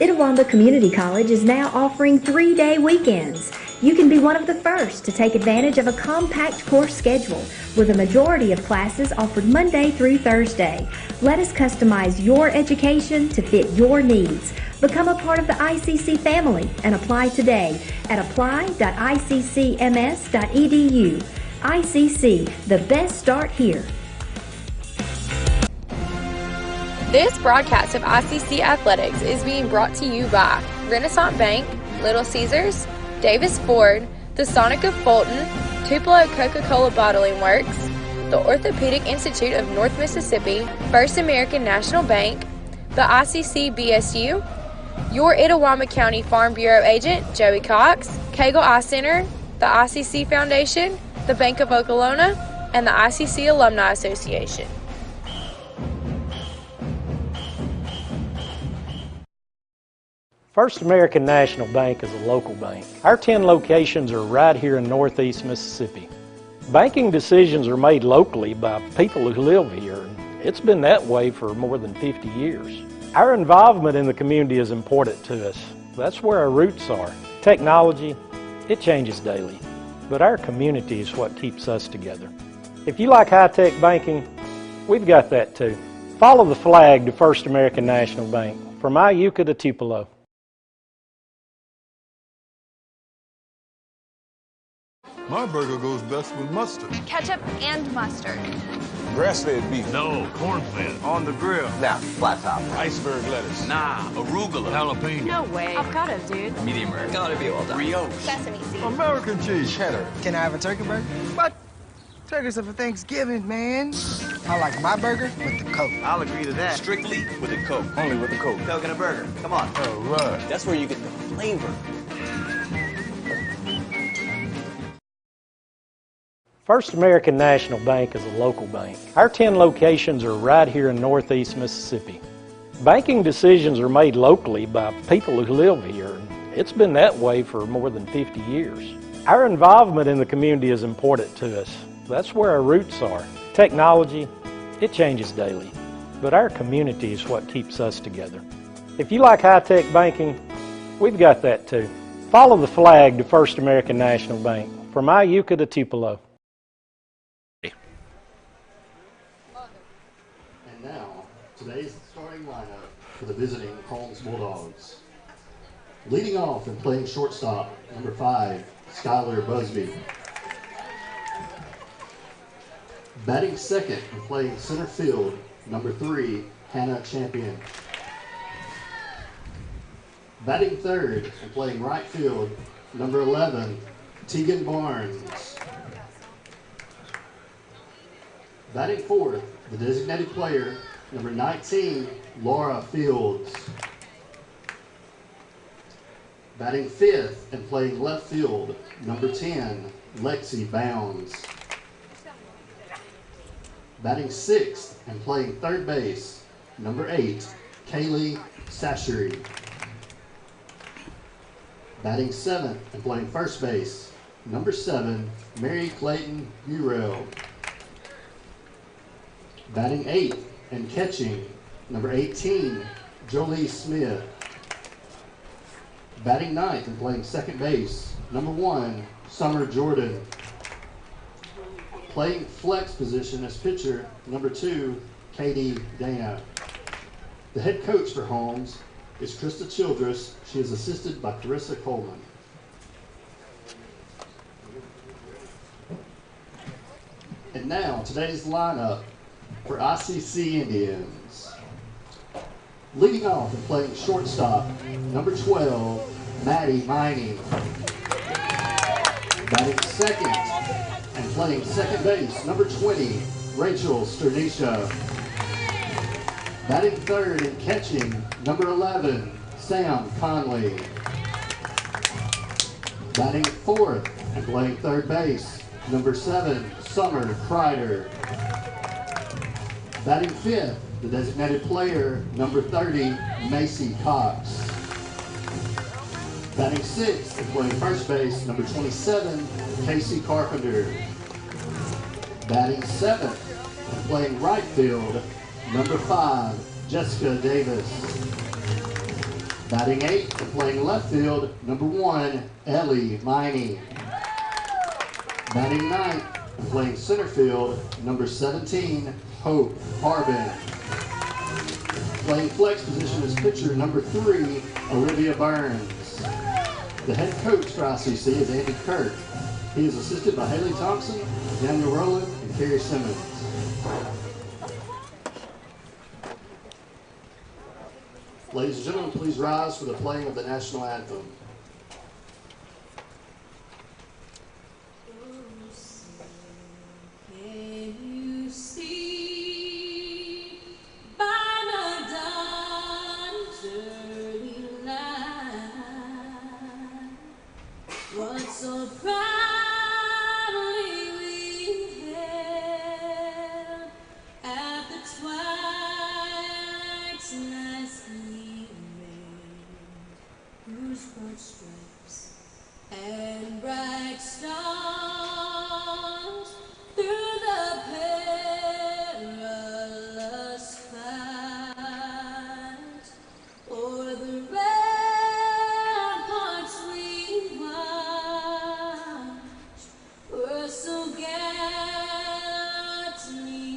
Itawamba Community College is now offering 3-day weekends. You can be one of the first to take advantage of a compact course schedule with a majority of classes offered Monday through Thursday. Let us customize your education to fit your needs. Become a part of the ICC family and apply today at apply.iccms.edu. ICC, the best start here. This broadcast of ICC Athletics is being brought to you by Renaissance Bank, Little Caesars, Davis Ford, the Sonic of Fulton, Tupelo Coca-Cola Bottling Works, the Orthopedic Institute of North Mississippi, First American National Bank, the ICC BSU, your Itawamba County Farm Bureau agent, Joey Cox, Cagle Eye Center, the ICC Foundation, the Bank of Okolona, and the ICC Alumni Association. First American National Bank is a local bank. Our 10 locations are right here in Northeast Mississippi. Banking decisions are made locally by people who live here. It's been that way for more than 50 years. Our involvement in the community is important to us. That's where our roots are. Technology, it changes daily, but our community is what keeps us together. If you like high-tech banking, we've got that too. Follow the flag to First American National Bank, from Iuka to Tupelo. My burger goes best with mustard. Ketchup and mustard. Grass-fed beef. No, corn-fed. On the grill. Now, flat top. Iceberg lettuce. Nah, arugula. Jalapeno. No way. Avocado, dude. Medium rare. Gotta be well done. Brioche. Sesame seeds. American cheese. Cheddar. Can I have a turkey burger? What? Turkey's are for Thanksgiving, man. I like my burger with the Coke. I'll agree to that. Strictly with a Coke. Only with the Coke. Coke and a burger. Come on. All right. That's where you get the flavor. First American National Bank is a local bank. Our 10 locations are right here in Northeast Mississippi. Banking decisions are made locally by people who live here. It's been that way for more than 50 years. Our involvement in the community is important to us. That's where our roots are. Technology, it changes daily, but our community is what keeps us together. If you like high-tech banking, we've got that too. Follow the flag to First American National Bank, from Iuka to Tupelo. And now, today's starting lineup for the visiting Holmes Bulldogs. Leading off and playing shortstop, number 5, Skylar Busby. Batting second and playing center field, number 3, Hannah Champion. Batting third and playing right field, number 11, Tegan Barnes. Batting fourth, the designated player, number 19, Laura Fields. Batting fifth and playing left field, number 10, Lexi Bounds. Batting sixth and playing third base, number 8, Kaylee Sashery. Batting seventh and playing first base, number 7, Mary Clayton Burrell. Batting eighth and catching, number 18, Jolie Smith. Batting ninth and playing second base, number 1, Summer Jordan. Playing flex position as pitcher, number 2, Katie Dana. The head coach for Holmes is Krista Childress. She is assisted by Carissa Coleman. And now, today's lineup for ICC Indians. Leading off and playing shortstop, number 12, Maddie Miney. Batting second and playing second base, number 20, Rachel Sternisha. Batting third and catching, number 11, Sam Conley. Batting fourth and playing third base, number 7, Summer Kreider. Batting fifth, the designated player, number 30, Macy Cox. Batting sixth and playing first base, number 27, Casey Carpenter. Batting seventh and playing right field, number 5, Jessica Davis. Batting 8 and playing left field, number 1, Ellie Miney. Batting 9 and playing center field, number 17, Hope Harbin. Playing flex position as pitcher, number 3, Olivia Burns. The head coach for ICC is Andy Kirk. He is assisted by Haley Thompson, Daniel Rowland, and Carrie Simmons. Ladies and gentlemen, please rise for the playing of the national anthem. So proudly we hailed at the twilight's last gleaming, whose broad stripes and bright stars through the perilous fight o'er the ramparts we watched were so gallantly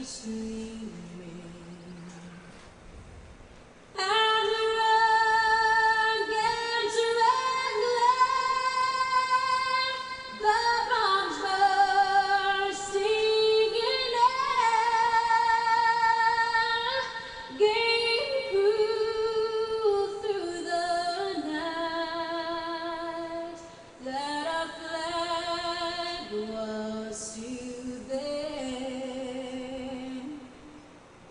streaming, and the rugged red glare, the bombs bursting in air, gave proof through the night that our flag was still there.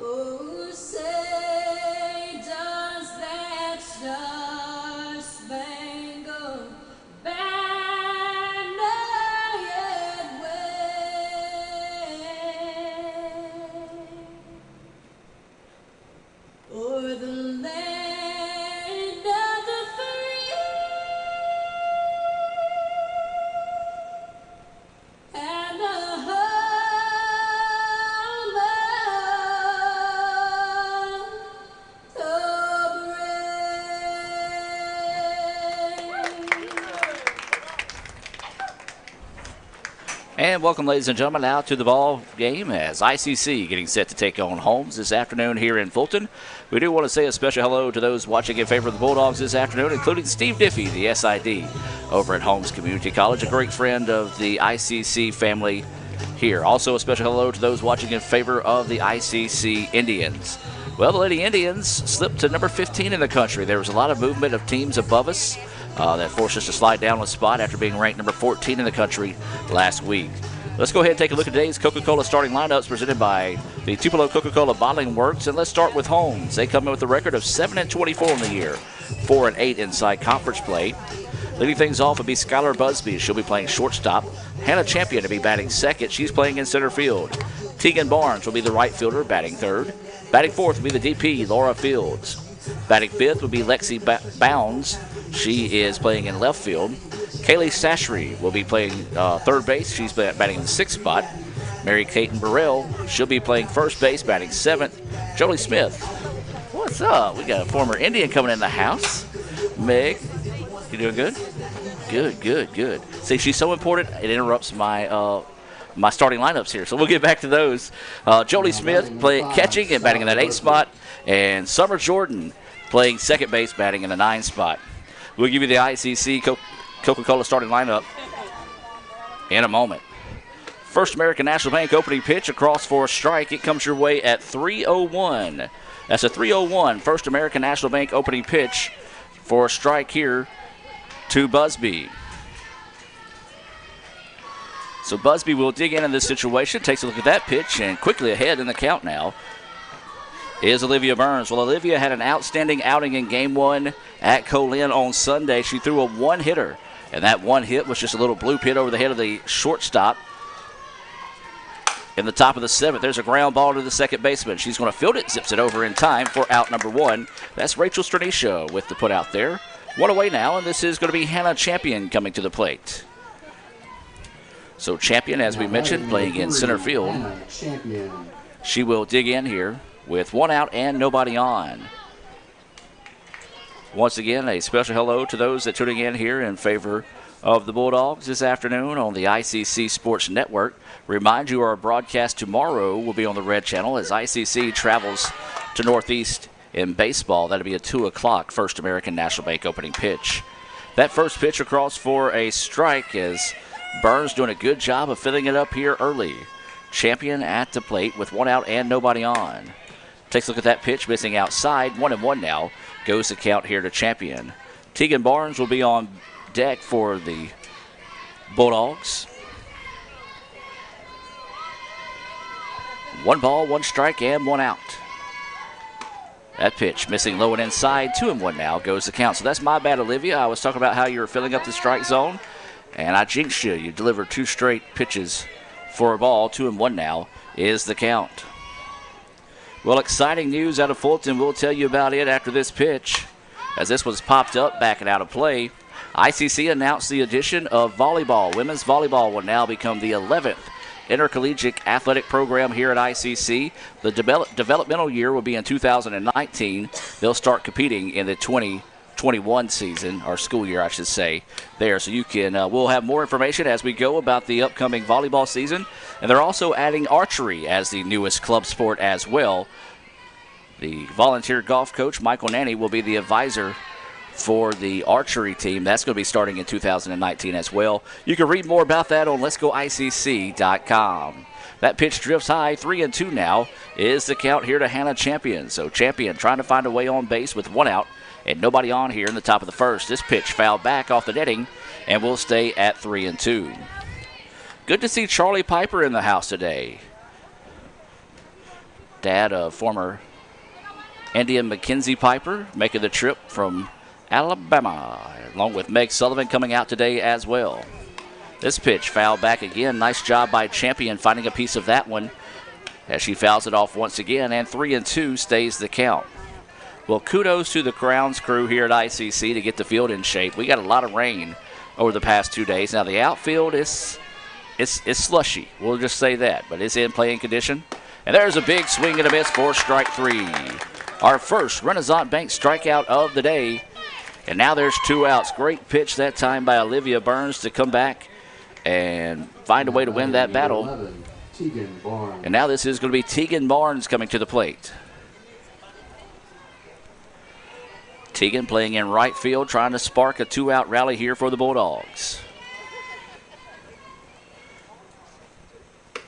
Oh, say does that star-spangled banner yet wave o'er the land of the free and the home of the brave. And welcome, ladies and gentlemen, now to the ball game as ICC getting set to take on Holmes this afternoon here in Fulton. We do want to say a special hello to those watching in favor of the Bulldogs this afternoon, including Steve Diffie, the SID over at Holmes Community College, a great friend of the ICC family here. Also a special hello to those watching in favor of the ICC Indians. Well, the Lady Indians slipped to number 15 in the country. There was a lot of movement of teams above us that forced us to slide down a spot after being ranked number 14 in the country last week. Let's go ahead and take a look at today's Coca-Cola starting lineups presented by the Tupelo Coca-Cola Bottling Works. And let's start with Holmes. They come in with a record of 7-24 in the year, 4-8 inside conference play. Leading things off would be Skylar Busby. She'll be playing shortstop. Hannah Champion to be batting second. She's playing in center field. Tegan Barnes will be the right fielder, batting third. Batting fourth will be the DP, Laura Fields. Batting fifth will be Lexi Bounds. She is playing in left field. Kaylee Sashry will be playing third base. She's batting in the sixth spot. Mary Caton Burrell, she'll be playing first base, batting seventh. Jolie Smith, what's up? We got a former Indian coming in the house. Meg, you doing good? Good. See, she's so important, it interrupts my my starting lineups here. So we'll get back to those. Jolie Smith catching and batting in that 8th spot. And Summer Jordan playing second base, batting in the 9th spot. We'll give you the ICC Coca-Cola starting lineup in a moment. First American National Bank opening pitch across for a strike. It comes your way at 3:01. That's a 3:01 First American National Bank opening pitch for a strike here to Busby. So Busby will dig in this situation, takes a look at that pitch, and quickly ahead in the count now is Olivia Burns. Well, Olivia had an outstanding outing in Game 1 at Colin on Sunday. She threw a one-hitter, and that one hit was just a little bloop hit over the head of the shortstop. In the top of the 7th, there's a ground ball to the second baseman. She's going to field it, zips it over in time for out number 1. That's Rachel Stranicia with the put out there. One away now, and this is going to be Hannah Champion coming to the plate. So Champion, as we mentioned, playing in center field. She will dig in here with one out and nobody on. Once again, a special hello to those that are tuning in here in favor of the Bulldogs this afternoon on the ICC Sports Network. Remind you our broadcast tomorrow will be on the Red Channel as ICC travels to Northeast in baseball. That'll be a 2 o'clock First American National Bank opening pitch. That first pitch across for a strike as Burns doing a good job of filling it up here early. Champion at the plate with 1 out and nobody on. Takes a look at that pitch, missing outside. 1-1 now. Goes the count here to Champion. Tegan Barnes will be on deck for the Bulldogs. 1 ball, 1 strike, and 1 out. That pitch missing low and inside. 2-1 now. Goes the count. So that's my bad, Olivia. I was talking about how you were filling up the strike zone, and I jinxed you. You delivered 2 straight pitches for a ball. 2-1 now is the count. Well, exciting news out of Fulton. We'll tell you about it after this pitch. As this was popped up, backing out of play, ICC announced the addition of volleyball. Women's volleyball will now become the 11th intercollegiate athletic program here at ICC. The developmental year will be in 2019. They'll start competing in the 2021 season, or school year, I should say, there. So you can, we'll have more information as we go about the upcoming volleyball season. And they're also adding archery as the newest club sport as well. The volunteer golf coach, Michael Nanny, will be the advisor for the archery team. That's going to be starting in 2019 as well. You can read more about that on letsgoicc.com. That pitch drifts high. 3-2 now is the count here to Hannah Champion. So Champion trying to find a way on base with 1 out and nobody on here in the top of the first. This pitch fouled back off the netting and will stay at 3-2. Good to see Charlie Piper in the house today. Dad of former Indian Mackenzie Piper making the trip from Alabama, along with Meg Sullivan coming out today as well. This pitch fouled back again. Nice job by Champion finding a piece of that one as she fouls it off once again, and 3-2 stays the count. Well, kudos to the grounds crew here at ICC to get the field in shape. We got a lot of rain over the past 2 days. Now the outfield is slushy. We'll just say that, but it's in playing condition. And there's a big swing and a miss for strike 3. Our first Renaissance Bank strikeout of the day. And now there's 2 outs. Great pitch that time by Olivia Burns to come back and find a way to win that battle. 11, Tegan Barnes. And now this is going to be Tegan Barnes coming to the plate. Tegan playing in right field, trying to spark a 2-out rally here for the Bulldogs.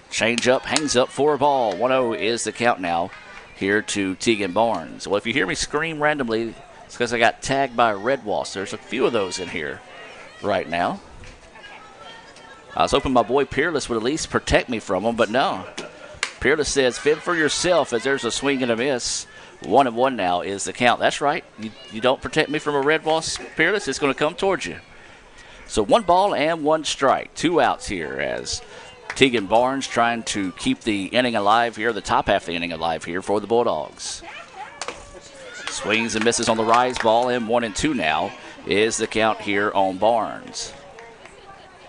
Change up, hangs up for a ball. 1-0 is the count now here to Tegan Barnes. Well, if you hear me scream randomly, it's because I got tagged by a red wasp. There's a few of those in here right now. I was hoping my boy Peerless would at least protect me from them, but no. Peerless says, fend for yourself as there's a swing and a miss. 1-1 now is the count. That's right. You don't protect me from a red wasp, Peerless, it's going to come towards you. So 1 ball and 1 strike. 2 outs here as Tegan Barnes trying to keep the inning alive here, the top half of the inning alive here for the Bulldogs. Swings and misses on the rise ball, and 1-2 now is the count here on Barnes.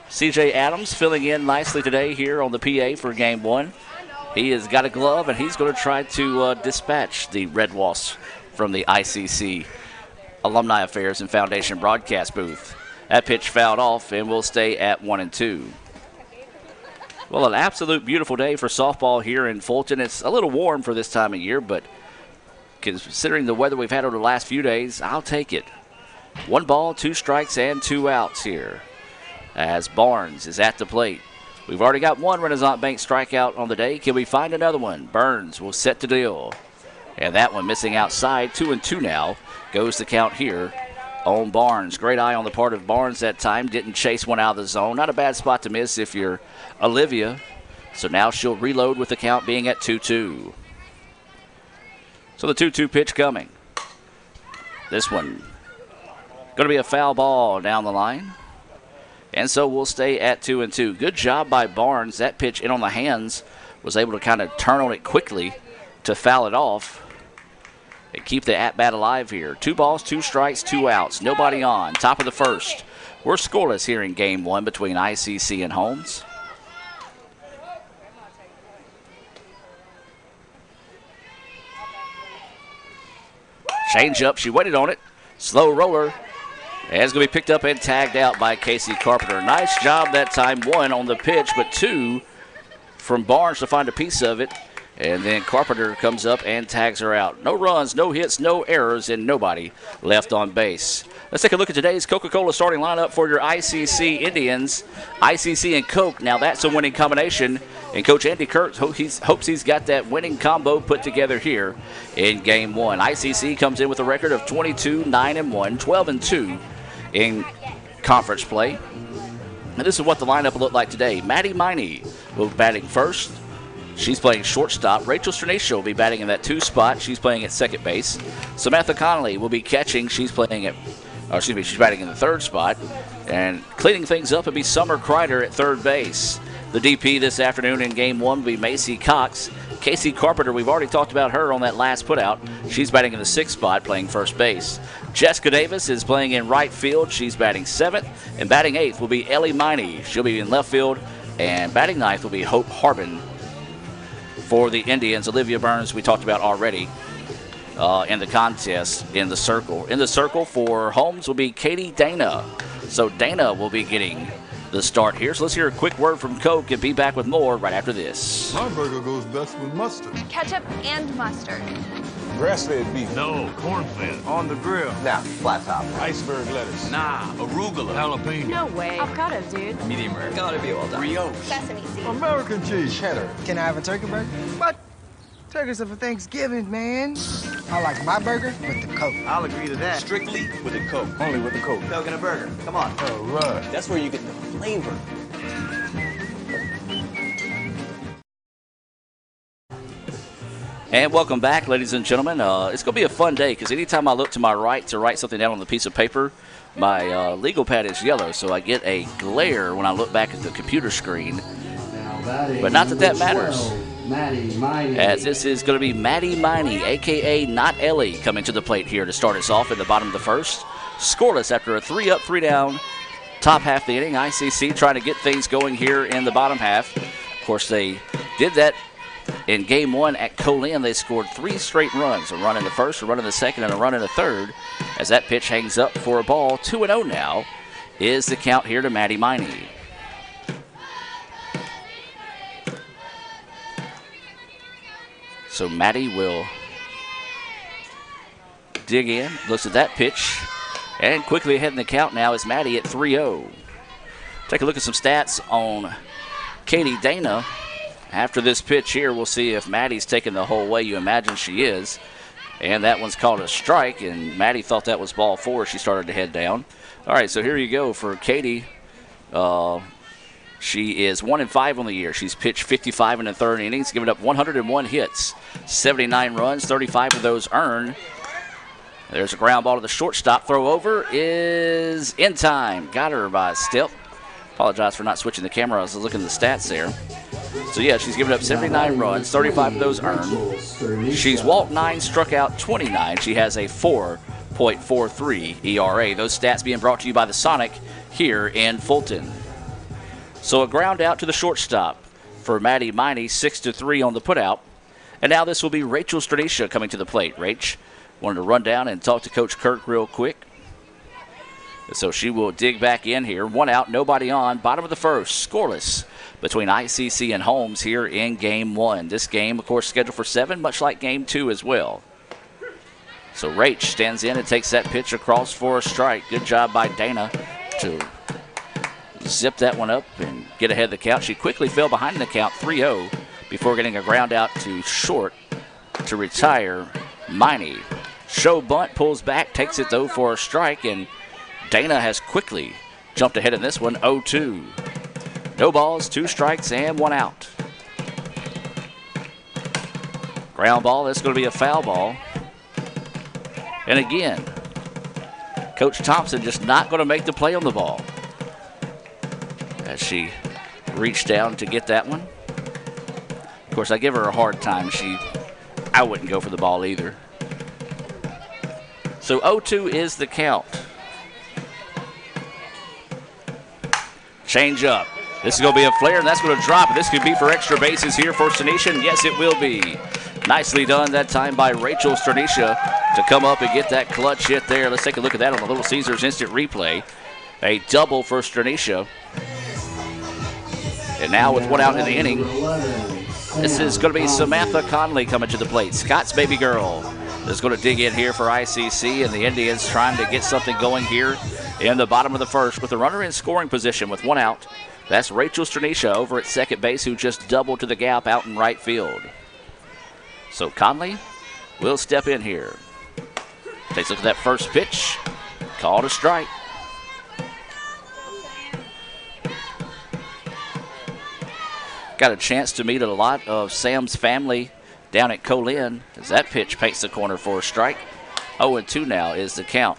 C.J. Adams filling in nicely today here on the PA for Game 1. He has got a glove, and he's going to try to dispatch the Red Wasps from the ICC Alumni Affairs and Foundation broadcast booth. That pitch fouled off, and will stay at 1-2. Well, an absolute beautiful day for softball here in Fulton. It's a little warm for this time of year, but considering the weather we've had over the last few days, I'll take it. 1 ball, 2 strikes, and 2 outs here as Barnes is at the plate. We've already got 1 Renaissance Bank strikeout on the day. Can we find another one? Burns will set the deal. And that one missing outside. 2-2 now goes the count here on Barnes. Great eye on the part of Barnes that time. Didn't chase one out of the zone. Not a bad spot to miss if you're Olivia. So now she'll reload with the count being at 2-2. So the 2-2 pitch coming. This one going to be a foul ball down the line. And so we'll stay at 2-2. Good job by Barnes. That pitch in on the hands was able to kind of turn on it quickly to foul it off and keep the at-bat alive here. 2 balls, 2 strikes, 2 outs. Nobody on. Top of the first. We're scoreless here in Game 1 between ICC and Holmes. Change up. She waited on it. Slow roller. And it's going to be picked up and tagged out by Casey Carpenter. Nice job that time, 1 on the pitch, but 2 from Barnes to find a piece of it. And then Carpenter comes up and tags her out. No runs, no hits, no errors, and nobody left on base. Let's take a look at today's Coca-Cola starting lineup for your ICC Indians. ICC and Coke, now that's a winning combination. And Coach Andy Kurtz hopes he's got that winning combo put together here in Game 1. ICC comes in with a record of 22-9-1, 12-2 in conference play. And this is what the lineup will look like today. Maddie Miney will be batting first. She's playing shortstop. Rachel Stranisha will be batting in that 2 spot. She's playing at second base. Samantha Connolly will be catching. She's batting in the 3rd spot. And cleaning things up will be Summer Kreider at third base. The DP this afternoon in Game 1 will be Macy Cox. Casey Carpenter, we've already talked about her on that last putout. She's batting in the 6th spot, playing first base. Jessica Davis is playing in right field. She's batting 7th. And batting 8th will be Ellie Miney. She'll be in left field. And batting 9th will be Hope Harbin. For the Indians, Olivia Burns, we talked about already in the contest in the circle. In the circle for Holmes will be Katie Dana. So Dana will be getting the start here. So let's hear a quick word from Coke and be back with more right after this. My burger goes best with mustard. Ketchup and mustard. Grass-fed beef. No, corn-fed. On the grill. Now, flat top. Iceberg lettuce. Nah, arugula. Jalapeno. No way. Avocado, dude. Medium rare. Gotta be well done. Brioche. Sesame seeds. American cheese. Cheddar. Can I have a turkey burger? What? Turkeys are for Thanksgiving, man. I like my burger with the Coke. I'll agree to that. Strictly with a Coke. Only with the Coke. Coke and a burger. Come on. All right. That's where you get the flavor. And welcome back, ladies and gentlemen. It's going to be a fun day because anytime I look to my right to write something down on the piece of paper, my legal pad is yellow, so I get a glare when I look back at the computer screen. But not that matters. As this is going to be Maddie Miney, a.k.a. Not Ellie, coming to the plate here to start us off in the bottom of the first. Scoreless after a 3-up, 3-down top half of the inning. ICC trying to get things going here in the bottom half. Of course, they did that in Game 1 at Colin. They scored 3 straight runs, a run in the first, a run in the second, and a run in the third. As that pitch hangs up for a ball, 2-0 now is the count here to Maddie Miney. So Maddie will dig in, looks at that pitch, and quickly ahead in the count now is Maddie at 3-0. Take a look at some stats on Katie Dana. After this pitch here, we'll see if Maddie's taken the whole way you imagine she is. And that one's called a strike, and Maddie thought that was ball 4 as she started to head down. All right, so here you go for Katie. She is 1-5 on the year. She's pitched 55 in the third innings, given up 101 hits, 79 runs, 35 of those earned. There's a ground ball to the shortstop. Throw over is in time. Got her by a step. Apologize for not switching the camera. I was looking at the stats there. So, yeah, she's given up 79 runs, 35 of those earned. She's walked 9, struck out 29. She has a 4.43 ERA. Those stats being brought to you by the Sonic here in Fulton. So a ground out to the shortstop for Maddie Miney, 6-3 on the putout. And now this will be Rachel Stranisha coming to the plate. Rach wanted to run down and talk to Coach Kirk real quick. So she will dig back in here. 1 out, nobody on. Bottom of the first, scoreless between ICC and Holmes here in Game 1. This game, of course, scheduled for 7, much like Game 2 as well. So Rach stands in and takes that pitch across for a strike. Good job by Dana to zip that one up and get ahead of the count. She quickly fell behind in the count, 3-0, before getting a ground out to short to retire Miney. Show bunt, pulls back, takes it though for a strike, and Dana has quickly jumped ahead in this one, 0-2. No balls, 2 strikes, and 1 out. Ground ball, that's going to be a foul ball. And again, Coach Thompson just not going to make the play on the ball. As she reached down to get that one. Of course, I give her a hard time. I wouldn't go for the ball either. So 0-2 is the count. Change up. This is going to be a flare, and that's going to drop. This could be for extra bases here for Stranisha. Yes, it will be. Nicely done that time by Rachel Stranisha. to come up and get that clutch hit there. Let's take a look at that on the Little Caesars instant replay. A double for Stranicia. And now with one out in the inning, this is going to be Samantha Conley coming to the plate. Scott's baby girl is going to dig in here for ICC, and the Indians trying to get something going here in the bottom of the first with a runner in scoring position with one out. That's Rachel Stranicia over at second base, who just doubled to the gap out in right field. So Conley will step in here. Takes a look at that first pitch. Called a strike. Got a chance to meet a lot of Sam's family down at Colin as that pitch paints the corner for a strike. 0-2 now is the count.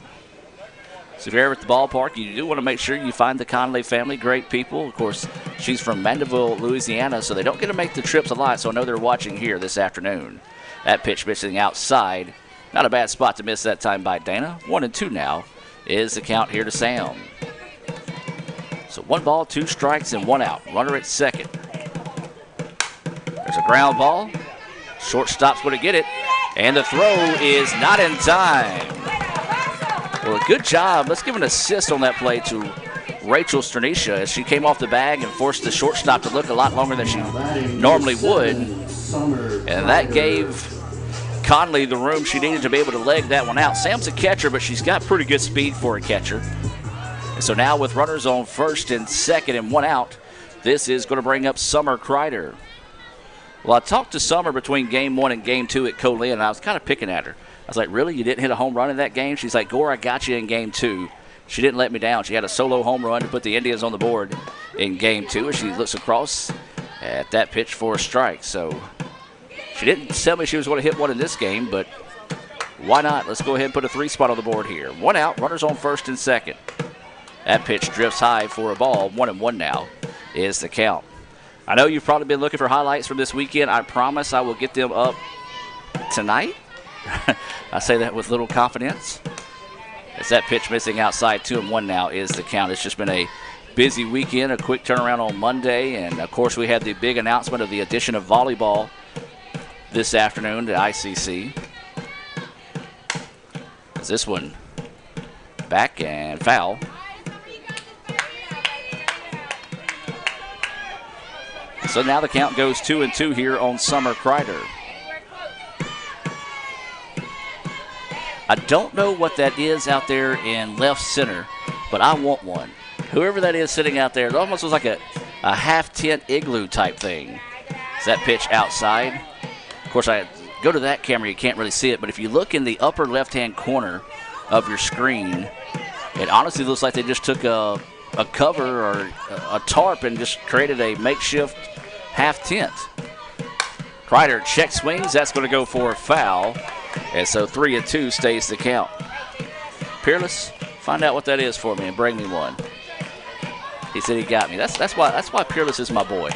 So if you're ever at the ballpark, you do want to make sure you find the Conley family. Great people. Of course, she's from Mandeville, Louisiana, so they don't get to make the trips a lot, so I know they're watching here this afternoon. That pitch missing outside. Not a bad spot to miss that time by Dana. 1-2 now is the count here to Sam. So 1 ball, 2 strikes, and 1 out. Runner at second. There's a ground ball. Shortstop's going to get it. And the throw is not in time. Well, good job. Let's give an assist on that play to Rachel Stranicia as she came off the bag and forced the shortstop to look a lot longer than she normally would. And that gave Conley the room she needed to be able to leg that one out. Sam's a catcher, but she's got pretty good speed for a catcher. And so now with runners on first and second and 1 out, this is going to bring up Summer Kreider. Well, I talked to Summer between game 1 and game 2 at Colin, and I was kind of picking at her. I was like, really? You didn't hit a home run in that game? She's like, Gore, I got you in game 2. She didn't let me down. She had a solo home run to put the Indians on the board in game 2, and she looks across at that pitch for a strike. So she didn't tell me she was going to hit one in this game, but why not? Let's go ahead and put a 3 spot on the board here. 1 out, runners on first and second. That pitch drifts high for a ball. 1-1 now is the count. I know you've probably been looking for highlights from this weekend. I promise I will get them up tonight. I say that with little confidence. As that pitch missing outside, 2-1 now is the count. It's just been a busy weekend, a quick turnaround on Monday, and of course we had the big announcement of the addition of volleyball this afternoon to ICC. As this one back and foul. So now the count goes 2-2 here on Summer Kreider. I don't know what that is out there in left center, but I want one. Whoever that is sitting out there, it almost looks like a half-tent igloo type thing. Is that pitch outside? Of course, I go to that camera, you can't really see it, but if you look in the upper left-hand corner of your screen, it honestly looks like they just took a cover or a tarp and just created a makeshift half-tent. Kreider check swings. That's going to go for a foul. And so 3-2 stays the count. Peerless, find out what that is for me and bring me one. He said he got me. That's why Peerless is my boy.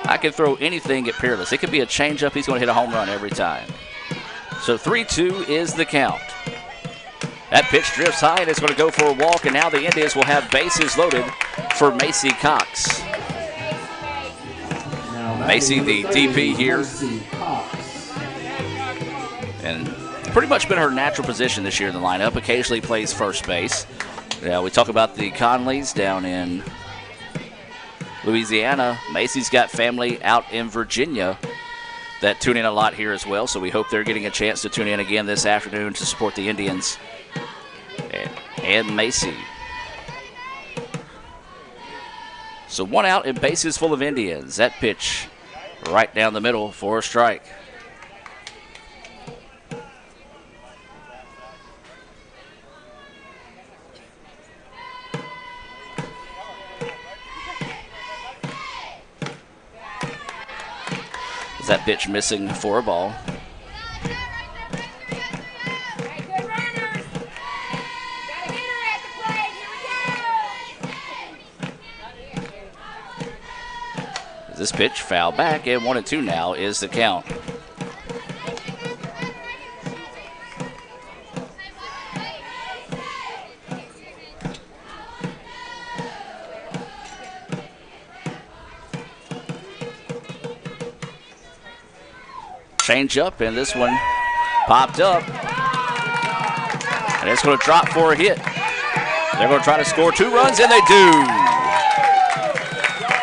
I can throw anything at Peerless. It could be a changeup. He's going to hit a home run every time. So 3-2 is the count. That pitch drifts high, and it's going to go for a walk, and now the Indians will have bases loaded for Macy Cox. Macy, the DP here. And pretty much been her natural position this year in the lineup. Occasionally plays first base. We talk about the Conleys down in Louisiana. Macy's got family out in Virginia that tune in a lot here as well, so we hope they're getting a chance to tune in again this afternoon to support the Indians and Macy. So 1 out and bases full of Indians. That pitch right down the middle for a strike. Is that pitch missing for a ball? This pitch foul back, and 1-2 now is the count. Change up, and this one popped up. And it's going to drop for a hit. They're going to try to score 2 runs, and they do.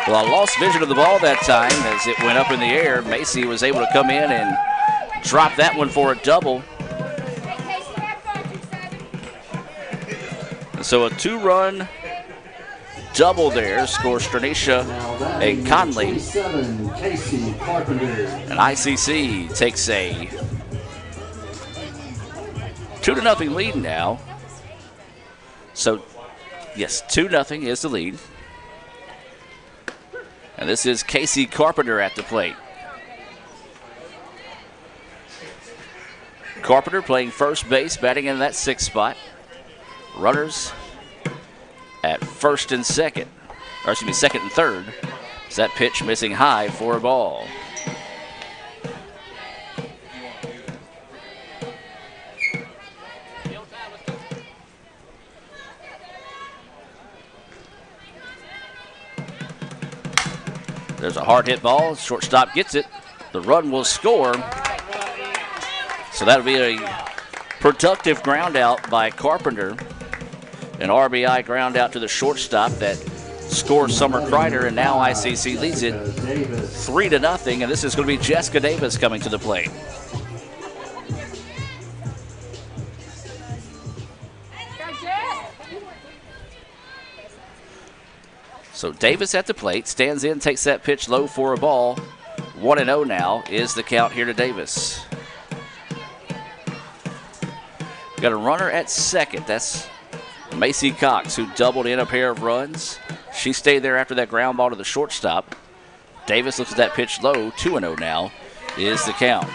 Well, I lost vision of the ball that time as it went up in the air. Macy was able to come in and drop that one for a double. And so a 2-run double there scores Stranisha and Conley. And ICC takes a 2-0 lead now. So, yes, 2-0 is the lead. And this is Casey Carpenter at the plate. Carpenter playing first base, batting in that 6th spot. Runners at first and second, or excuse me, second and third. Is that pitch missing high for a ball? There's a hard hit ball. Shortstop gets it. The run will score. So that'll be a productive ground out by Carpenter. An RBI ground out to the shortstop that scores Summer Kreider, and now ICC leads it 3-0. And this is going to be Jessica Davis coming to the plate. So Davis at the plate, stands in, takes that pitch low for a ball. 1-0 now is the count here to Davis. Got a runner at second. That's Macy Cox, who doubled in a pair of runs. She stayed there after that ground ball to the shortstop. Davis looks at that pitch low. 2-0 now is the count.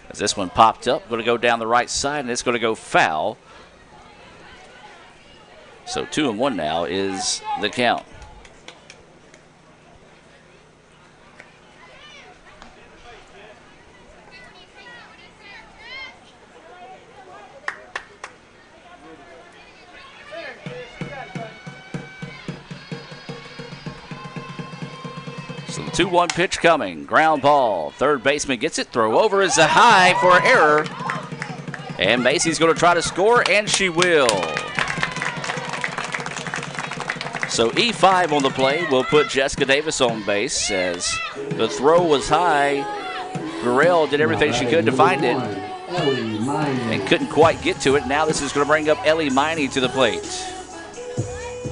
As this one popped up, going to go down the right side, and it's going to go foul. So 2-1 now is the count. So the 2-1 pitch coming. Ground ball. Third baseman gets it. Throw over is a high for an error. And Macy's going to try to score, and she will. So E5 on the play will put Jessica Davis on base as the throw was high. Burrell did everything she could to find it and couldn't quite get to it. Now this is going to bring up Ellie Miney to the plate.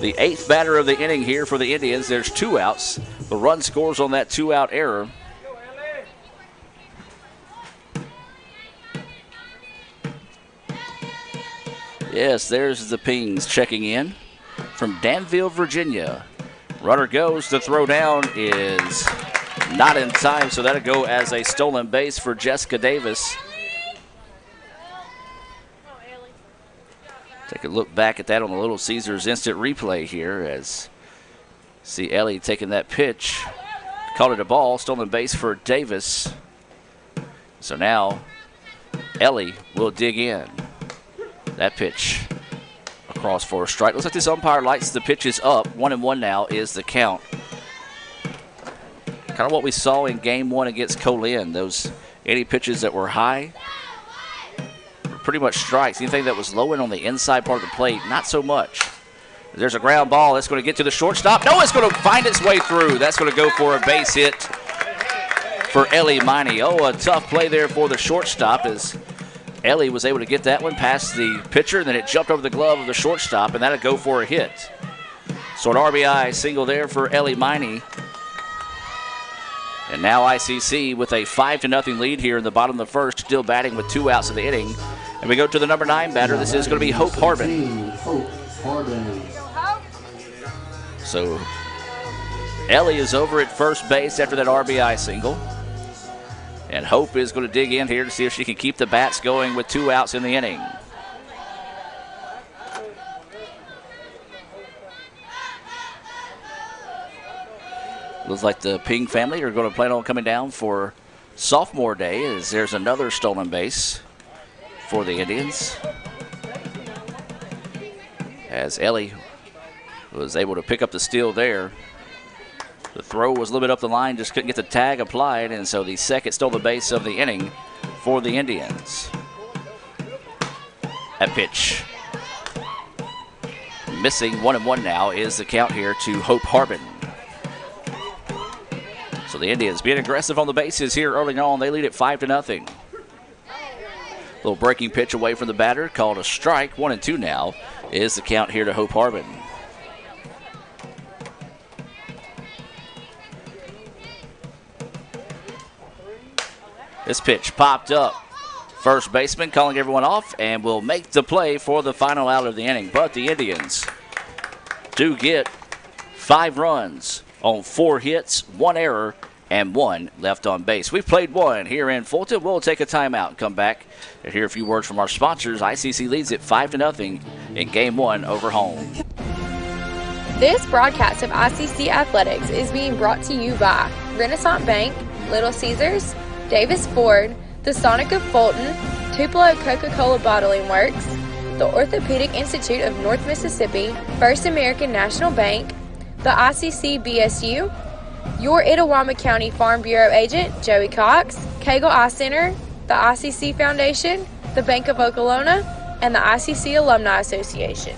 The 8th batter of the inning here for the Indians. There's 2 outs. The run scores on that 2-out error. Yes, there's the pings checking in from Danville, Virginia. Runner goes. The throw down is not in time, so that'll go as a stolen base for Jessica Davis. Take a look back at that on the Little Caesars instant replay here as see Ellie taking that pitch. Called it a ball. Stolen base for Davis. So now Ellie will dig in. That pitch across for a strike. Looks like this umpire lights the pitches up. 1-1 now is the count. Kind of what we saw in game 1 against Colin. Those any pitches that were high were pretty much strikes. Anything that was low in on the inside part of the plate, not so much. There's a ground ball. That's going to get to the shortstop. No, it's going to find its way through. That's going to go for a base hit for Ellie Miney. Oh, a tough play there for the shortstop as Ellie was able to get that one past the pitcher, and then it jumped over the glove of the shortstop, and that'll go for a hit. So an RBI single there for Ellie Miney. And now ICC with a 5-0 lead here in the bottom of the first, still batting with 2 outs in the inning. And we go to the number 9 batter. This is going to be Hope Harbin. So Ellie is over at first base after that RBI single. And Hope is going to dig in here to see if she can keep the bats going with 2 outs in the inning. Looks like the Ping family are going to plan on coming down for sophomore day as there's another stolen base for the Indians. As Ellie was able to pick up the steal there. The throw was a little bit up the line, just couldn't get the tag applied, and so the second stole the base of the inning for the Indians. That pitch missing. 1-1 now is the count here to Hope Harbin. So the Indians being aggressive on the bases here early on. They lead it 5-0. Little breaking pitch away from the batter, called a strike. 1-2 now is the count here to Hope Harbin. This pitch popped up. First baseman calling everyone off and will make the play for the final out of the inning. But the Indians do get 5 runs on 4 hits, 1 error, and 1 left on base. We've played 1 here in Fulton. We'll take a timeout and come back and hear a few words from our sponsors. ICC leads it 5-0 in Game 1 over Holmes. This broadcast of ICC Athletics is being brought to you by Renaissance Bank, Little Caesars, Davis Ford, the Sonic of Fulton, Tupelo Coca-Cola Bottling Works, the Orthopedic Institute of North Mississippi, First American National Bank, the ICC BSU, your Itawama County Farm Bureau agent, Joey Cox, Cagle Eye Center, the ICC Foundation, the Bank of Okolona, and the ICC Alumni Association.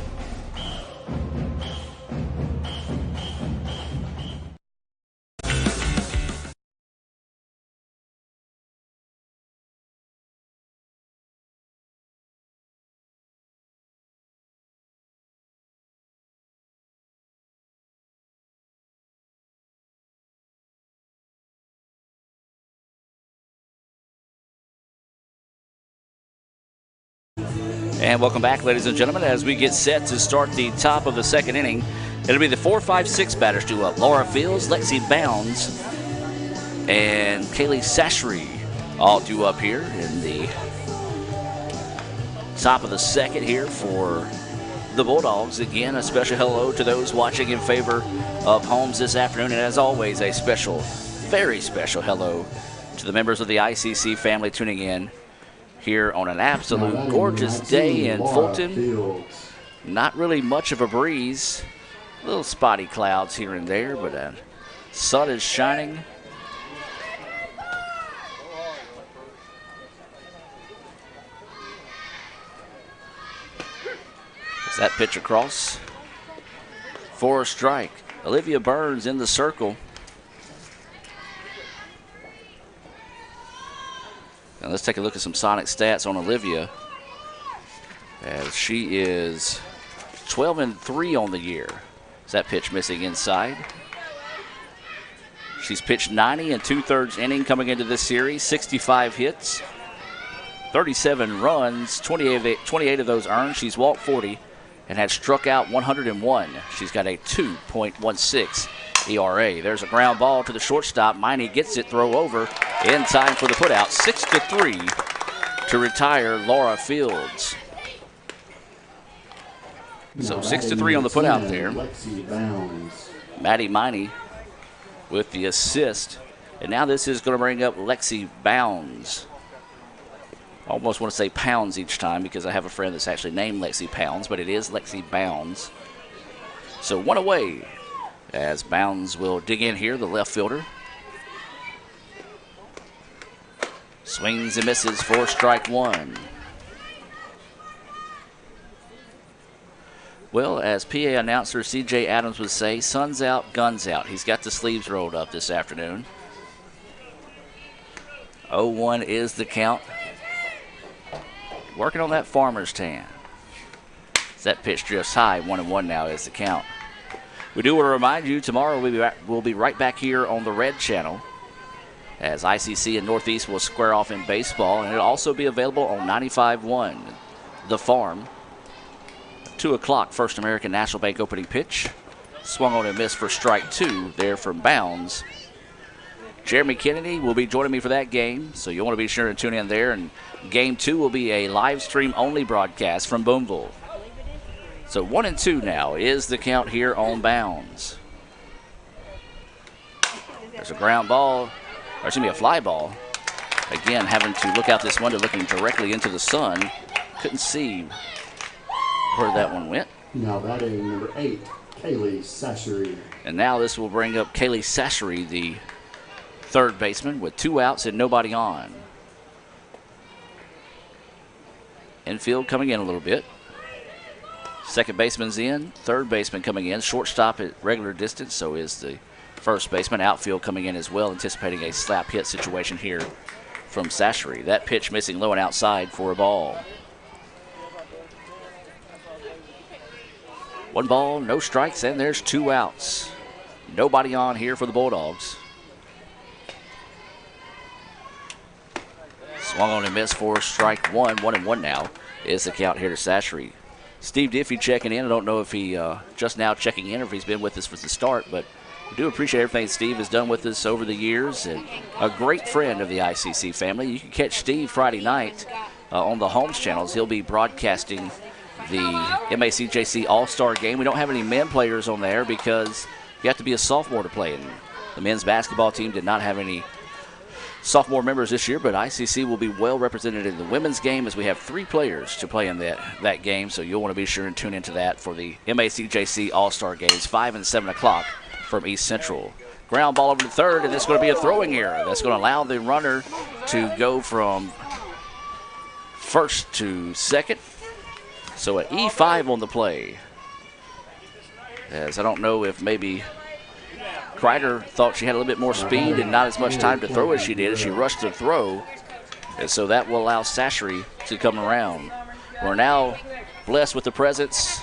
And welcome back, ladies and gentlemen, as we get set to start the top of the second inning. It'll be the 4, 5, 6 batters due up. Laura Fields, Lexi Bounds, and Kaylee Sashry all due up here in the top of the second here for the Bulldogs. Again, a special hello to those watching in favor of Holmes this afternoon. And as always, a special, very special hello to the members of the ICC family tuning in here on an absolute gorgeous day in Fulton. Not really much of a breeze. Little spotty clouds here and there, but the sun is shining. As that pitch across for a strike. Olivia Burns in the circle. Now let's take a look at some Sonic stats on Olivia, as she is 12-3 on the year. Is that pitch missing inside? She's pitched 90 2/3 inning coming into this series, 65 hits, 37 runs, 28 of those earned. She's walked 40 and had struck out 101. She's got a 2.16 ERA. There's a ground ball to the shortstop. Miney gets it, throw over in time for the putout. 6-3 to retire Laura Fields. So 6-3 on the putout there. Maddie Miney with the assist. And now this is going to bring up Lexi Bounds. I almost want to say Pounds each time because I have a friend that's actually named Lexi Pounds, but it is Lexi Bounds. So 1 away as Bounds will dig in here, the left fielder. Swings and misses for strike 1. Well, as PA announcer C.J. Adams would say, sun's out, guns out. He's got the sleeves rolled up this afternoon. 0-1 is the count. Working on that farmer's tan. As that pitch drifts high, 1-1 now is the count. We do want to remind you, tomorrow we'll be right back here on the Red Channel as ICC and Northeast will square off in baseball, and it'll also be available on 95.1 The Farm. 2 o'clock, First American National Bank opening pitch. Swung on and missed for strike 2 there from Bounds. Jeremy Kennedy will be joining me for that game, so you'll want to be sure to tune in there. And game 2 will be a live stream only broadcast from Boonville. So 1-2 now is the count here on Bounds. There's a ground ball, or excuse me, a fly ball. Again, having to look out this window, looking directly into the sun. Couldn't see where that one went. Now batting number 8, Kaylee Sashery. And now this will bring up Kaylee Sashery, the third baseman, with 2 outs and nobody on. Infield coming in a little bit. Second baseman's in, third baseman coming in. Shortstop at regular distance, so is the first baseman. Outfield coming in as well, anticipating a slap hit situation here from Sashery. That pitch missing low and outside for a ball. 1 ball, no strikes, and there's 2 outs. Nobody on here for the Bulldogs. Swung on and missed for strike 1. 1-1 now is the count here to Sashery. Steve Diffie checking in. I don't know if he just now checking in or if he's been with us from the start, but we do appreciate everything Steve has done with us over the years, and a great friend of the ICC family. You can catch Steve Friday night on the Holmes channels. He'll be broadcasting the MACJC All-Star Game. We don't have any men players on there because you have to be a sophomore to play, and the men's basketball team did not have any sophomore members this year, but ICC will be well represented in the women's game as we have 3 players to play in that game, so you'll want to be sure and tune into that for the MACJC All-Star Games, 5 and 7 o'clock from East Central. Ground ball over to third, and it's going to be a throwing error. That's going to allow the runner to go from first to second. So an E5 on the play. As I don't know if maybe Kreider thought she had a little bit more speed and not as much time to throw as she did as she rushed to throw. And so that will allow Sashery to come around. We're now blessed with the presence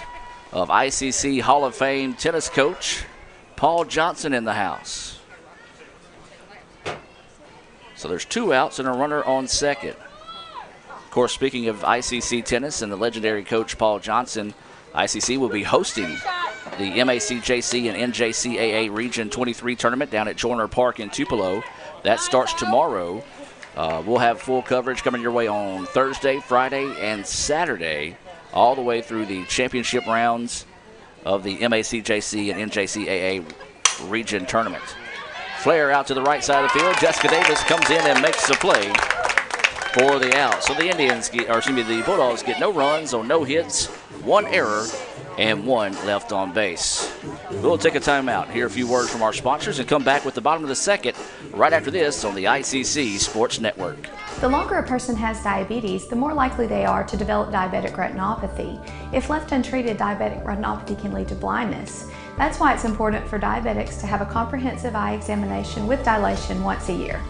of ICC Hall of Fame tennis coach Paul Johnson in the house. So there's 2 outs and a runner on second. Of course, speaking of ICC tennis and the legendary coach Paul Johnson, ICC will be hosting the MACJC and NJCAA Region 23 tournament down at Joyner Park in Tupelo. That starts tomorrow. We'll have full coverage coming your way on Thursday, Friday, and Saturday, all the way through the championship rounds of the MACJC and NJCAA Region tournament. Flare out to the right side of the field. Jessica Davis comes in and makes the play for the out. So the Bulldogs get no runs on no hits, 1 error, and 1 left on base. We'll take a timeout, hear a few words from our sponsors, and come back with the bottom of the second right after this on the ICC Sports Network. The longer a person has diabetes, the more likely they are to develop diabetic retinopathy. If left untreated, diabetic retinopathy can lead to blindness. That's why it's important for diabetics to have a comprehensive eye examination with dilation once a year.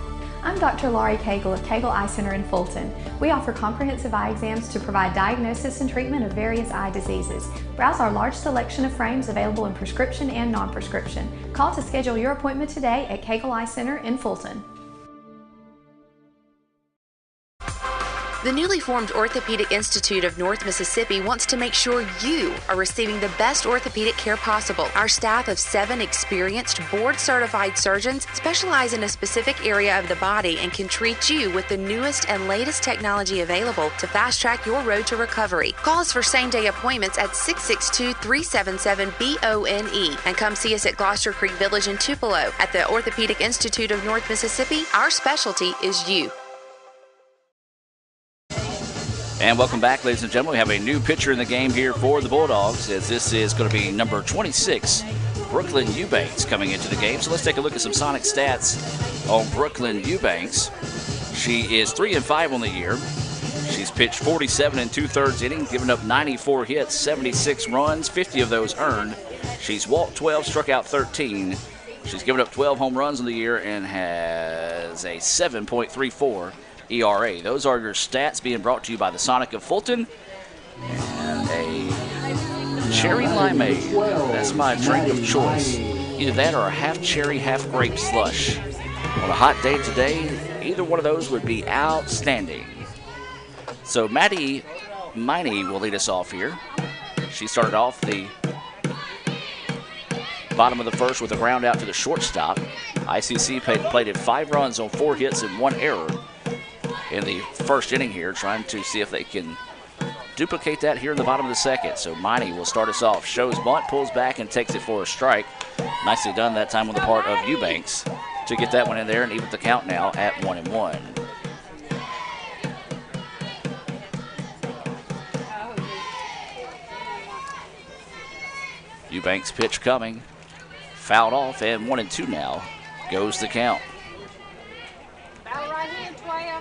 I'm Dr. Laurie Cagle of Cagle Eye Center in Fulton. We offer comprehensive eye exams to provide diagnosis and treatment of various eye diseases. Browse our large selection of frames available in prescription and non-prescription. Call to schedule your appointment today at Cagle Eye Center in Fulton. The newly formed Orthopedic Institute of North Mississippi wants to make sure you are receiving the best orthopedic care possible. Our staff of 7 experienced, board-certified surgeons specialize in a specific area of the body and can treat you with the newest and latest technology available to fast-track your road to recovery. Call us for same-day appointments at 662-377-BONE and come see us at Gloucester Creek Village in Tupelo. At the Orthopedic Institute of North Mississippi, our specialty is you. And welcome back, ladies and gentlemen. We have a new pitcher in the game here for the Bulldogs, as this is going to be number 26, Brooklyn Eubanks, coming into the game. So let's take a look at some Sonic stats on Brooklyn Eubanks. She is 3-5 on the year. She's pitched 47 2/3 innings, given up 94 hits, 76 runs, 50 of those earned. She's walked 12, struck out 13. She's given up 12 home runs on the year and has a 7.34 ERA. Those are your stats being brought to you by the Sonic of Fulton and a cherry limeade. That's my drink of choice. Either that or a half cherry, half grape slush. On a hot day today, either one of those would be outstanding. So Maddie Miney will lead us off here. She started off the bottom of the first with a ground out to the shortstop. ICC played 5 runs on 4 hits and 1 error in the first inning here, trying to see if they can duplicate that here in the bottom of the second. So Miney will start us off. Shows bunt, pulls back, and takes it for a strike. Nicely done that time on the part of Eubanks to get that one in there and even the count now at 1-1. Eubanks pitch coming. Fouled off, and 1-2 now goes the count. Battle right hand, player.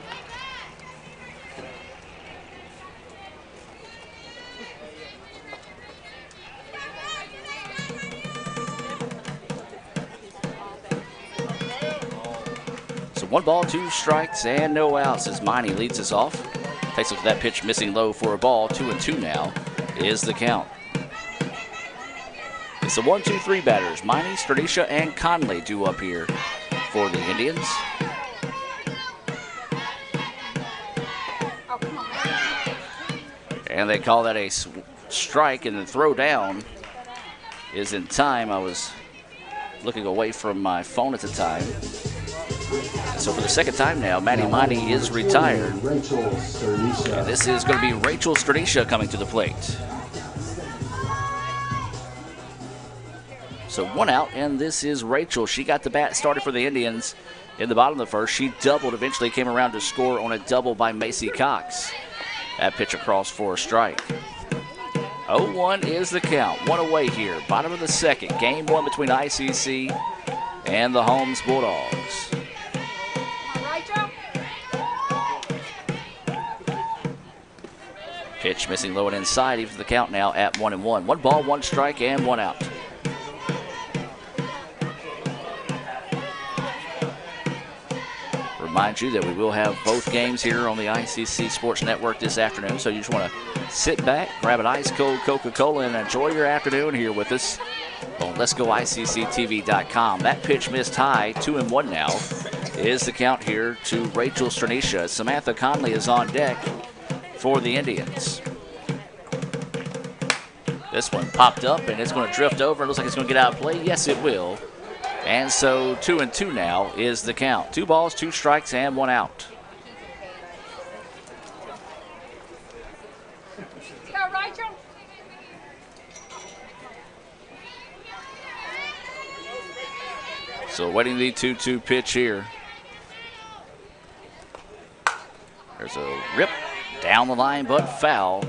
So 1 ball, 2 strikes, and no outs as Miney leads us off. Takes a look at that pitch, missing low for a ball. 2-2 now is the count. It's the 1-2-3 batters. Miney, Stranisha, and Conley due up here for the Indians. And they call that a strike, and the throw down is in time. I was looking away from my phone at the time. So for the second time now, Maddie Miney is retired. And this is going to be Rachel Stranisha coming to the plate. So 1 out, and this is Rachel. She got the bat started for the Indians in the bottom of the first. She doubled, eventually came around to score on a double by Macy Cox. That pitch across for a strike. 0-1 is the count. 1 away here. Bottom of the second. Game 1 between ICC and the Holmes Bulldogs. Pitch missing low and inside. Even the count now at 1-1. 1 ball, 1 strike, and 1 out. Remind you that we will have both games here on the ICC Sports Network this afternoon, so you just want to sit back, grab an ice-cold Coca-Cola, and enjoy your afternoon here with us on Let'sGoICCTV.com. That pitch missed high, 2-1 now, is the count here to Rachel Stranisha. Samantha Conley is on deck for the Indians. This one popped up, and it's going to drift over. It looks like it's going to get out of play. Yes, it will. And so 2-2 now is the count. 2 balls, 2 strikes, and 1 out. Go, Rachel. So waiting the 2-2 pitch here. There's a rip down the line, but foul.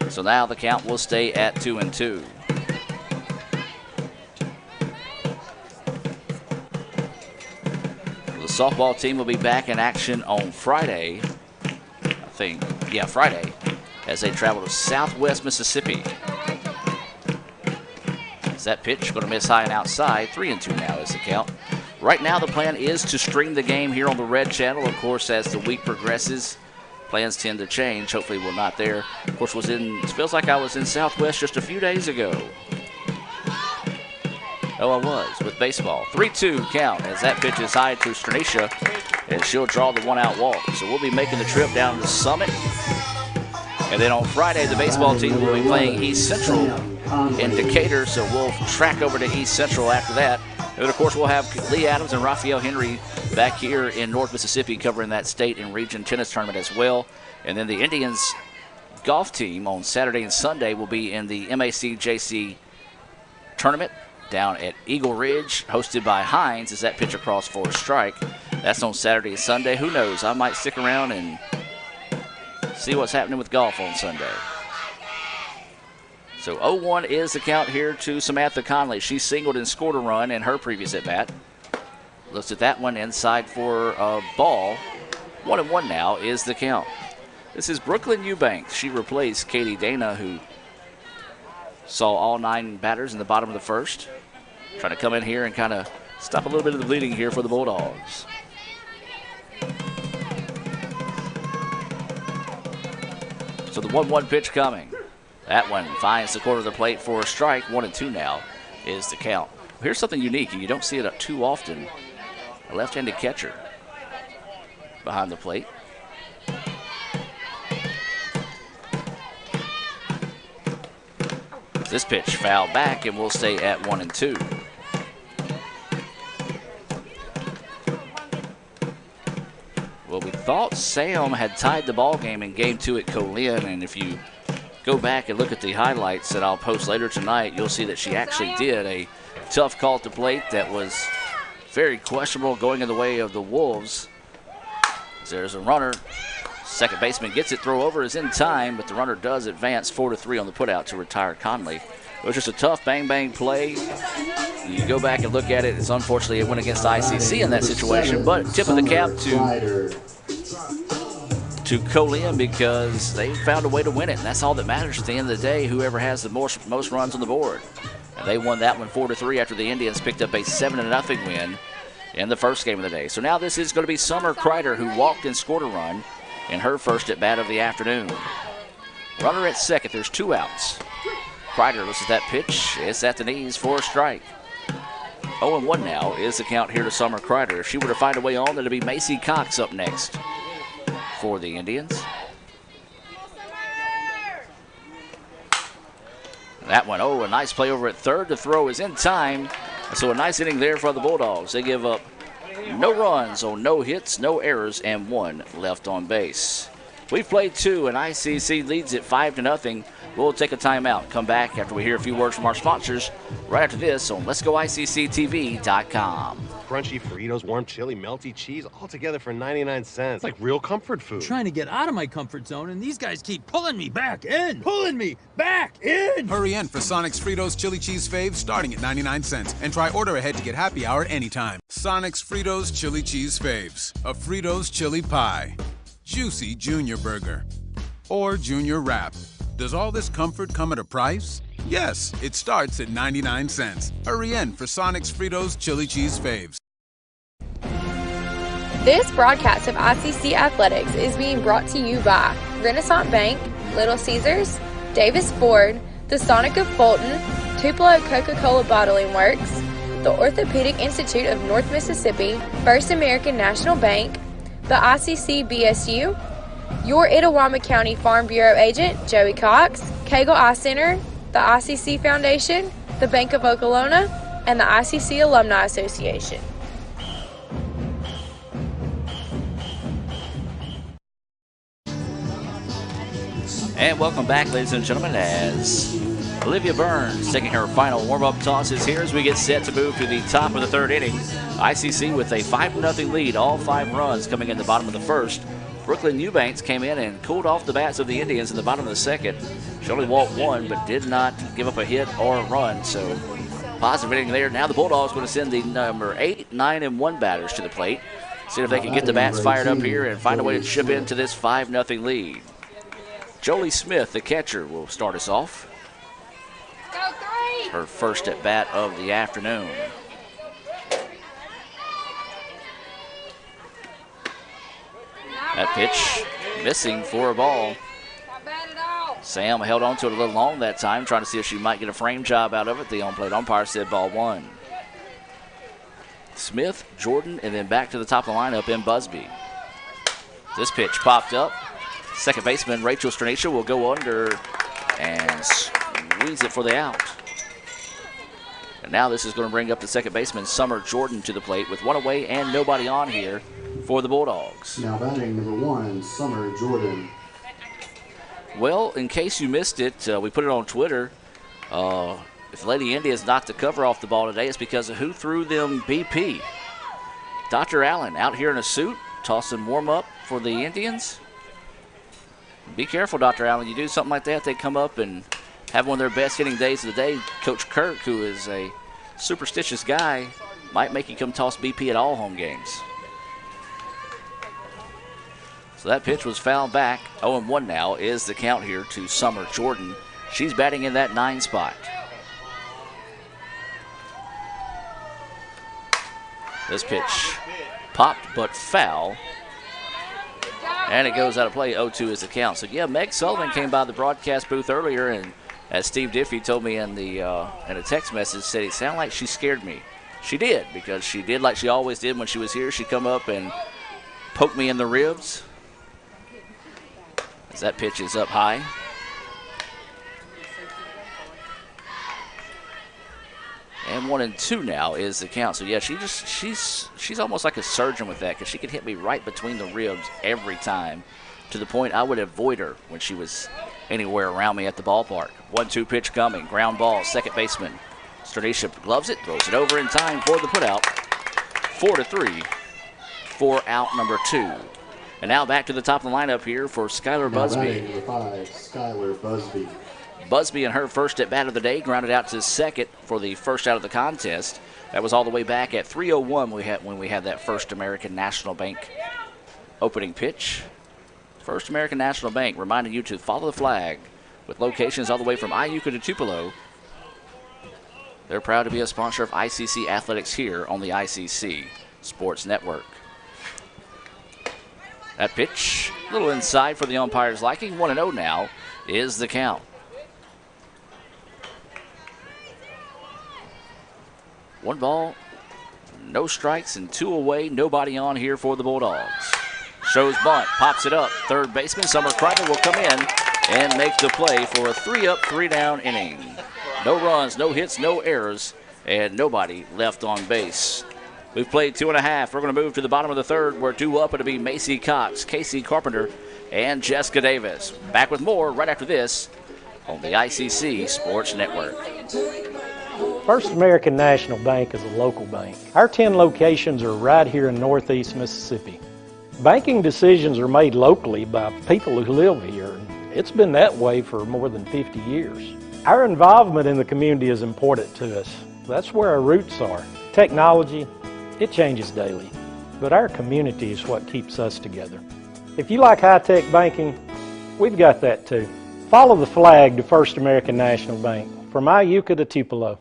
So now the count will stay at 2-2. The softball team will be back in action on Friday, I think. Yeah, Friday, as they travel to Southwest Mississippi. Is that pitch going to miss high and outside? 3-2 now is the count. Right now, the plan is to stream the game here on the Red Channel. Of course, as the week progresses, plans tend to change. Hopefully, we're not there. Of course, it feels like I was in Southwest just a few days ago. Oh, I was with baseball. 3-2 count as that pitch is high to Stranisha, and she'll draw the 1-out walk. So we'll be making the trip down to Summit. And then on Friday, the baseball team will be playing East Central in Decatur, so we'll track over to East Central after that. And then, of course, we'll have Lee Adams and Raphael Henry back here in North Mississippi covering that state and region tennis tournament as well. And then the Indians golf team on Saturday and Sunday will be in the MAC-JC tournament down at Eagle Ridge, hosted by Hines, as that pitch across for a strike. That's on Saturday and Sunday. Who knows? I might stick around and see what's happening with golf on Sunday. So 0-1 is the count here to Samantha Conley. She singled and scored a run in her previous at-bat. Looks at that one inside for a ball. 1-1 now is the count. This is Brooklyn Eubanks. She replaced Katie Dana, who saw all 9 batters in the bottom of the first. Trying to come in here and kind of stop a little bit of the bleeding here for the Bulldogs. So the 1-1 pitch coming. That one finds the corner of the plate for a strike. 1-2 now is the count. Here's something unique, and you don't see it too often. A left-handed catcher behind the plate. This pitch fouled back, and we'll stay at 1-2. Well, we thought Sam had tied the ball game in Game 2 at Colin, and if you go back and look at the highlights that I'll post later tonight, you'll see that she actually did a tough call at the plate that was very questionable, going in the way of the Wolves. There's a runner Second baseman gets it, throw over is in time, but the runner does advance 4-3 on the putout to retire Conley. It was just a tough bang-bang play. You go back and look at it, it's unfortunately it went against ICC in that situation, but tip of the cap to Colin because they found a way to win it, and that's all that matters at the end of the day, whoever has the most runs on the board. And they won that one 4-3 after the Indians picked up a 7-0 win in the first game of the day. So now this is going to be Summer Kreider, who walked and scored a run in her first at-bat of the afternoon. Runner at second, there's 2 outs. Kreider looks at that pitch, it's at the knees for a strike. 0-1 now is the count here to Summer Kreider. If she were to find a way on, then it'll be Macy Cox up next for the Indians. That one, a nice play over at third. The throw is in time. So a nice inning there for the Bulldogs. They give up no runs, no hits, no errors, and 1 left on base. We've played 2, and ICC leads it 5-0. We'll take a timeout. Come back after we hear a few words from our sponsors right after this on Let'sGoICCTV.com. Crunchy Fritos, warm chili, melty cheese, all together for 99 cents. It's like real comfort food. Trying to get out of my comfort zone, and these guys keep pulling me back in. Pulling me back in! Hurry in for Sonic's Fritos Chili Cheese Faves starting at 99 cents. And try order ahead to get happy hour anytime. Sonic's Fritos Chili Cheese Faves. A Fritos chili pie. Juicy Junior Burger. Or Junior Wrap. Does all this comfort come at a price? Yes, it starts at 99 cents. Hurry in for Sonic's Fritos Chili Cheese Faves. This broadcast of ICC Athletics is being brought to you by Renaissance Bank, Little Caesars, Davis Ford, the Sonic of Fulton, Tupelo Coca-Cola Bottling Works, the Orthopedic Institute of North Mississippi, First American National Bank, the ICC BSU, your Itawamba County Farm Bureau agent, Joey Cox, Cagle Eye Center, the ICC Foundation, the Bank of Okolona, and the ICC Alumni Association. And welcome back, ladies and gentlemen, as Olivia Burns taking her final warm-up tosses here as we get set to move to the top of the third inning. ICC with a 5-0 lead, all 5 runs coming in the bottom of the first. Brooklyn Eubanks came in and cooled off the bats of the Indians in the bottom of the second. She only walked 1, but did not give up a hit or a run, so positive inning there. Now the Bulldogs going to send the number 8, 9, and 1 batters to the plate. See if they can get the bats fired up here and find a way to chip into this 5-0 lead. Jolie Smith, the catcher, will start us off. Her first at bat of the afternoon. That pitch missing for a ball. Sam held on to it a little long that time, trying to see if she might get a frame job out of it. The on-plate umpire said ball 1. Smith, Jordan, and then back to the top of the lineup in Busby. This pitch popped up. Second baseman Rachel Stranisha will go under and squeeze it for the out. And now this is going to bring up the second baseman Summer Jordan to the plate with 1 away and nobody on here for the Bulldogs. Now batting number 1, Summer Jordan. Well, in case you missed it, we put it on Twitter. If Lady Indians knocked the cover off the ball today, it's because of who threw them BP. Dr. Allen out here in a suit, tossing warm-up for the Indians. Be careful, Dr. Allen. You do something like that, they come up and have one of their best hitting days of the day. Coach Kirk, who is a superstitious guy, might make you come toss BP at all home games. So that pitch was fouled back. 0-1 now is the count here to Summer Jordan. She's batting in that 9 spot. This pitch popped but foul. And it goes out of play. 0-2 is the count. So, yeah, Meg Sullivan came by the broadcast booth earlier, and as Steve Diffie told me in a text message, said it sounded like she scared me. She did, because she did like she always did when she was here. She'd come up and poke me in the ribs. As that pitch is up high. And 1-2 now is the count. So yeah, she's almost like a surgeon with that, because she could hit me right between the ribs every time, to the point I would avoid her when she was anywhere around me at the ballpark. 1-2 pitch coming, ground ball, second baseman Stranisha gloves it, throws it over in time for the putout. 4-3 for out number 2. And now back to the top of the lineup here for Skylar Busby. Number 5, Skylar Busby. Busby in her first at bat of the day, grounded out to second for the first out of the contest. That was all the way back at 3:01 when we had that First American National Bank opening pitch. First American National Bank reminding you to follow the flag with locations all the way from Iuka to Tupelo. They're proud to be a sponsor of ICC Athletics here on the ICC Sports Network. That pitch, a little inside for the umpire's liking. 1-0 now is the count. One ball, no strikes, and 2 away. Nobody on here for the Bulldogs. Shows bunt, pops it up. Third baseman Summer Crichton will come in and make the play for a 3-up, 3-down inning. No runs, no hits, no errors, and nobody left on base. We've played 2.5. We're going to move to the bottom of the third where 2 up. It'll be Macy Cox, Casey Carpenter, and Jessica Davis. Back with more right after this on the ICC Sports Network. First American National Bank is a local bank. Our 10 locations are right here in Northeast Mississippi. Banking decisions are made locally by people who live here. It's been that way for more than 50 years. Our involvement in the community is important to us. That's where our roots are. Technology, it changes daily, but our community is what keeps us together. If you like high-tech banking, we've got that too. Follow the flag to First American National Bank, from Iuka to Tupelo.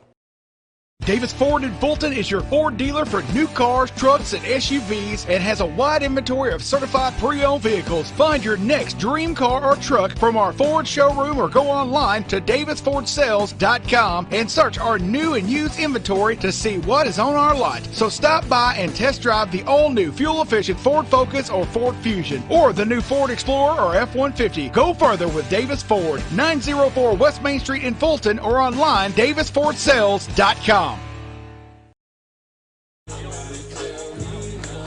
Davis Ford in Fulton is your Ford dealer for new cars, trucks, and SUVs and has a wide inventory of certified pre-owned vehicles. Find your next dream car or truck from our Ford showroom or go online to davisfordsales.com and search our new and used inventory to see what is on our lot. So stop by and test drive the all-new fuel-efficient Ford Focus or Ford Fusion or the new Ford Explorer or F-150. Go further with Davis Ford, 904 West Main Street in Fulton or online davisfordsales.com.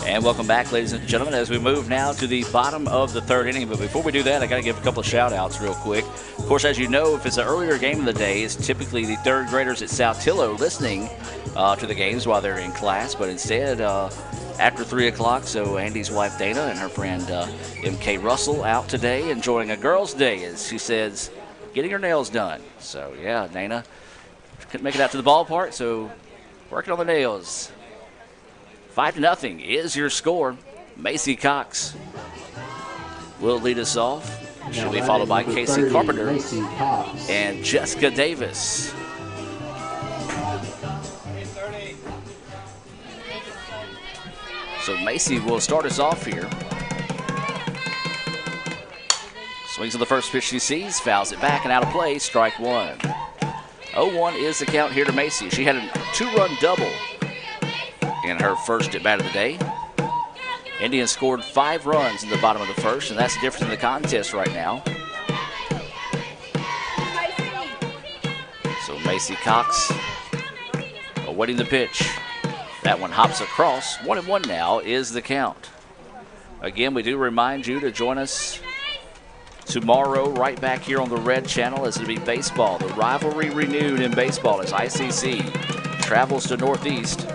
And welcome back, ladies and gentlemen, as we move now to the bottom of the third inning. But before we do that, I got to give a couple of shout-outs real quick. Of course, as you know, if it's an earlier game of the day, it's typically the third graders at South Tillow listening to the games while they're in class. But instead, after 3 o'clock, so Andy's wife Dana and her friend M.K. Russell out today enjoying a girls' day, as she says, getting her nails done. So, yeah, Dana couldn't make it out to the ballpark, so working on the nails. 5-0 is your score. Macy Cox will lead us off. She'll be followed by Casey Carpenter and Jessica Davis. So Macy will start us off here. Swings on the first pitch she sees, fouls it back and out of play, strike one. 0-1 is the count here to Macy. She had a 2-run double in her first at bat of the day. Indians scored 5 runs in the bottom of the first, and that's the difference in the contest right now. So Macy Cox awaiting the pitch. That one hops across. 1-1 now is the count. Again, we do remind you to join us tomorrow right back here on the Red Channel as it'll be baseball. The rivalry renewed in baseball as ICC travels to Northeast.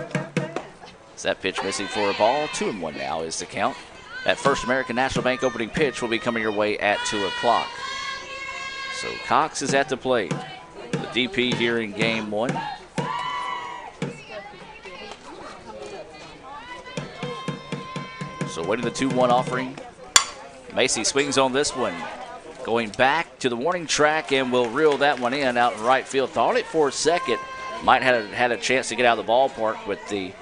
That pitch missing for a ball. 2-1 now is the count. That First American National Bank opening pitch will be coming your way at 2 o'clock. So Cox is at the plate. The DP here in game 1. So waiting the 2-1 offering. Macy swings on this one. Going back to the warning track and will reel that one in out in right field. Thought it for a second. Might have had a chance to get out of the ballpark, but the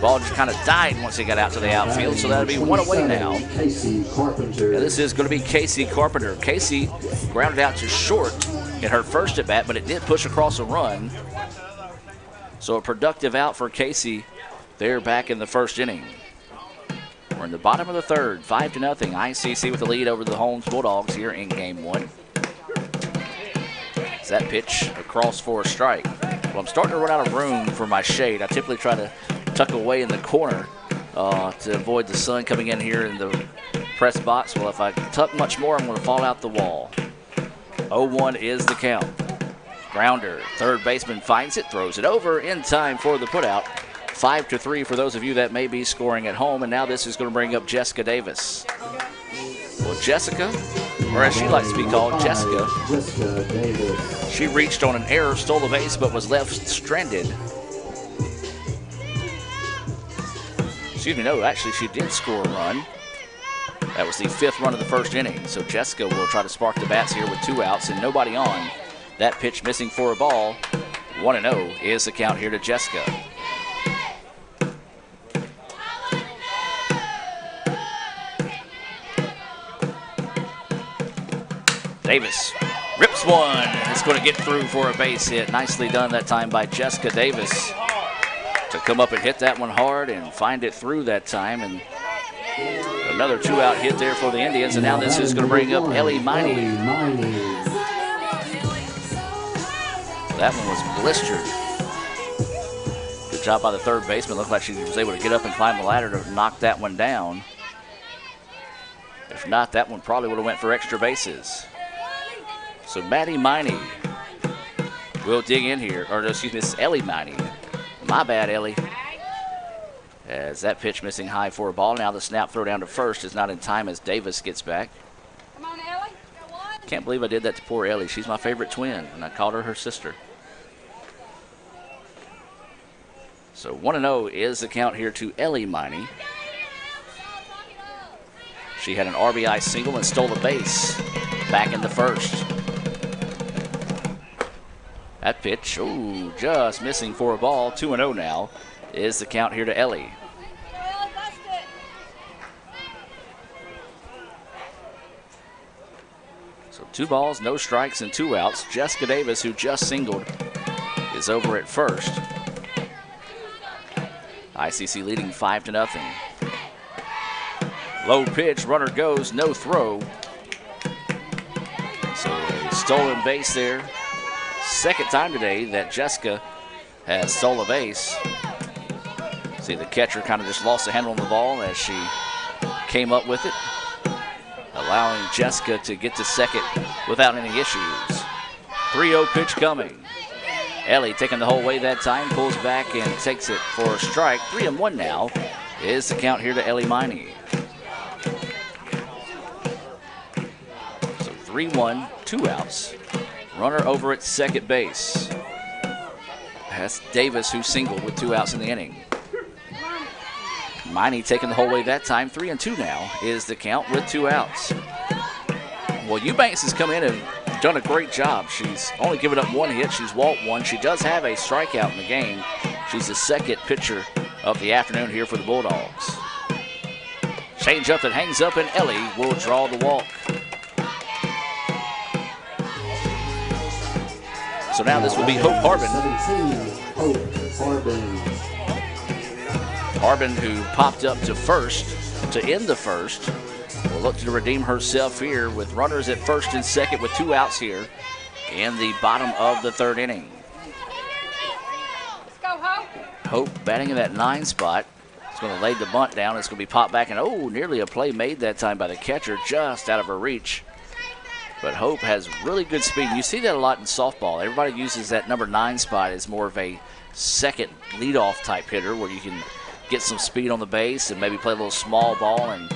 ball just kind of died once he got out to the outfield, so that'll be 1 away now. Casey Carpenter. And this is going to be Casey Carpenter. Casey grounded out to short in her first at bat, but it did push across a run. So a productive out for Casey there back in the first inning. We're in the bottom of the third, 5-0. ICC with the lead over the Holmes Bulldogs here in game 1. Is that pitch across for a strike? Well, I'm starting to run out of room for my shade. I typically try to tuck away in the corner to avoid the sun coming in here in the press box. Well, if I tuck much more, I'm going to fall out the wall. 0-1 is the count. Grounder, third baseman finds it, throws it over in time for the putout. 5-3 for those of you that may be scoring at home. And now this is going to bring up Jessica Davis. Well, Jessica, or as she likes to be called, Jessica Davis. She reached on an error, stole the base, but was left stranded. Excuse me, no, actually she did score a run. That was the 5th run of the first inning. So Jessica will try to spark the bats here with 2 outs and nobody on. That pitch missing for a ball. 1-0 is the count here to Jessica. Davis rips one. It's going to get through for a base hit. Nicely done that time by Jessica Davis to come up and hit that one hard and find it through that time. And another 2-out hit there for the Indians. And now this is going to bring up Ellie Miney. That one was blistered. Good job by the third baseman. Looked like she was able to get up and climb the ladder to knock that one down. If not, that one probably would have went for extra bases. So Maddie Miney will dig in here. Or excuse me, this is Ellie Miney. My bad, Ellie. As that pitch missing high for a ball. Now the snap throw down to first is not in time as Davis gets back. Come on, Ellie. Can't believe I did that to poor Ellie. She's my favorite twin, and I called her sister. So 1-0 is the count here to Ellie Miney. She had an RBI single and stole the base back in the first. That pitch, ooh, just missing for a ball. 2-0 now is the count here to Ellie. So 2 balls, no strikes, and 2 outs. Jessica Davis, who just singled, is over at first. ICC leading 5-0. Low pitch, runner goes, no throw. So a stolen base there. Second time today that Jessica has stolen a base. See, the catcher kind of just lost the handle on the ball as she came up with it, allowing Jessica to get to second without any issues. 3-0 pitch coming. Ellie taking the whole way that time, pulls back and takes it for a strike. 3-1 now is the count here to Ellie Miney. So 3-1, 2 outs. Runner over at second base. That's Davis, who singled with 2 outs in the inning. Miney taking the whole way that time. 3-2 now is the count with 2 outs. Well, Eubanks has come in and done a great job. She's only given up 1 hit. She's walked 1. She does have a strikeout in the game. She's the second pitcher of the afternoon here for the Bulldogs. Change up that hangs up, and Ellie will draw the walk. So now this will be Hope Harbin. Harbin, who popped up to first to end the first, will look to redeem herself here with runners at first and second with 2 outs here in the bottom of the 3rd inning. Let's go, Hope. Hope batting in that 9 spot. It's going to lay the bunt down. It's going to be popped back, and oh, nearly a play made that time by the catcher, just out of her reach. But Hope has really good speed. You see that a lot in softball. Everybody uses that number 9 spot as more of a second leadoff type hitter where you can get some speed on the base and maybe play a little small ball and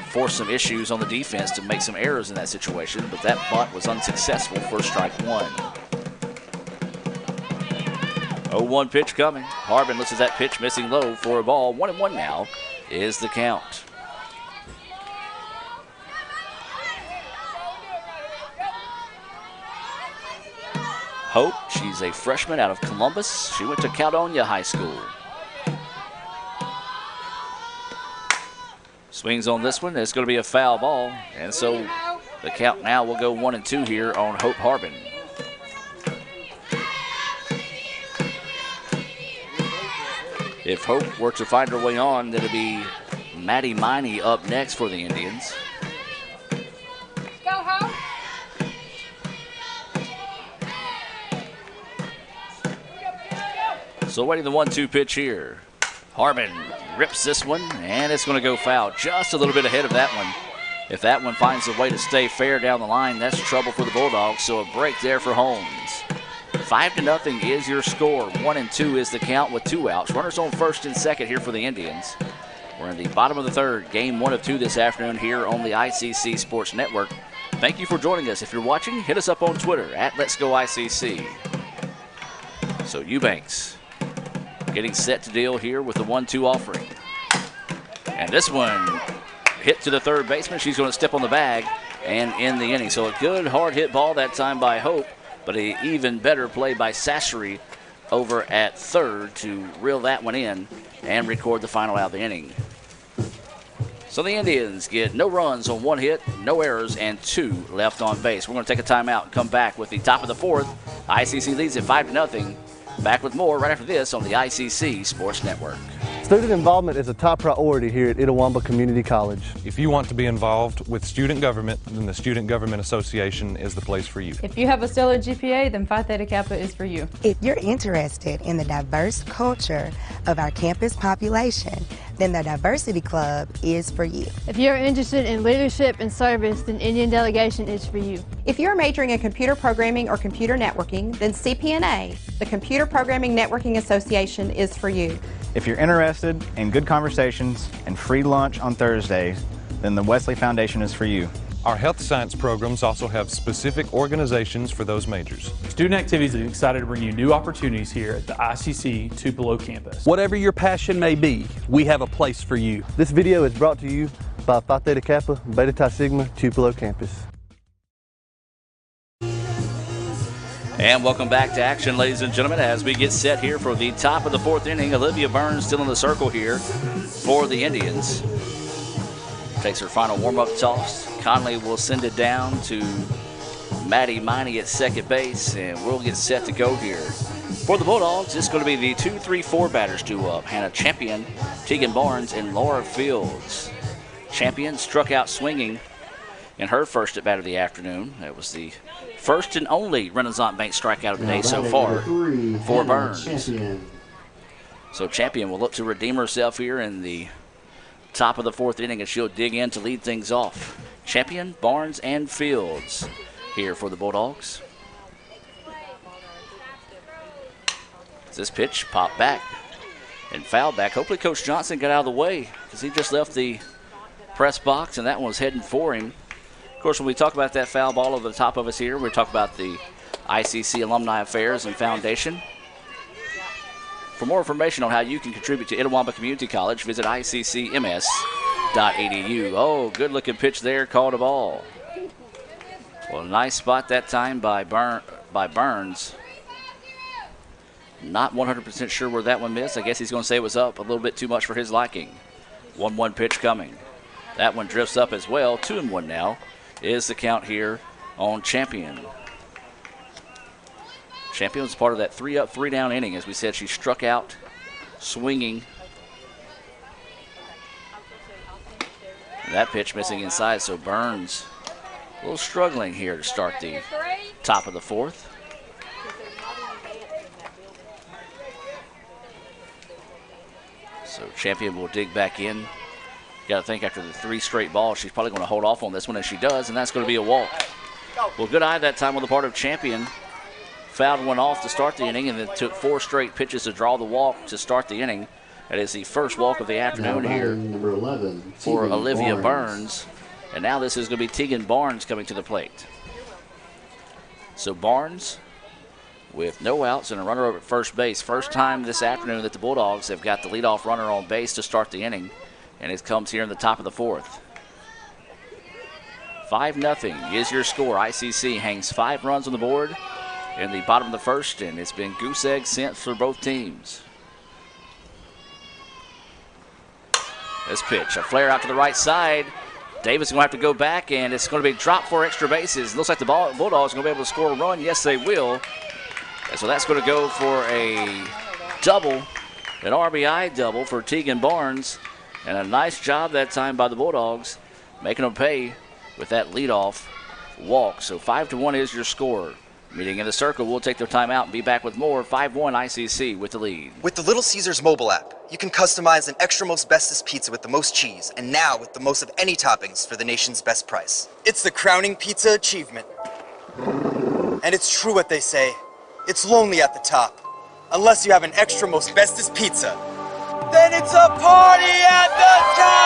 force some issues on the defense to make some errors in that situation. But that bunt was unsuccessful for strike 1. 0-1 pitch coming. Harbin looks at that pitch missing low for a ball. 1-1 now is the count. Hope, she's a freshman out of Columbus. She went to Caledonia High School. Swings on this one. It's going to be a foul ball. And so the count now will go 1-2 here on Hope Harbin. If Hope were to find her way on, then it'd be Maddie Miney up next for the Indians. Go, Hope. So waiting the 1-2 pitch here. Harbin rips this one, and it's going to go foul. Just a little bit ahead of that one. If that one finds a way to stay fair down the line, that's trouble for the Bulldogs. So a break there for Holmes. 5-0 is your score. 1-2 is the count with 2 outs. Runners on first and second here for the Indians. We're in the bottom of the third, game 1 of 2 this afternoon here on the ICC Sports Network. Thank you for joining us. If you're watching, hit us up on Twitter at Let's Go ICC. So Eubanks getting set to deal here with the 1-2 offering. And this one hit to the third baseman. She's going to step on the bag and end the inning. So a good hard hit ball that time by Hope, but an even better play by Sassery over at third to reel that one in and record the final out of the inning. So the Indians get no runs on 1 hit, no errors, and 2 left on base. We're going to take a timeout and come back with the top of the 4th. ICC leads at 5-0. Back with more right after this on the ICC Sports Network. Student involvement is a top priority here at Itawamba Community College. If you want to be involved with student government, then the Student Government Association is the place for you. If you have a stellar GPA, then Phi Theta Kappa is for you. If you're interested in the diverse culture of our campus population, then the Diversity Club is for you. If you're interested in leadership and service, then Indian Delegation is for you. If you're majoring in computer programming or computer networking, then CPNA, the Computer Programming Networking Association, is for you. If you're interested in good conversations and free lunch on Thursdays, then the Wesley Foundation is for you. Our health science programs also have specific organizations for those majors. Student Activities is excited to bring you new opportunities here at the ICC Tupelo campus. Whatever your passion may be, we have a place for you. This video is brought to you by Phi Theta Kappa, Beta Chi Sigma, Tupelo campus. And welcome back to action, ladies and gentlemen, as we get set here for the top of the 4th inning. Olivia Burns still in the circle here for the Indians. Takes her final warm-up toss. Conley will send it down to Maddie Miney at second base, and we'll get set to go here. For the Bulldogs, it's going to be the 2-3-4 batters due up. Hannah Champion, Tegan Barnes, and Laura Fields. Champion struck out swinging in her first at-bat of the afternoon. That was the first and only Renaissance Bank strikeout of the day so far for Burns. So Champion will look to redeem herself here in the top of the 4th inning, and she'll dig in to lead things off. Champion, Barnes, and Fields here for the Bulldogs. This pitch popped back and fouled back. Hopefully Coach Johnson got out of the way because he just left the press box, and that one was heading for him. Of course, when we talk about that foul ball over the top of us here, we talk about the ICC Alumni Affairs and Foundation. For more information on how you can contribute to Itawamba Community College, visit iccms.edu. Oh, good-looking pitch there, called a ball. Well, nice spot that time by Burns. Not 100% sure where that one missed. I guess he's going to say it was up a little bit too much for his liking. 1-1 pitch coming. That one drifts up as well. 2-1 now is the count here on Champion. Champion was part of that 3-up, 3-down inning. As we said, she struck out swinging. That pitch missing inside, so Burns a little struggling here to start the top of the 4th. So Champion will dig back in. You got to think after the 3 straight balls, she's probably going to hold off on this one, and she does, and that's going to be a walk. Well, good eye that time on the part of Champion. Fouled one off to start the inning, and then took 4 straight pitches to draw the walk to start the inning. That is the first walk of the afternoon here number 11, for Olivia Burns. And now this is going to be Tegan Barnes coming to the plate. So Barnes with no outs and a runner over at first base. First time this afternoon that the Bulldogs have got the leadoff runner on base to start the inning. And it comes here in the top of the 4th. 5-0 is your score. ICC hangs 5 runs on the board in the bottom of the 1st, and it's been goose egg sent for both teams. This pitch, a flare out to the right side. Davis is going to have to go back, and it's going to be dropped for extra bases. Looks like the Bulldogs are going to be able to score a run. Yes, they will. And so that's going to go for a double, an RBI double for Tegan Barnes. And a nice job that time by the Bulldogs, making them pay with that leadoff walk. So 5-1 is your score. Meeting in the circle, we'll take their time out and be back with more. 5-1 ICC with the lead. With the Little Caesars mobile app, you can customize an extra most bestest pizza with the most cheese, and now with the most of any toppings for the nation's best price. It's the crowning pizza achievement. And it's true what they say, It's lonely at the top. Unless you have an extra most bestest pizza. Then it's a party at the top!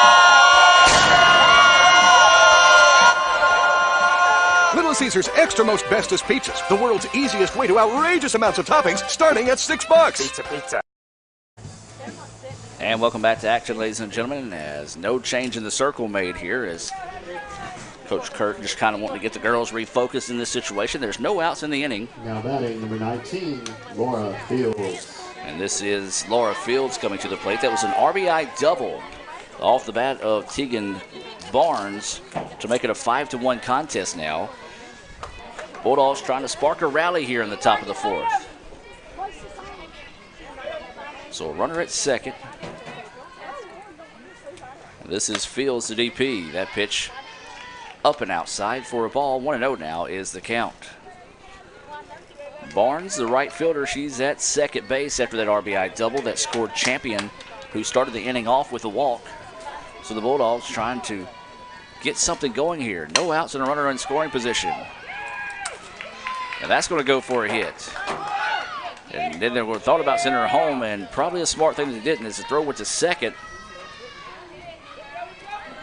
Little Caesars Extra Most Bestest Pizzas, the world's easiest way to outrageous amounts of toppings, starting at $6. Pizza. And welcome back to action, ladies and gentlemen, as no change in the circle made here as Coach Kurt just kind of wanting to get the girls refocused in this situation. There's no outs in the inning. Now batting number 19, Laura Fields. And this is Laura Fields coming to the plate. That was an RBI double off the bat of Tegan Barnes to make it a 5-1 contest now. Bulldogs trying to spark a rally here in the top of the fourth. So a runner at second. This is Fields, the DP. That pitch up and outside for a ball. 1-0 now is the count. Barnes, the right fielder, she's at second base after that RBI double that scored Champion, who started the inning off with a walk. So the Bulldogs trying to get something going here. No outs and a runner in scoring position. And that's going to go for a hit. And then they were thought about sending her home, and probably a smart thing they didn't is the throw went to second.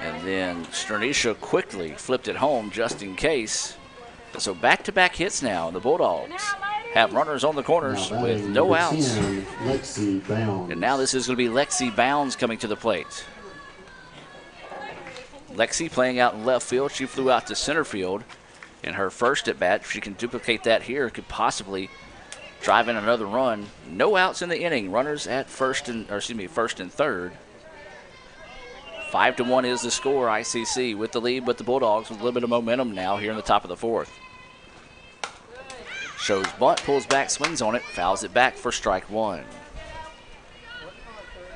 And then Sternisha quickly flipped it home just in case. So back-to-back hits now. The Bulldogs have runners on the corners with no outs. 10, Lexi Bounds. And now this is going to be Lexi Bounds coming to the plate. Lexi playing out in left field. She flew out to center field in her first at-bat. If she can duplicate that here, could possibly drive in another run. No outs in the inning. Runners at first and third. 5-1 is the score. ICC with the lead, but the Bulldogs with a little bit of momentum now here in the top of the fourth. Shows bunt, pulls back, swings on it, fouls it back for strike one.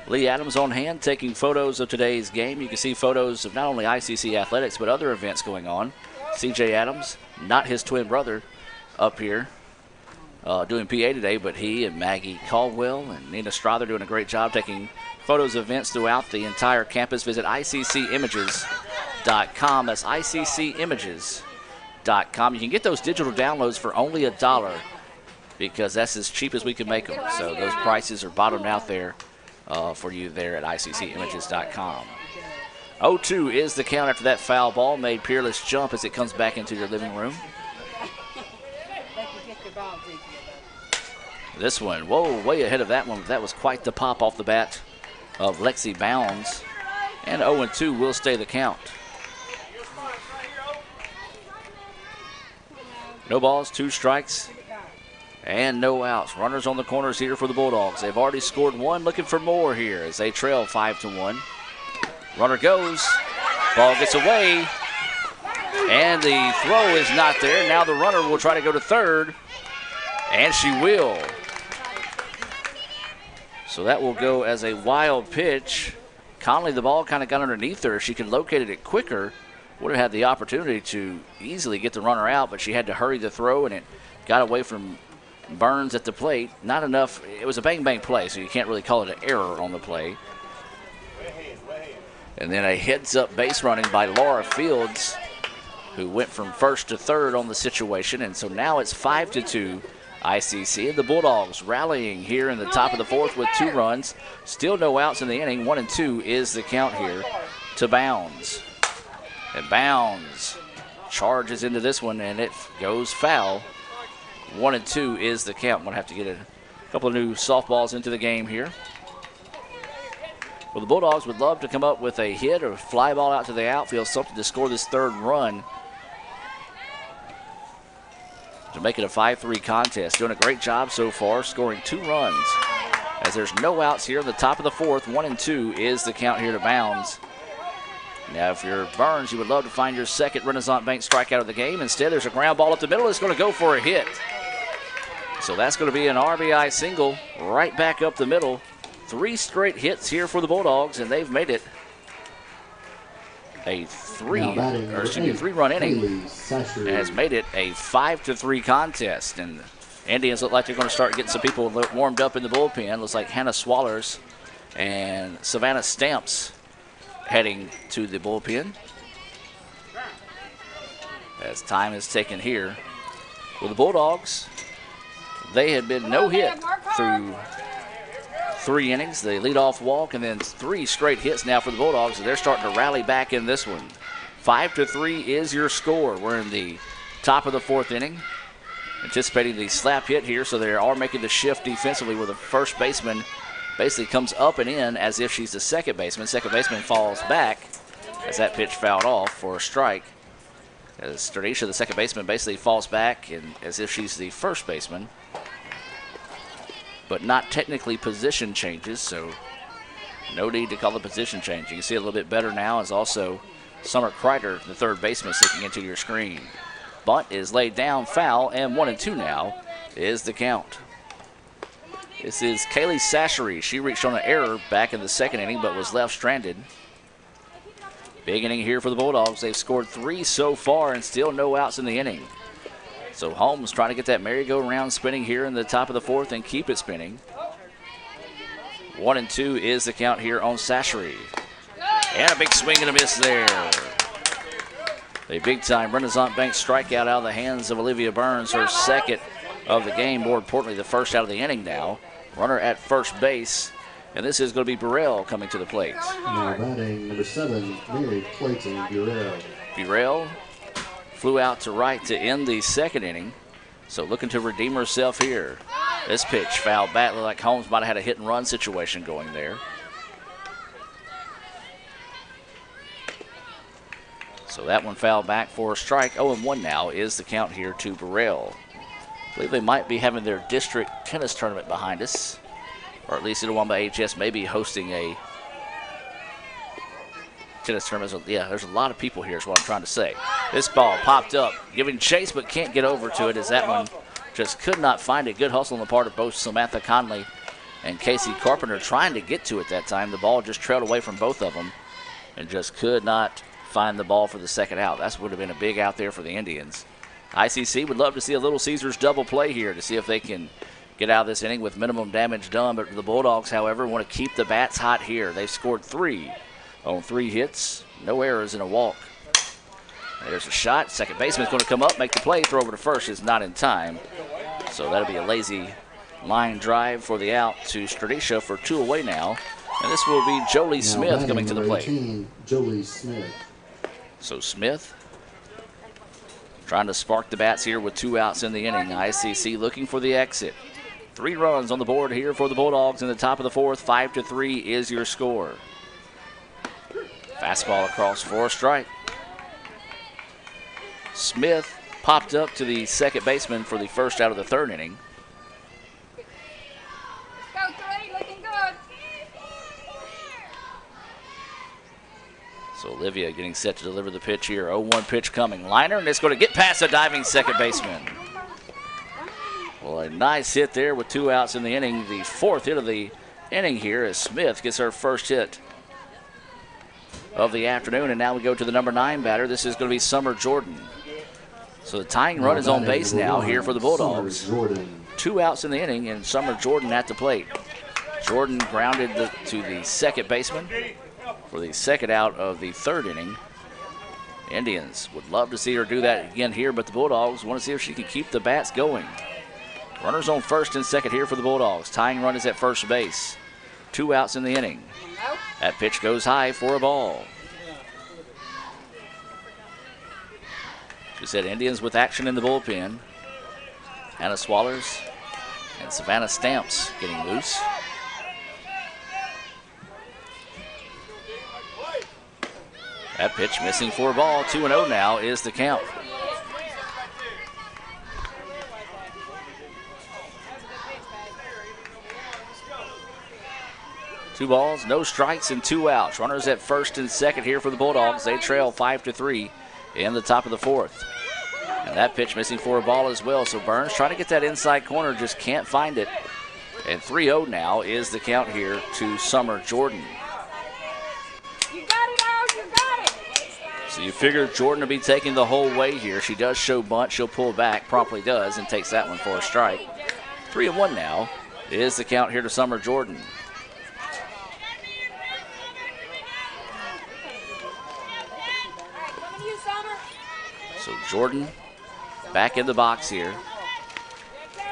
Lee Adams on hand taking photos of today's game. You can see photos of not only ICC athletics but other events going on. CJ Adams, not his twin brother, up here doing PA today, but he and Maggie Caldwell and Nina Strother doing a great job taking photos of events throughout the entire campus. Visit ICCimages.com. That's ICCimages.com. You can get those digital downloads for only $1 because that's as cheap as we can make them. So those prices are bottomed out there for you there at ICCimages.com. 0-2 is the count after that foul ball made Peerless jump as it comes back into your living room. This one, whoa, way ahead of that one. That was quite the pop off the bat of Lexi Bounds. And 0-2 will stay the count. No balls, 2 strikes, and no outs. Runners on the corners here for the Bulldogs. They've already scored one, looking for more here as they trail 5-1. Runner goes, ball gets away, and the throw is not there. Now the runner will try to go to third, and she will. So that will go as a wild pitch. Conley, the ball kind of got underneath her. She could locate it quicker. Would have had the opportunity to easily get the runner out, but she had to hurry the throw, and it got away from Burns at the plate. Not enough. It was a bang-bang play, so you can't really call it an error on the play. And then a heads-up base running by Laura Fields, who went from first to third on the situation. And so now it's 5-2 ICC. And the Bulldogs rallying here in the top of the fourth with 2 runs. Still no outs in the inning. 1-2 is the count here to Bounds. And Bounds charges into this one, and it goes foul. 1-2 is the count. We'll have to get a couple of new softballs into the game here. Well, the Bulldogs would love to come up with a hit or fly ball out to the outfield, something to score this third run to make it a 5-3 contest. Doing a great job so far, scoring 2 runs. As there's no outs here in the top of the fourth, 1-2 is the count here to Bounds. Now, if you're Burns, you would love to find your second Renaissance Bank strikeout of the game. Instead, there's a ground ball up the middle. It's going to go for a hit. So that's going to be an RBI single right back up the middle. 3 straight hits here for the Bulldogs, and they've made it a 3-run inning, and has made it a 5-3 contest. And the Indians look like they're going to start getting some people warmed up in the bullpen. Looks like Hannah Swallers and Savannah Stamps heading to the bullpen as time is taken here with the Bulldogs. they had been no hit through 3 innings. The leadoff walk and then 3 straight hits now for the Bulldogs, and they're starting to rally back in this one. 5-3 is your score. We're in the top of the 4th inning. Anticipating the slap hit here, so they are making the shift defensively where the first baseman basically comes up and in as if she's the second baseman. Second baseman falls back as that pitch fouled off for a strike. As Stradisha, the second baseman, basically falls back and as if she's the first baseman. But not technically position changes, so no need to call the position change. You can see it a little bit better now as also Summer Kreider, the third baseman, looking into your screen. Bunt is laid down, foul, and 1-2 now is the count. This is Kaylee Sashery. She reached on an error back in the 2nd inning but was left stranded. Big inning here for the Bulldogs. They've scored 3 so far and still no outs in the inning. So Holmes trying to get that merry-go-round spinning here in the top of the 4th and keep it spinning. 1-2 is the count here on Sashery. And a big swing and a miss there. A big-time Renaissance Bank strikeout out of the hands of Olivia Burns, her 2nd of the game, more importantly the 1st out of the inning now. Runner at first base, and this is going to be Burrell coming to the plate. Now batting number 7, Mary Clayton Burrell. Burrell flew out to right to end the 2nd inning, so looking to redeem herself here. This pitch fouled back, looked like Holmes might have had a hit-and-run situation going there. So that one fouled back for a strike. 0-1 now is the count here to Burrell. I believe they might be having their district tennis tournament behind us, or at least Itawamba HS may be hosting a tennis tournament. Yeah, there's a lot of people here is what I'm trying to say. This ball popped up, giving chase but can't get over to it as that one just could not find it. Good hustle on the part of both Samantha Conley and Casey Carpenter trying to get to it that time. The ball just trailed away from both of them and just could not find the ball for the 2nd out. That would have been a big out there for the Indians. ICC would love to see a Little Caesars double play here to see if they can get out of this inning with minimum damage done. But the Bulldogs, however, want to keep the bats hot here. They've scored 3 on 3 hits, no errors and a walk. There's a shot. Second baseman's going to come up, make the play, throw over to first. Is not in time. So that'll be a lazy line drive for the out to Stradisha for 2 away now. And this will be Jolie Smith coming to the plate. 18, Jolie Smith. So Smith trying to spark the bats here with 2 outs in the inning. ICC looking for the exit. 3 runs on the board here for the Bulldogs in the top of the 4th. 5-3 is your score. Fastball across for a strike. Smith popped up to the second baseman for the 1st out of the 3rd inning. Go 3, looking good. So Olivia getting set to deliver the pitch here. 0-1 pitch coming. Liner, and it's going to get past the diving second baseman. Well, a nice hit there with 2 outs in the inning. The 4th hit of the inning here as Smith gets her first hit of the afternoon. And now we go to the number 9 batter. This is going to be Summer Jordan. So the tying run is on base now here for the Bulldogs. 2 outs in the inning, and Summer Jordan at the plate. Jordan grounded to the second baseman for the 2nd out of the 3rd inning. Indians would love to see her do that again here, but the Bulldogs want to see if she can keep the bats going. Runners on 1st and 2nd here for the Bulldogs. Tying run is at first base. 2 outs in the inning. That pitch goes high for a ball. She said Indians with action in the bullpen. Hannah Swallers and Savannah Stamps getting loose. That pitch missing for a ball. 2-0 now is the count. Two balls, no strikes, and 2 outs. Runners at 1st and 2nd here for the Bulldogs. They trail 5-3 in the top of the 4th. And that pitch missing for a ball as well. So Burns trying to get that inside corner, just can't find it. And 3-0 now is the count here to Summer Jordan. You got it, Al, you got it. So you figure Jordan will be taking the whole way here. She does show bunt. She'll pull back, promptly does, and takes that one for a strike. 3-1 now is the count here to Summer Jordan. So Jordan back in the box here.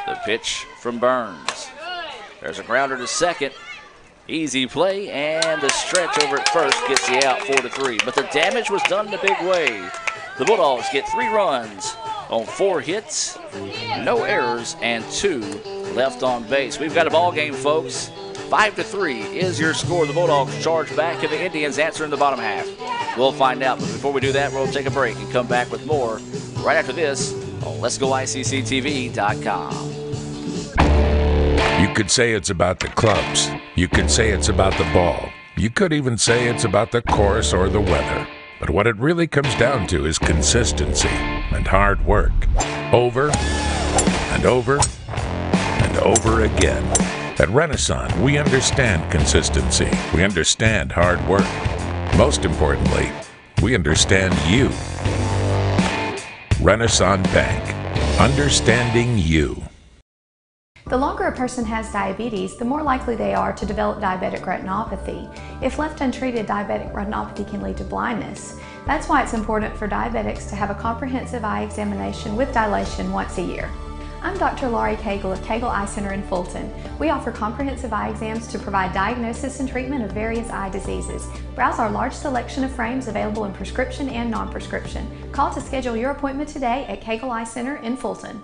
The pitch from Burns. There's a grounder to second. Easy play, and the stretch over at first gets the out 4-3. But the damage was done in a big way. The Bulldogs get 3 runs on 4 hits, no errors, and 2 left on base. We've got a ball game, folks. 5-3 is your score. The Bulldogs charge back, and the Indians answer in the bottom half. We'll find out, but before we do that, we'll take a break and come back with more right after this on Let'sGoICCTV.com. You could say it's about the clubs. You could say it's about the ball. You could even say it's about the course or the weather. But what it really comes down to is consistency and hard work. Over and over and over again. At Renaissance, we understand consistency. We understand hard work. Most importantly, we understand you. Renaissance Bank. Understanding you. The longer a person has diabetes, the more likely they are to develop diabetic retinopathy. If left untreated, diabetic retinopathy can lead to blindness. That's why it's important for diabetics to have a comprehensive eye examination with dilation once a year. I'm Dr. Laurie Cagle of Cagle Eye Center in Fulton. We offer comprehensive eye exams to provide diagnosis and treatment of various eye diseases. Browse our large selection of frames available in prescription and non-prescription. Call to schedule your appointment today at Cagle Eye Center in Fulton.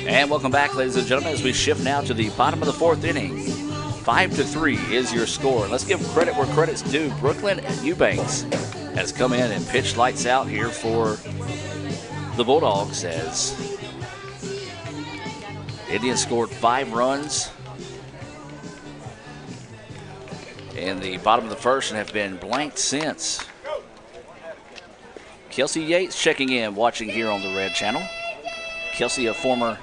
And welcome back, ladies and gentlemen, as we shift now to the bottom of the 4th inning. 5-3 is your score. Let's give credit where credit's due. Brooklyn Eubanks has come in and pitched lights out here for the Bulldogs as Indians scored 5 runs in the bottom of the first and have been blanked since. Kelsey Yates checking in, watching here on the Red Channel. Kelsey, a former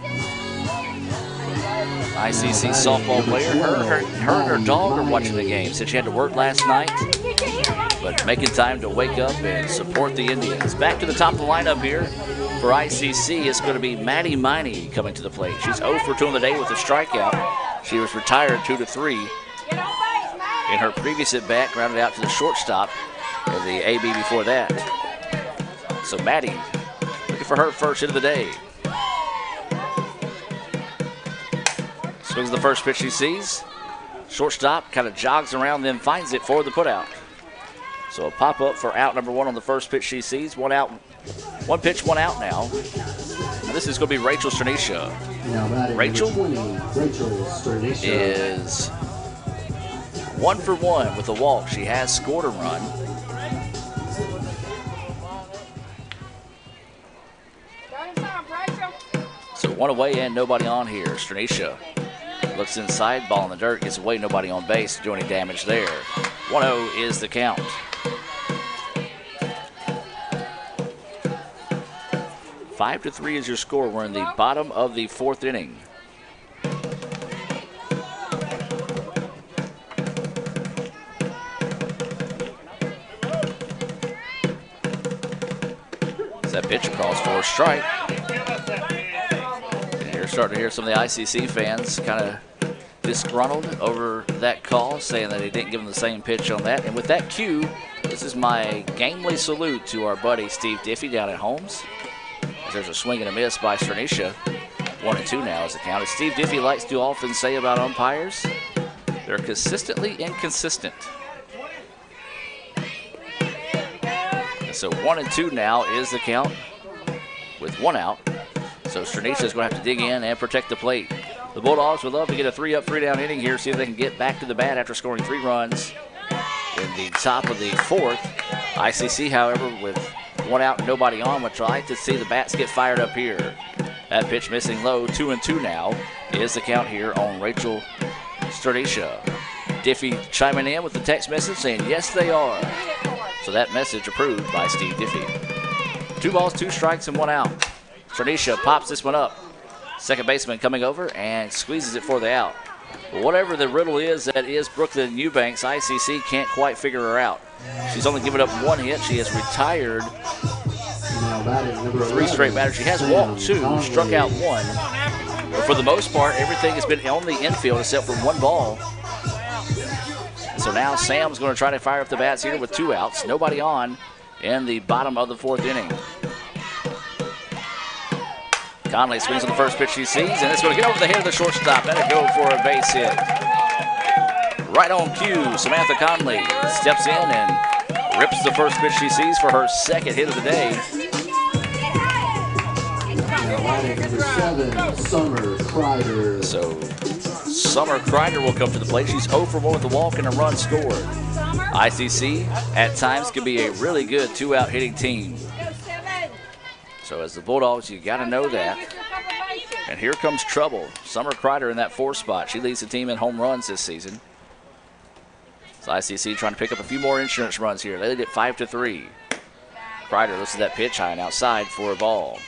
ICC softball player. Her and her dog are watching the game. Said she had to work last night, but making time to wake up and support the Indians. Back to the top of the lineup here for ICC. It's going to be Maddie Miney coming to the plate. She's 0 for 2 on the day with a strikeout. She was retired 2-3 in her previous at bat, grounded out to the shortstop and the AB before that. So Maddie looking for her first hit of the day. Swings the first pitch she sees. Shortstop kind of jogs around, then finds it for the putout. So a pop-up for out number 1 on the first pitch she sees. 1 out, 1 pitch, 1 out now. And this is going to be Rachel Stranicia. Rachel is 1 for 1 with a walk. She has scored a run. So 1 away and nobody on here. Stranicia looks inside, ball in the dirt, gets away, nobody on base to do any damage there. 1-0 is the count. Five to 3 is your score. We're in the bottom of the 4th inning. As that pitch across for a strike. You're starting to hear some of the ICC fans kind of disgruntled over that call, saying that he didn't give them the same pitch on that. And with that cue, this is my gamely salute to our buddy Steve Diffie down at Holmes. As there's a swing and a miss by Stranicia. 1-2 now is the count. As Steve Diffie likes to often say about umpires, they're consistently inconsistent. And so 1-2 now is the count with 1 out. So Stranicia is going to have to dig in and protect the plate. The Bulldogs would love to get a 3-up, 3-down inning here, see if they can get back to the bat after scoring 3 runs in the top of the 4th. ICC, however, with 1 out and nobody on, would try to see the bats get fired up here. That pitch missing low. 2-2 now is the count here on Rachel Stranicia. Diffie chiming in with the text message saying, yes, they are. So that message approved by Steve Diffie. 2 balls, 2 strikes, and 1 out. Stranicia pops this one up. Second baseman coming over and squeezes it for the out. But whatever the riddle is, that is Brooklyn Eubanks. ICC can't quite figure her out. She's only given up 1 hit. She has retired 3 straight batters. She has walked 2, struck out 1. But for the most part, everything has been on the infield except for 1 ball. So now Sam's going to try to fire up the bats here with 2 outs. Nobody on in the bottom of the 4th inning. Conley swings on the first pitch she sees, and it's going to get over the head of the shortstop. That'll go for a base hit. Right on cue, Samantha Conley steps in and rips the first pitch she sees for her second hit of the day. Number 7, Summer Kreider. So Summer Kreider will come to the plate. She's 0 for 1 with the walk and a run scored. ICC at times can be a really good 2-out hitting team. So as the Bulldogs, you got to know that. And here comes trouble. Summer Kreider in that 4 spot. She leads the team in home runs this season. So ICC trying to pick up a few more insurance runs here. They lead it 5-3. Kreider looks at that pitch high and outside for a ball.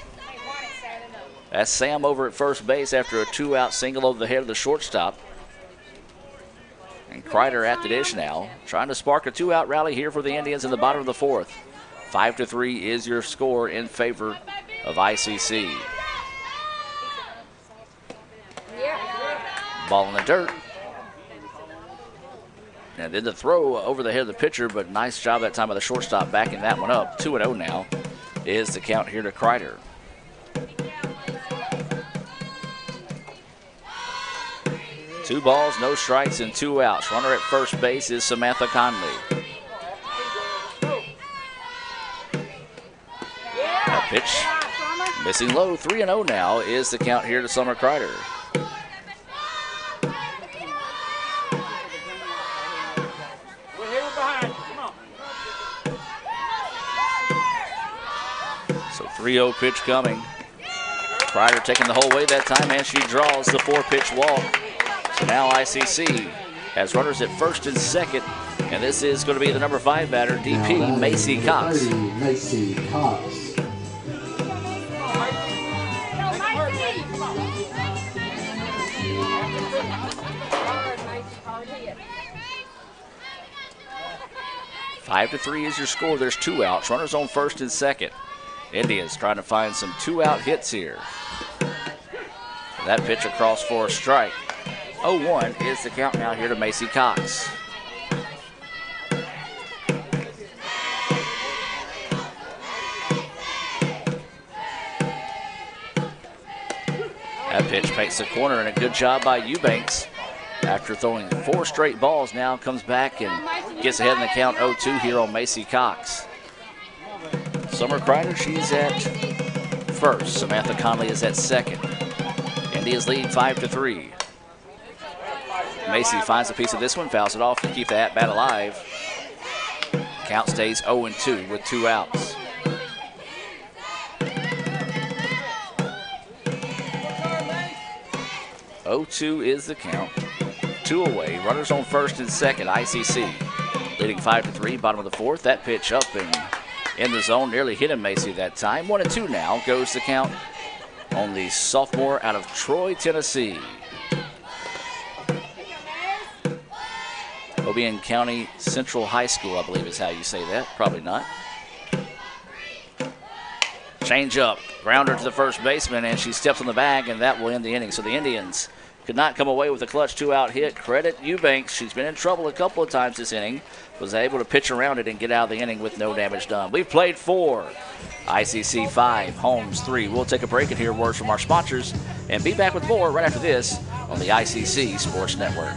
That's Sam over at first base after a 2-out single over the head of the shortstop. And Kreider at the dish now, trying to spark a 2-out rally here for the Indians in the bottom of the 4th. 5-3 is your score in favor of ICC. Ball in the dirt. And then the throw over the head of the pitcher, but nice job that time by the shortstop backing that one up. 2-0 now is the count here to Kreider. Two balls, no strikes, and 2 outs. Runner at first base is Samantha Conley. That pitch missing low. 3-0 now is the count here to Summer Kreider. So 3-0 pitch coming. Kreider taking the whole way that time, and she draws the 4-pitch walk. So now ICC has runners at first and second, and this is going to be the number 5 batter, DP Macy Cox. Macy Cox. Five to 3 is your score. There's 2 outs. Runners on first and second. Indians trying to find some 2-out hits here. That pitch across for a strike. 0-1 is the count now here to Macy Cox. That pitch paints the corner, and a good job by Eubanks. After throwing 4 straight balls, now comes back and gets ahead in the count 0-2 here on Macy Cox. Summer Kreider, she's at first. Samantha Conley is at second. Indians lead 5-3. Macy finds a piece of this one, fouls it off to keep the at-bat alive. Count stays 0-2 with 2 outs. (0-2) is the count. 2 away. Runners on first and second. ICC leading 5-3. Bottom of the 4th. That pitch up and in the zone, nearly hit him Macy that time. 1-2 now goes the count on the sophomore out of Troy, Tennessee. Obion County Central High School, I believe is how you say that. Probably not. Change up, grounder to the first baseman, and she steps on the bag, and that will end the inning. So the Indians could not come away with a clutch 2-out hit. Credit Eubanks. She's been in trouble a couple of times this inning. Was able to pitch around it and get out of the inning with no damage done. We've played 4. ICC 5, Holmes 3. We'll take a break and hear words from our sponsors and be back with more right after this on the ICC Sports Network.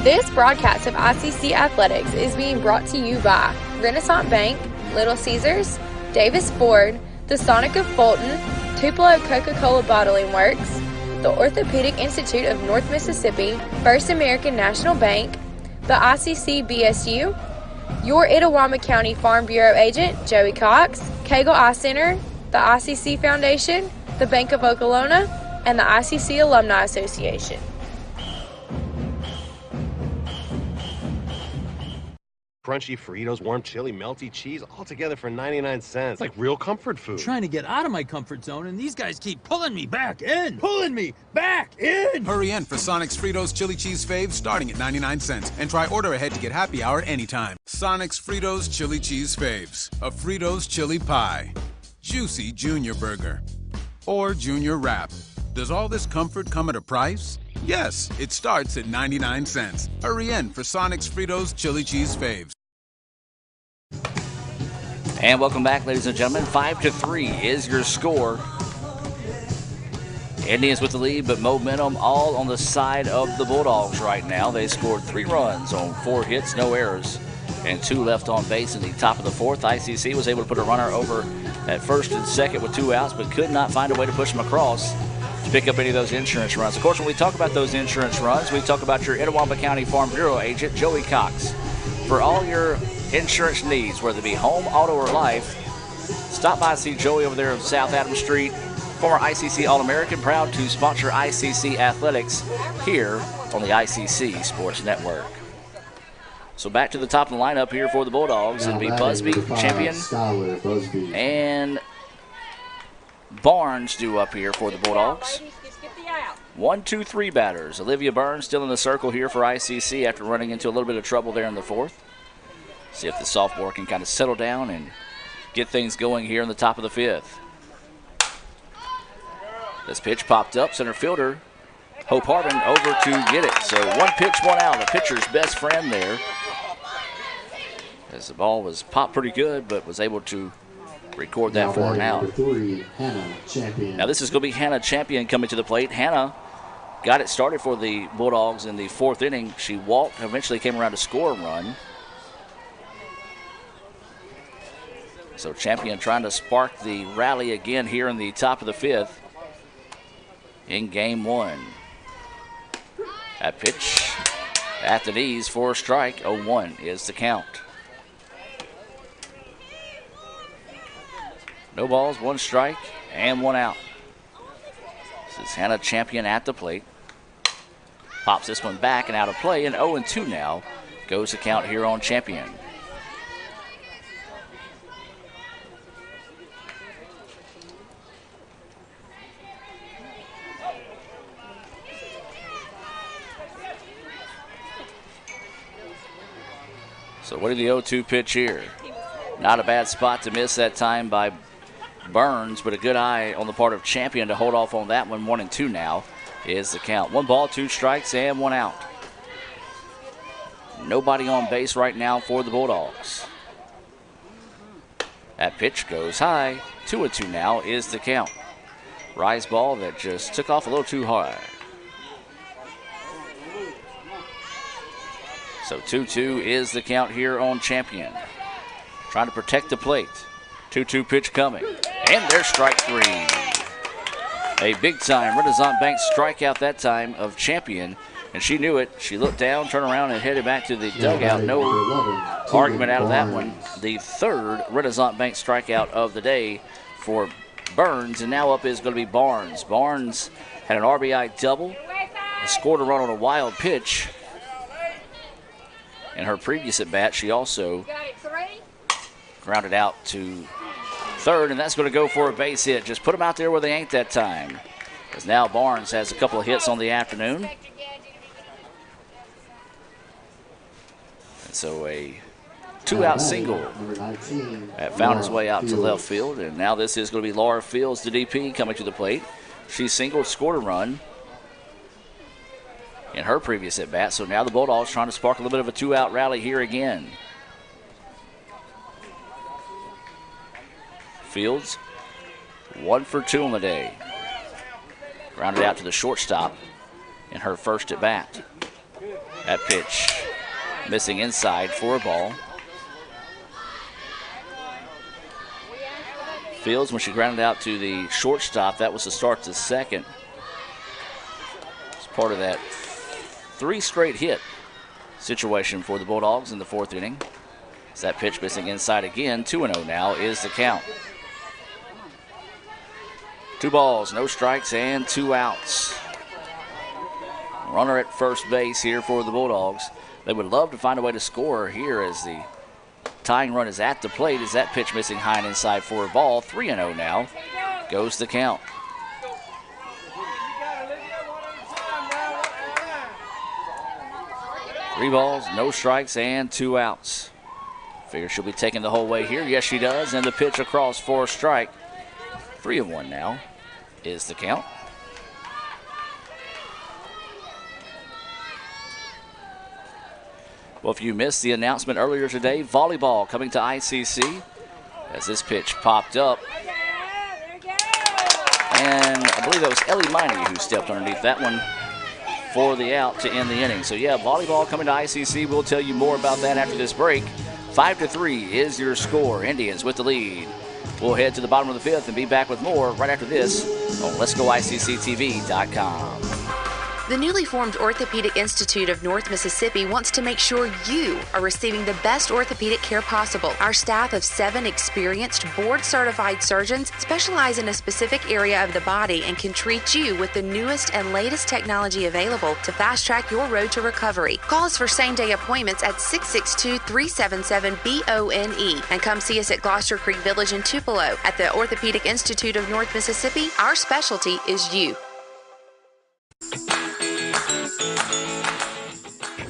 This broadcast of ICC Athletics is being brought to you by Renaissance Bank, Little Caesars, Davis Ford, the Sonic of Fulton, Tupelo Coca-Cola Bottling Works, the Orthopedic Institute of North Mississippi, First American National Bank, the ICC BSU, your Itawamba County Farm Bureau agent, Joey Cox, Cagle Eye Center, the ICC Foundation, the Bank of Okolona, and the ICC Alumni Association. Crunchy Fritos, warm chili, melty cheese, all together for 99 cents. It's like real comfort food. Trying to get out of my comfort zone, and these guys keep pulling me back in. Pulling me back in! Hurry in for Sonic's Fritos Chili Cheese Faves starting at 99 cents. And try order ahead to get happy hour anytime. Sonic's Fritos Chili Cheese Faves. A Fritos Chili Pie. Juicy Junior Burger. Or Junior Wrap. Does all this comfort come at a price? Yes, it starts at 99 cents. Hurry in for Sonic's Fritos Chili Cheese Faves. And welcome back, ladies and gentlemen. 5-3 is your score. Indians with the lead, but momentum all on the side of the Bulldogs right now. They scored 3 runs on 4 hits, no errors, and 2 left on base in the top of the 4th. ICC was able to put a runner over at first and second with 2 outs, but could not find a way to push them across to pick up any of those insurance runs. Of course, when we talk about those insurance runs, we talk about your Itawamba County Farm Bureau agent, Joey Cox. For all your insurance needs, whether it be home, auto, or life, stop by and see Joey over there on South Adams Street. Former ICC All-American, proud to sponsor ICC Athletics here on the ICC Sports Network. So back to the top of the lineup here for the Bulldogs. It'll be Busby, Champion, and Barnes due up here for the Bulldogs. 1, 2, 3 batters. Olivia Burns still in the circle here for ICC after running into a little bit of trouble there in the 4th. See if the sophomore can kind of settle down and get things going here in the top of the 5th. This pitch popped up. Center fielder Hope Harbin over to get it. So 1 pitch, 1 out. The pitcher's best friend there. As the ball was popped pretty good, but was able to record that for an out. Now this is going to be Hannah Champion coming to the plate. Hannah got it started for the Bulldogs in the 4th inning. She walked, eventually came around to score a run. So Champion trying to spark the rally again here in the top of the 5th in game 1. That pitch at the knees for a strike. 0-1 is the count. No balls, 1 strike, and 1 out. This is Hannah Champion at the plate. Pops this one back and out of play, and 0-2 now goes the count here on Champion. So what did the 0-2 pitch here? Not a bad spot to miss that time by Burns, but a good eye on the part of Champion to hold off on that one. 1-2 now is the count. 1 ball, 2 strikes, and 1 out. Nobody on base right now for the Bulldogs. That pitch goes high. 2-2 now is the count. Rise ball that just took off a little too hard. So 2-2 is the count here on Champion. Trying to protect the plate. 2-2 pitch coming. And there's strike 3. A big-time Renaissance Bank strikeout that time of Champion. And she knew it. She looked down, turned around, and headed back to the dugout. No argument out of that one. The 3rd Renaissance Bank strikeout of the day for Burns. And now up is going to be Barnes. Barnes had an RBI double. Scored a run on a wild pitch. In her previous at-bat, she also grounded out to 3rd, and that's going to go for a base hit. Just put them out there where they ain't that time. Because now Barnes has a couple of hits on the afternoon. And so a 2-out single that found his way out to left field. And now this is going to be Laura Fields, the DP, coming to the plate. She singled, scored a run in her previous at-bat. So now the Bulldogs trying to spark a little bit of a 2-out rally here again. Fields, 1 for 2 on the day. Grounded out to the shortstop in her first at-bat. That pitch missing inside for a ball. Fields, when she grounded out to the shortstop, that was the start to the 2nd. It's part of that 3 straight hit situation for the Bulldogs in the 4th inning. As that pitch missing inside again. 2-0 now is the count. 2 balls, no strikes, and 2 outs. Runner at first base here for the Bulldogs. They would love to find a way to score here as the tying run is at the plate. As that pitch missing high and inside for a ball. 3-0 now goes the count. Three balls, no strikes, and 2 outs. Figure she'll be taking the whole way here. Yes, she does. And the pitch across for a strike. 3-1 now is the count. Well, if you missed the announcement earlier today, volleyball coming to ICC. As this pitch popped up. And I believe that was Ellie Miney who stepped underneath that one for the out to end the inning. So yeah, volleyball coming to ICC. We'll tell you more about that after this break. 5-3 is your score. Indians with the lead. We'll head to the bottom of the fifth and be back with more right after this on Let'sGoICCTV.com. The newly formed Orthopedic Institute of North Mississippi wants to make sure you are receiving the best orthopedic care possible. Our staff of 7 experienced, board-certified surgeons specialize in a specific area of the body and can treat you with the newest and latest technology available to fast-track your road to recovery. Call us for same-day appointments at 662-377-BONE and come see us at Gloucester Creek Village in Tupelo. At the Orthopedic Institute of North Mississippi, our specialty is you.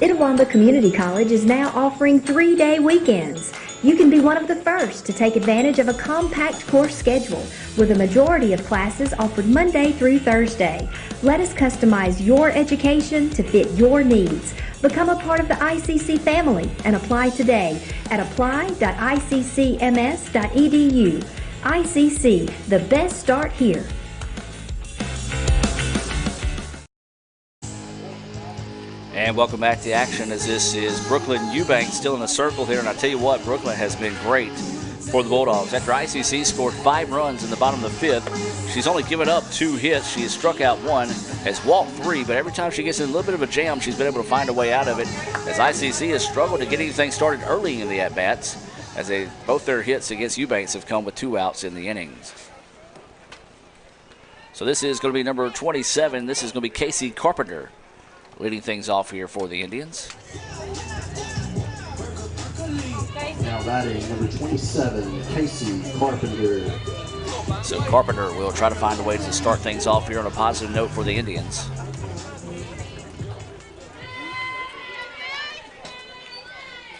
Itawamba Community College is now offering 3-day weekends. You can be one of the first to take advantage of a compact course schedule with a majority of classes offered Monday through Thursday. Let us customize your education to fit your needs. Become a part of the ICC family and apply today at apply.iccms.edu. ICC, the best start here. And welcome back to action as this is Brooklyn Eubank still in the circle here. And I tell you what, Brooklyn has been great for the Bulldogs. After ICC scored 5 runs in the bottom of the fifth, she's only given up 2 hits. She has struck out 1, has walked 3, but every time she gets in a little bit of a jam, she's been able to find a way out of it. As ICC has struggled to get anything started early in the at-bats, as both their hits against Eubanks have come with 2 outs in the innings. So this is going to be number 27. This is going to be Casey Carpenter leading things off here for the Indians. Now batting number 27, Casey Carpenter. So Carpenter will try to find a way to start things off here on a positive note for the Indians.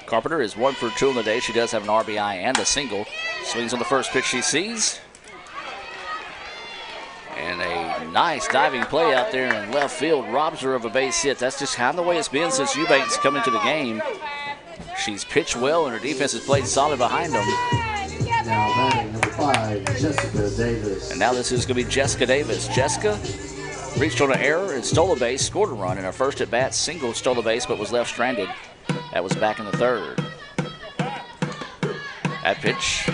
Carpenter is 1 for 2 on the day. She does have an RBI and a single. Swings on the first pitch she sees. And a nice diving play out there in left field robs her of a base hit. That's just kind of the way it's been since Eubanks come into the game. She's pitched well and her defense has played solid behind them. Now batting number 5, Jessica Davis. And now this is going to be Jessica Davis. Jessica reached on an error and stole a base, scored a run in her first at bat, single, stole a base, but was left stranded. That was back in the third. That pitch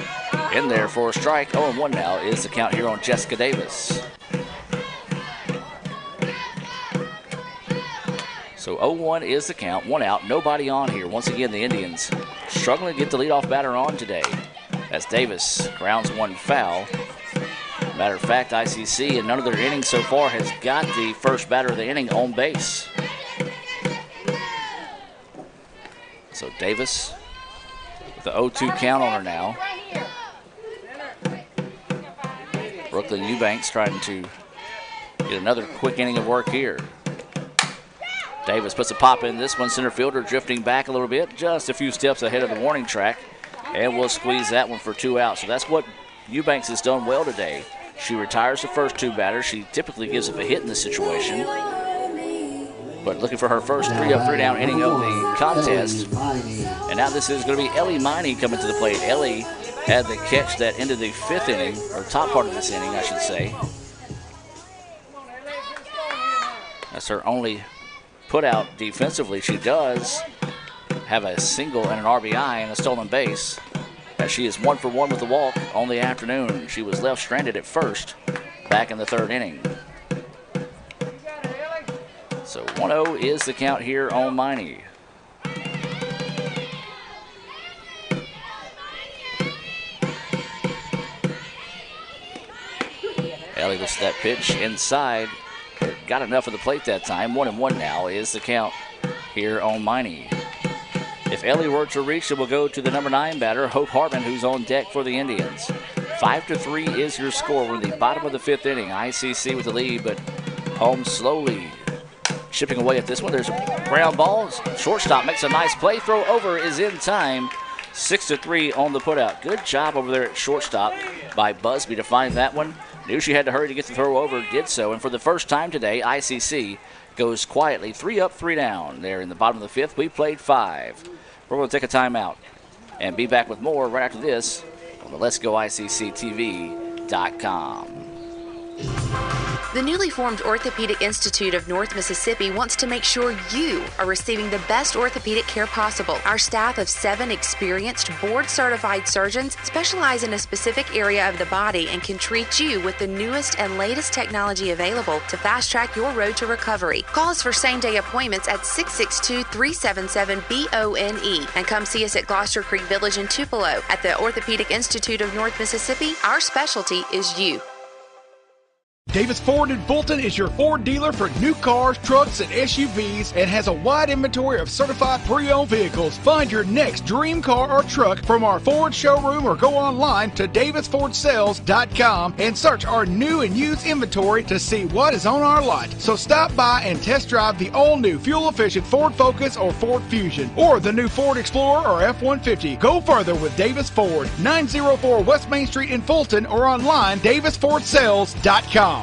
in there for a strike. 0-1 now is the count here on Jessica Davis. So 0-1 is the count, 1 out, nobody on here. Once again, the Indians struggling to get the leadoff batter on today as Davis grounds 1 foul. Matter of fact, ICC in none of their innings so far has got the first batter of the inning on base. So Davis with the 0-2 count on her now. Brooklyn Eubanks trying to get another quick inning of work here. Davis puts a pop in this one. Center fielder drifting back a little bit, just a few steps ahead of the warning track. And we'll squeeze that one for 2 outs. So that's what Eubanks has done well today. She retires the first 2 batters. She typically gives up a hit in this situation. But looking for her first 3-up, 3-down inning of the contest. And now this is going to be Ellie Miney coming to the plate. Ellie had the catch that ended the 5th inning, or top part of this inning, I should say. That's her only put out defensively. She does have a single and an RBI and a stolen base, as she is 1 for 1 with the walk on the afternoon. She was left stranded at first back in the 3rd inning. So 1-0 is the count here on Miney. Ellie looks at that pitch inside. Got enough of the plate that time. 1-1 now is the count here on Miney. If Ellie were to reach, it will go to the number 9 batter, Hope Hartman, who's on deck for the Indians. 5-3 is your score. We're in the bottom of the 5th inning. ICC with the lead, but Holmes slowly chipping away at this one. There's a ground ball. Shortstop makes a nice play. Throw over is in time. 6-3 on the putout. Good job over there at shortstop by Busby to find that one. Knew she had to hurry to get the throw over, did so. And for the first time today, ICC goes quietly 3-up, 3-down. There in the bottom of the 5th. We played 5. We're going to take a timeout and be back with more right after this on the Let'sGoICCTV.com. The newly formed Orthopedic Institute of North Mississippi wants to make sure you are receiving the best orthopedic care possible. Our staff of 7 experienced, board-certified surgeons specialize in a specific area of the body and can treat you with the newest and latest technology available to fast-track your road to recovery. Call us for same-day appointments at 662-377-BONE and come see us at Gloucester Creek Village in Tupelo. At the Orthopedic Institute of North Mississippi, our specialty is you. Davis Ford in Fulton is your Ford dealer for new cars, trucks, and SUVs and has a wide inventory of certified pre-owned vehicles. Find your next dream car or truck from our Ford showroom or go online to davisfordsales.com and search our new and used inventory to see what is on our lot. So stop by and test drive the all-new fuel-efficient Ford Focus or Ford Fusion or the new Ford Explorer or F-150. Go further with Davis Ford, 904 West Main Street in Fulton or online davisfordsales.com.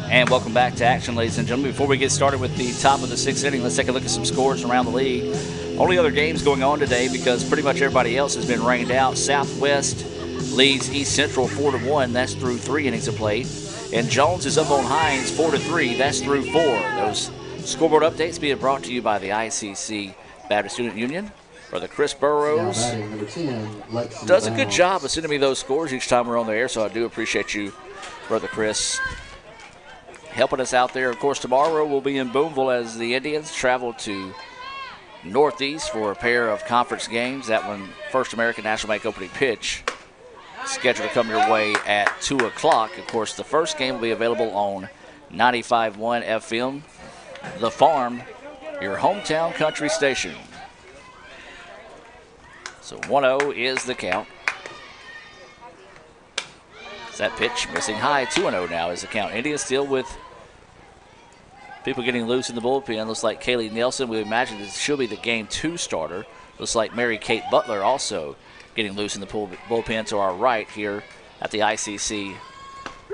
And welcome back to action, ladies and gentlemen. Before we get started with the top of the 6th inning, let's take a look at some scores around the league. Only other games going on today because pretty much everybody else has been rained out. Southwest leads East Central 4-1. That's through 3 innings of play. And Jones is up on Hines 4-3. That's through 4. Those scoreboard updates being brought to you by the ICC Baptist Student Union. Brother Chris Burrows does a good job of sending me those scores each time we're on the air, so I do appreciate you, Brother Chris, helping us out there. Of course, tomorrow we'll be in Boonville as the Indians travel to Northeast for a pair of conference games. That one, First American National Bank opening pitch, scheduled to come your way at 2 o'clock. Of course, the first game will be available on 95.1 FM, The Farm, your hometown country station. So 1-0 is the count. That pitch missing high. 2-0 now is the count. Indians still with people getting loose in the bullpen. Looks like Kaylee Nelson, we imagine this should be the game 2 starter. Looks like Mary Kate Butler also getting loose in the bullpen to our right here at the ICC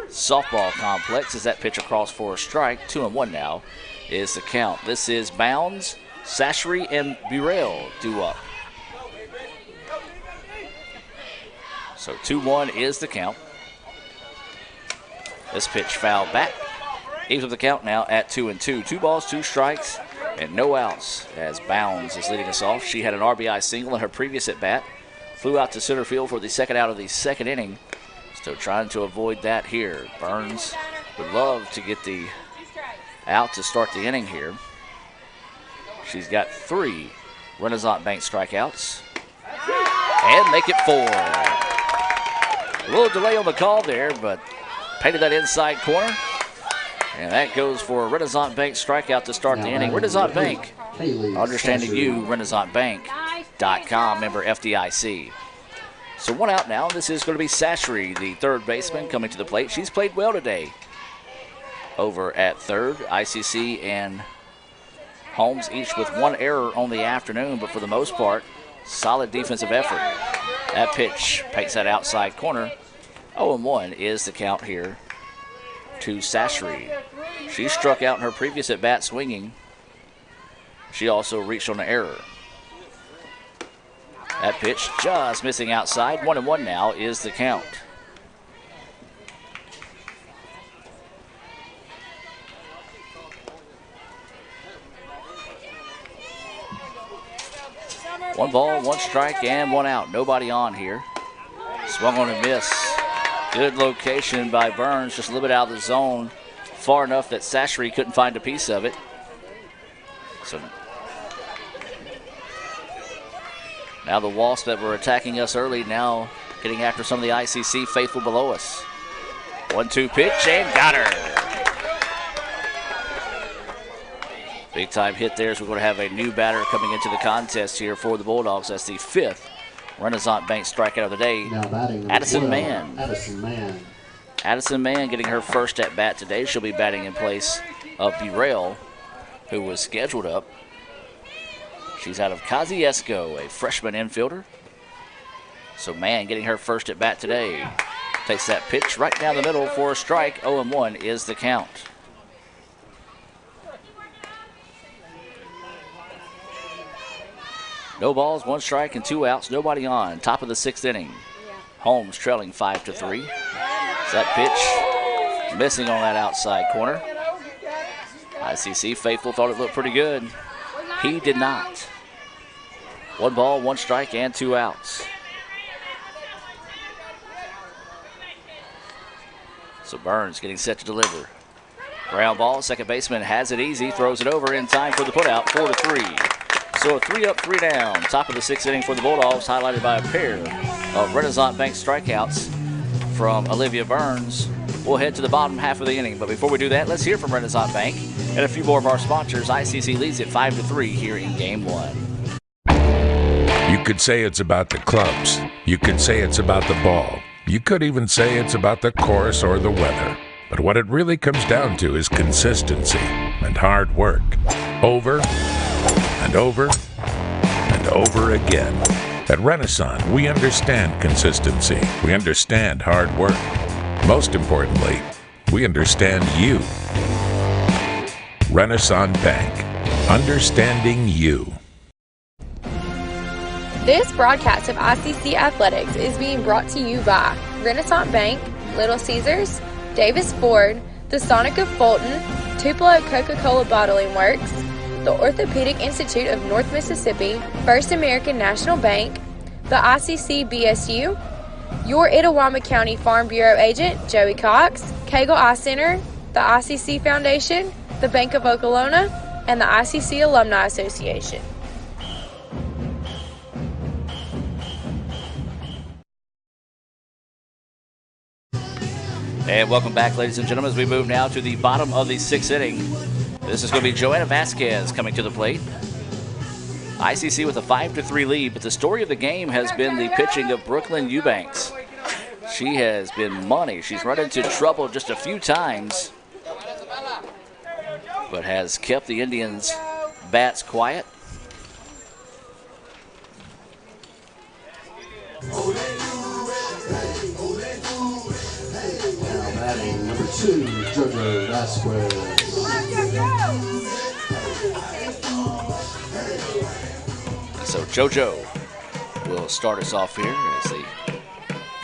softball complex. As that pitch across for a strike. 2-1 now is the count. This is Bounds, Sashery, and Burrell due up. So 2-1 is the count. This pitch fouled back. Evens up the count now at 2-2. 2 balls, 2 strikes, and no outs as Bounds is leading us off. She had an RBI single in her previous at-bat. Flew out to center field for the second out of the second inning. Still trying to avoid that here. Burns would love to get the out to start the inning here. She's got 3 Renaissance Bank strikeouts. And make it 4. A little delay on the call there, but painted that inside corner. And that goes for a Renaissance Bank strikeout to start the inning. Renaissance Bank, understanding you, RenaissanceBank.com, member FDIC. So 1 out now. This is going to be Sashery, the third baseman, coming to the plate. She's played well today over at third. ICC and Holmes each with 1 error on the afternoon, but for the most part, solid defensive effort. That pitch paints that outside corner. 0-1 is the count here to Sashery. She struck out in her previous at-bat swinging. She also reached on an error. That pitch just missing outside. 1-1 now is the count. One ball, 1 strike, and 1 out. Nobody on here. Swung on and miss. Good location by Burns, just a little bit out of the zone, far enough that Sashery couldn't find a piece of it. So now the Wasps that were attacking us early now getting after some of the ICC faithful below us. 1-2 pitch and got her. Big time hit there, so we're going to have a new batter coming into the contest here for the Bulldogs. That's the 5th Renaissance Bank strikeout of the day. Addison Mann. Addison Mann getting her first at bat today. She'll be batting in place of Burrell, who was scheduled up. She's out of Kosciuszko, a freshman infielder. So Mann getting her first at bat today. Takes that pitch right down the middle for a strike. 0-1 is the count. No balls, 1 strike, and 2 outs. Nobody on. Top of the 6th inning. Holmes trailing 5-3. That pitch missing on that outside corner. ICC faithful thought it looked pretty good. He did not. 1 ball, 1 strike, and 2 outs. So Burns getting set to deliver. Ground ball, second baseman has it easy, throws it over in time for the putout, 4-3. So a 3 up, 3 down. Top of the 6th inning for the Bulldogs, highlighted by a pair of Renaissance Bank strikeouts from Olivia Burns. We'll head to the bottom half of the inning, but before we do that, let's hear from Renaissance Bank and a few more of our sponsors. ICC leads at 5-3 here in Game 1. You could say it's about the clubs. You could say it's about the ball. You could even say it's about the course or the weather. But what it really comes down to is consistency and hard work. Over and over and over again. At Renaissance, we understand consistency. We understand hard work. Most importantly, we understand you. Renaissance Bank. Understanding you. This broadcast of ICC Athletics is being brought to you by Renaissance Bank, Little Caesars, Davis Ford, the Sonic of Fulton, Tupelo Coca-Cola Bottling Works, the Orthopedic Institute of North Mississippi, First American National Bank, the ICC BSU, your Itawamba County Farm Bureau agent, Joey Cox, Cagle Eye Center, the ICC Foundation, the Bank of Okolona, and the ICC Alumni Association. And welcome back, ladies and gentlemen, as we move now to the bottom of the 6th inning. This is going to be Joanna Vasquez coming to the plate. ICC with a 5-3 lead, but the story of the game has been the pitching of Brooklyn Eubanks. She has been money. She's run into trouble just a few times, but has kept the Indians' bats quiet. Batting number 2, JoJo Vasquez. So JoJo will start us off here as the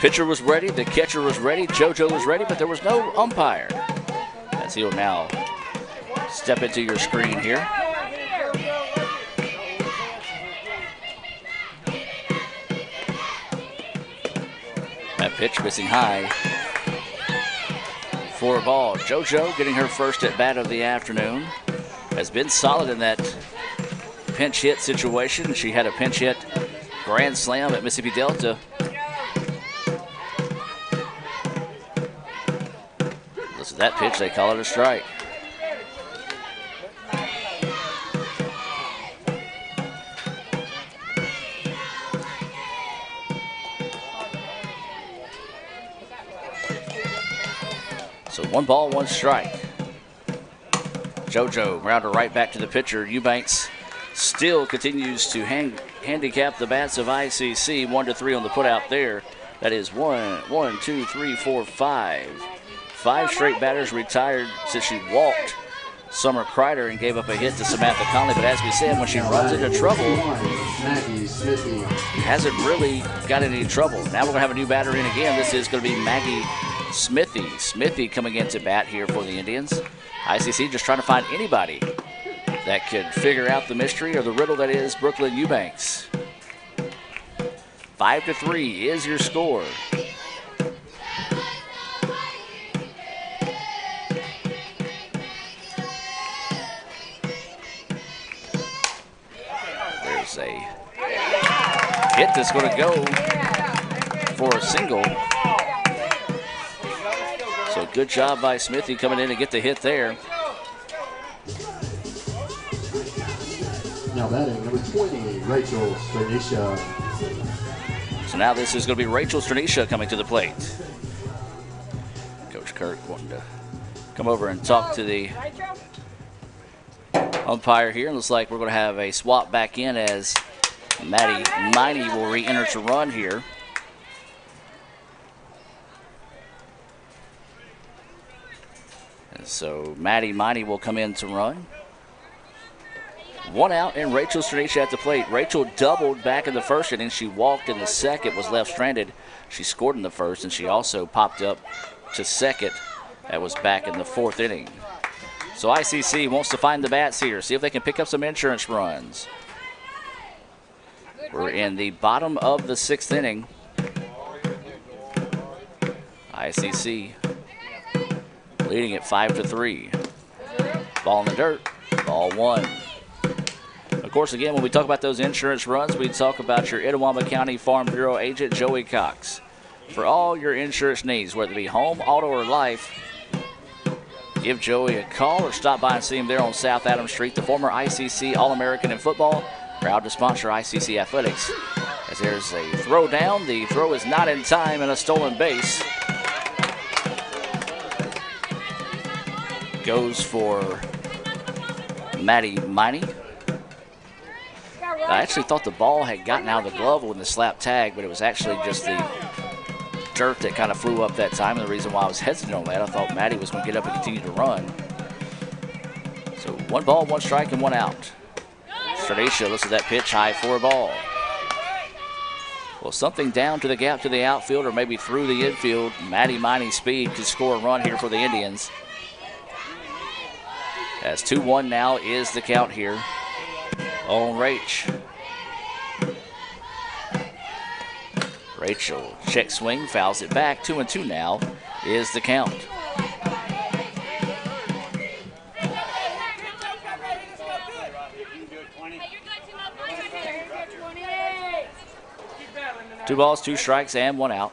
pitcher was ready, the catcher was ready, JoJo was ready, but there was no umpire. As he'll now step into your screen here. That pitch missing high. For a ball. JoJo getting her first at bat of the afternoon. Has been solid in that pinch hit situation. She had a pinch hit grand slam at Mississippi Delta. Listen to that pitch, they call it a strike. So 1 ball, 1 strike. JoJo rounder right back to the pitcher. Eubanks still continues to handicap the bats of ICC. 1-3 on the putout there. That is 1, 2, 3, 4, 5. 5 straight batters retired since she walked Summer Kreider and gave up a hit to Samantha Conley. But as we said, when she runs into trouble, hasn't really got any trouble. Now we're going to have a new batter in again. This is going to be Maggie Smithy. Smithy coming into bat here for the Indians. ICC just trying to find anybody that could figure out the mystery or the riddle that is Brooklyn Eubanks. 5-3 is your score. There's a hit that's going to go for a single. So good job by Smithy coming in to get the hit there. Now batting number 20, Rachel Stranisha. So now this is going to be Rachel Stranisha coming to the plate. Coach Kirk wanting to come over and talk to the umpire here. Looks like we're going to have a swap back in as Maddie Miney will re-enter to run here. And so Maddie Miney will come in to run. 1 out and Rachel Stranisha at the plate. Rachel doubled back in the first inning. She walked in the second, was left stranded. She scored in the first, and she also popped up to second. That was back in the 4th inning. So ICC wants to find the bats here, see if they can pick up some insurance runs. We're in the bottom of the 6th inning. ICC leading at 5-3. Ball in the dirt, ball 1. Of course, again, when we talk about those insurance runs, we talk about your Itawamba County Farm Bureau agent, Joey Cox. For all your insurance needs, whether it be home, auto, or life, give Joey a call or stop by and see him there on South Adams Street. The former ICC All-American in football, proud to sponsor ICC Athletics. As there's a throw down, the throw is not in time and a stolen base. Goes for Maddie Miney. I actually thought the ball had gotten out of the glove when the slap tag, but it was actually just the dirt that kind of flew up that time. And the reason why I was hesitant on that, I thought Maddie was going to get up and continue to run. So 1 ball, 1 strike, and 1 out. Stranisha looks at that pitch, high for a ball. Well, something down to the gap to the outfield or maybe through the infield. Maddie Miney's speed could score a run here for the Indians. As 2-1 now is the count here on Rach. Rachel check swing, fouls it back. 2-2 now is the count. Two balls, 2 strikes, and 1 out.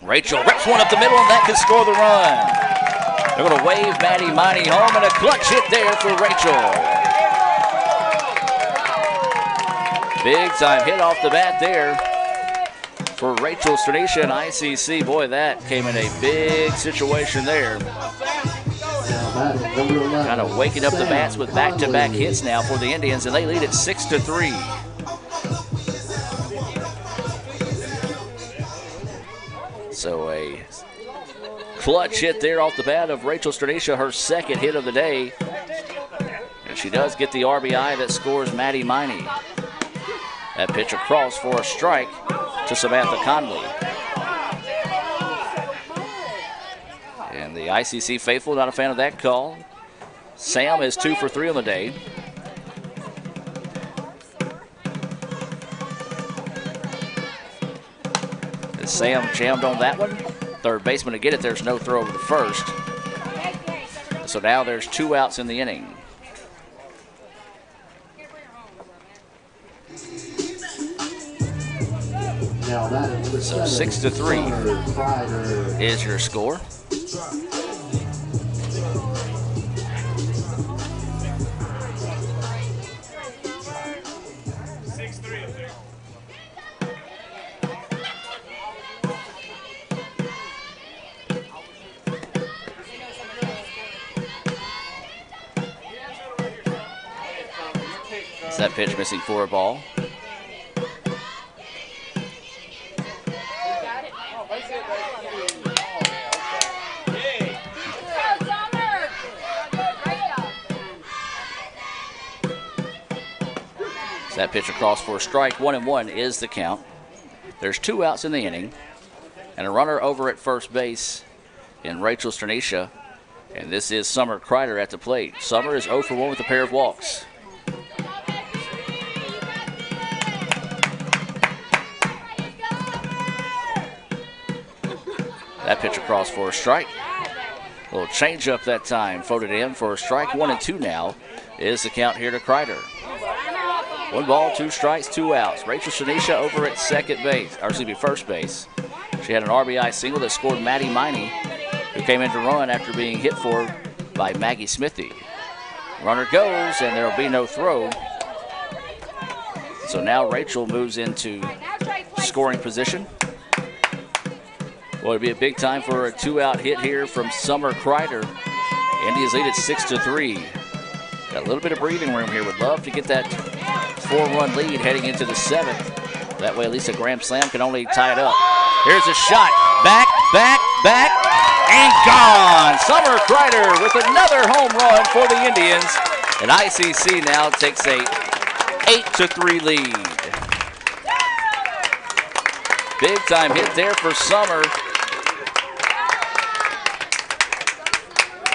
Rachel rips one up the middle, and that can score the run. They're going to wave Maddie Miney home, and a clutch hit there for Rachel. Big time hit off the bat there for Rachel Stranisha and ICC. Boy, that came in a big situation there. Kind of waking up the bats with back-to-back hits now for the Indians, and they lead it 6-3. So a clutch hit there off the bat of Rachel Stranisha, her 2nd hit of the day. And she does get the RBI that scores Maddie Miney. That pitch across for a strike to Samantha Conley. And the ICC faithful, not a fan of that call. Sam is 2 for 3 on the day. As Sam jammed on that one. Third baseman to get it. There's no throw over the first. So now there's 2 outs in the inning. So 6-3 is your score. That pitch missing for a ball. So that pitch across for a strike. 1-1 is the count. There's 2 outs in the inning, and a runner over at first base in Rachel Stranisha. And this is Summer Kreider at the plate. Summer is 0 for 1 with a pair of walks. That pitch across for a strike. A little change up that time. Floated in for a strike. 1-2 now is the count here to Kreider. 1 ball, 2 strikes, 2 outs. Rachel Stranisha over at first base. She had an RBI single that scored Maddie Miney, who came in to run after being hit for by Maggie Smithy. Runner goes, and there will be no throw. So now Rachel moves into scoring position. Well, it'd be a big time for a 2-out hit here from Summer Kreider. Indians lead at 6-3. Got a little bit of breathing room here. Would love to get that 4-run lead heading into the 7th. That way, at least a grand slam can only tie it up. Here's a shot. Back, and gone. Summer Kreider with another home run for the Indians. And ICC now takes a 8-3 lead. Big time hit there for Summer.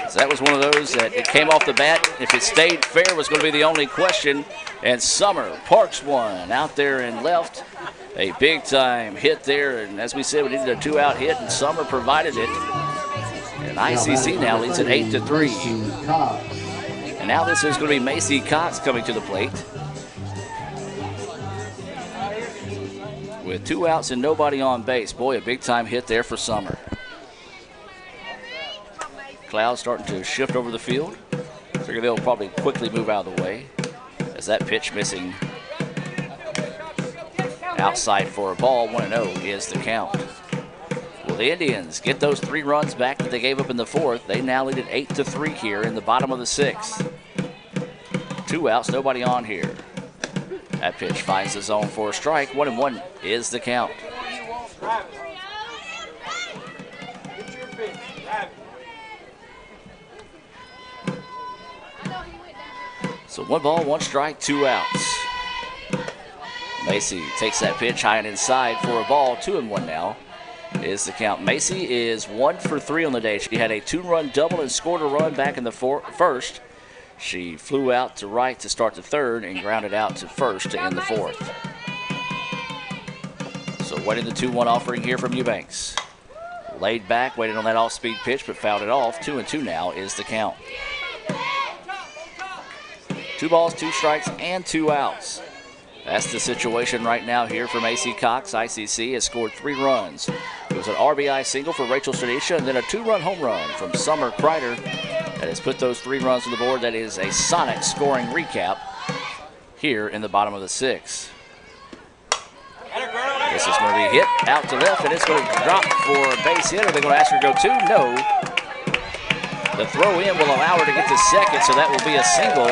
So that was one of those that it came off the bat. If it stayed fair was going to be the only question. And Summer parks one out there and left. A big time hit there. And as we said, we needed a 2-out hit, and Summer provided it. And ICC now leads it 8-3. And now this is going to be Macy Cox coming to the plate. With 2 outs and nobody on base. Boy, a big time hit there for Summer. Clouds starting to shift over the field. Figure they'll probably quickly move out of the way. As that pitch missing outside for a ball. 1-0 is the count. Well, the Indians get those 3 runs back that they gave up in the 4th. They now lead it 8-3 here in the bottom of the 6th. 2 outs, nobody on here. That pitch finds the zone for a strike. 1-1 is the count. So 1 ball, 1 strike, 2 outs. Macy takes that pitch high and inside for a ball. 2-1 now is the count. Macy is 1 for 3 on the day. She had a 2-run double and scored a run back in the first. She flew out to right to start the 3rd and grounded out to first to end the 4th. So waiting the 2-1 offering here from Eubanks. Laid back, waited on that off-speed pitch, but fouled it off. 2-2 now is the count. 2 balls, 2 strikes, and 2 outs. That's the situation right now here for Macy Cox. ICC has scored 3 runs. It was an RBI single for Rachel Stanisha, and then a 2-run home run from Summer Kreider that has put those 3 runs on the board. That is a Sonic scoring recap here in the bottom of the 6th. This is going to be hit out to left, and it's going to drop for a base hit. Are they going to ask her to go 2? No. The throw in will allow her to get to second, so that will be a single.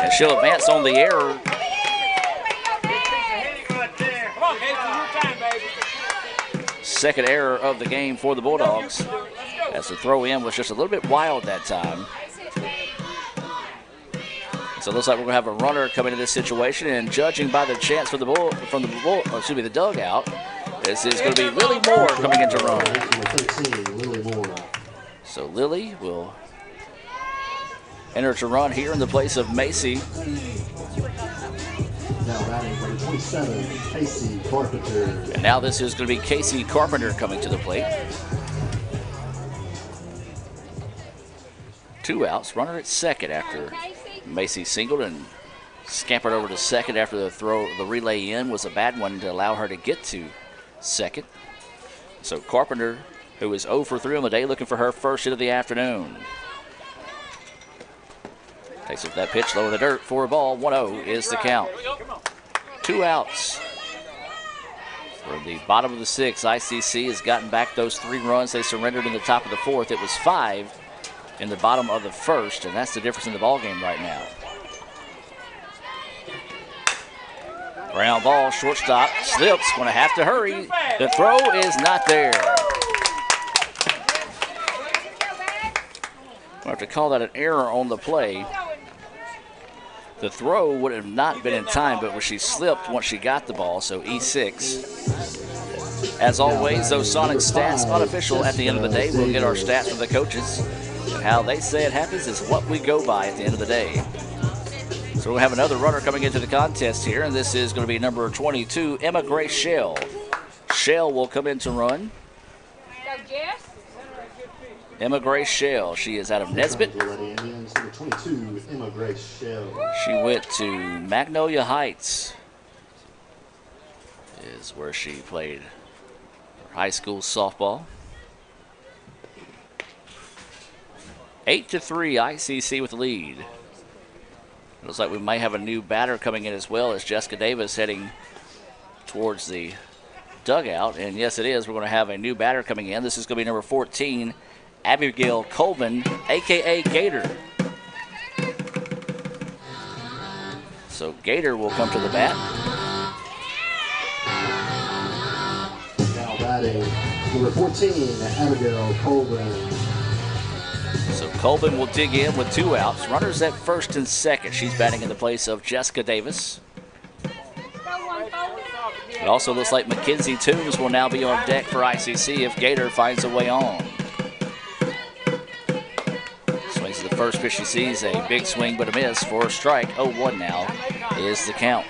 And she'll advance on the error. Second error of the game for the Bulldogs, as the throw in was just a little bit wild that time. So it looks like we're going to have a runner come into this situation, and judging by the chance for the the dugout, this is going to be Lily Moore coming into run. So Lily will enter to run here in the place of Macy. Now batting number 27, Casey Carpenter. And now this is going to be Casey Carpenter coming to the plate. 2 outs, runner at second after Macy singled and scampered over to second after the throw. The relay in was a bad one to allow her to get to second. So Carpenter, who is 0 for 3 on the day, looking for her first hit of the afternoon. Takes up that pitch low in the dirt for a ball. 1-0 is the count. 2 outs. For the bottom of the 6th, ICC has gotten back those 3 runs they surrendered in the top of the 4th. It was 5 in the bottom of the 1st, and that's the difference in the ball game right now. Ground ball, shortstop, slips, going to have to hurry. The throw is not there. We'll have to call that an error on the play. The throw would have not been in time, but she slipped once she got the ball, so E6. As always, those Sonic stats, unofficial at the end of the day. We'll get our stats from the coaches. And how they say it happens is what we go by at the end of the day. So we'll have another runner coming into the contest here, and this is going to be number 22, Emma Grace Shell. Shell will come in to run. Emma Grace Shell. She is out of Nesbitt. She went to Magnolia Heights, is where she played her high school softball. 8-3, ICC with the lead. Looks like we might have a new batter coming in as well, as Jessica Davis heading towards the dugout. And yes, it is. We're going to have a new batter coming in. This is going to be number 14, Abigail Colvin, a.k.a. Gator. So Gator will come to the bat. Now batting number 14, Abigail Colvin. So Colvin will dig in with 2 outs. Runners at first and second. She's batting in the place of Jessica Davis. It also looks like Mackenzie Toombs will now be on deck for ICC if Gator finds a way on. Swings to the first pitch she sees, a big swing but a miss for a strike. 0-1 now is the count.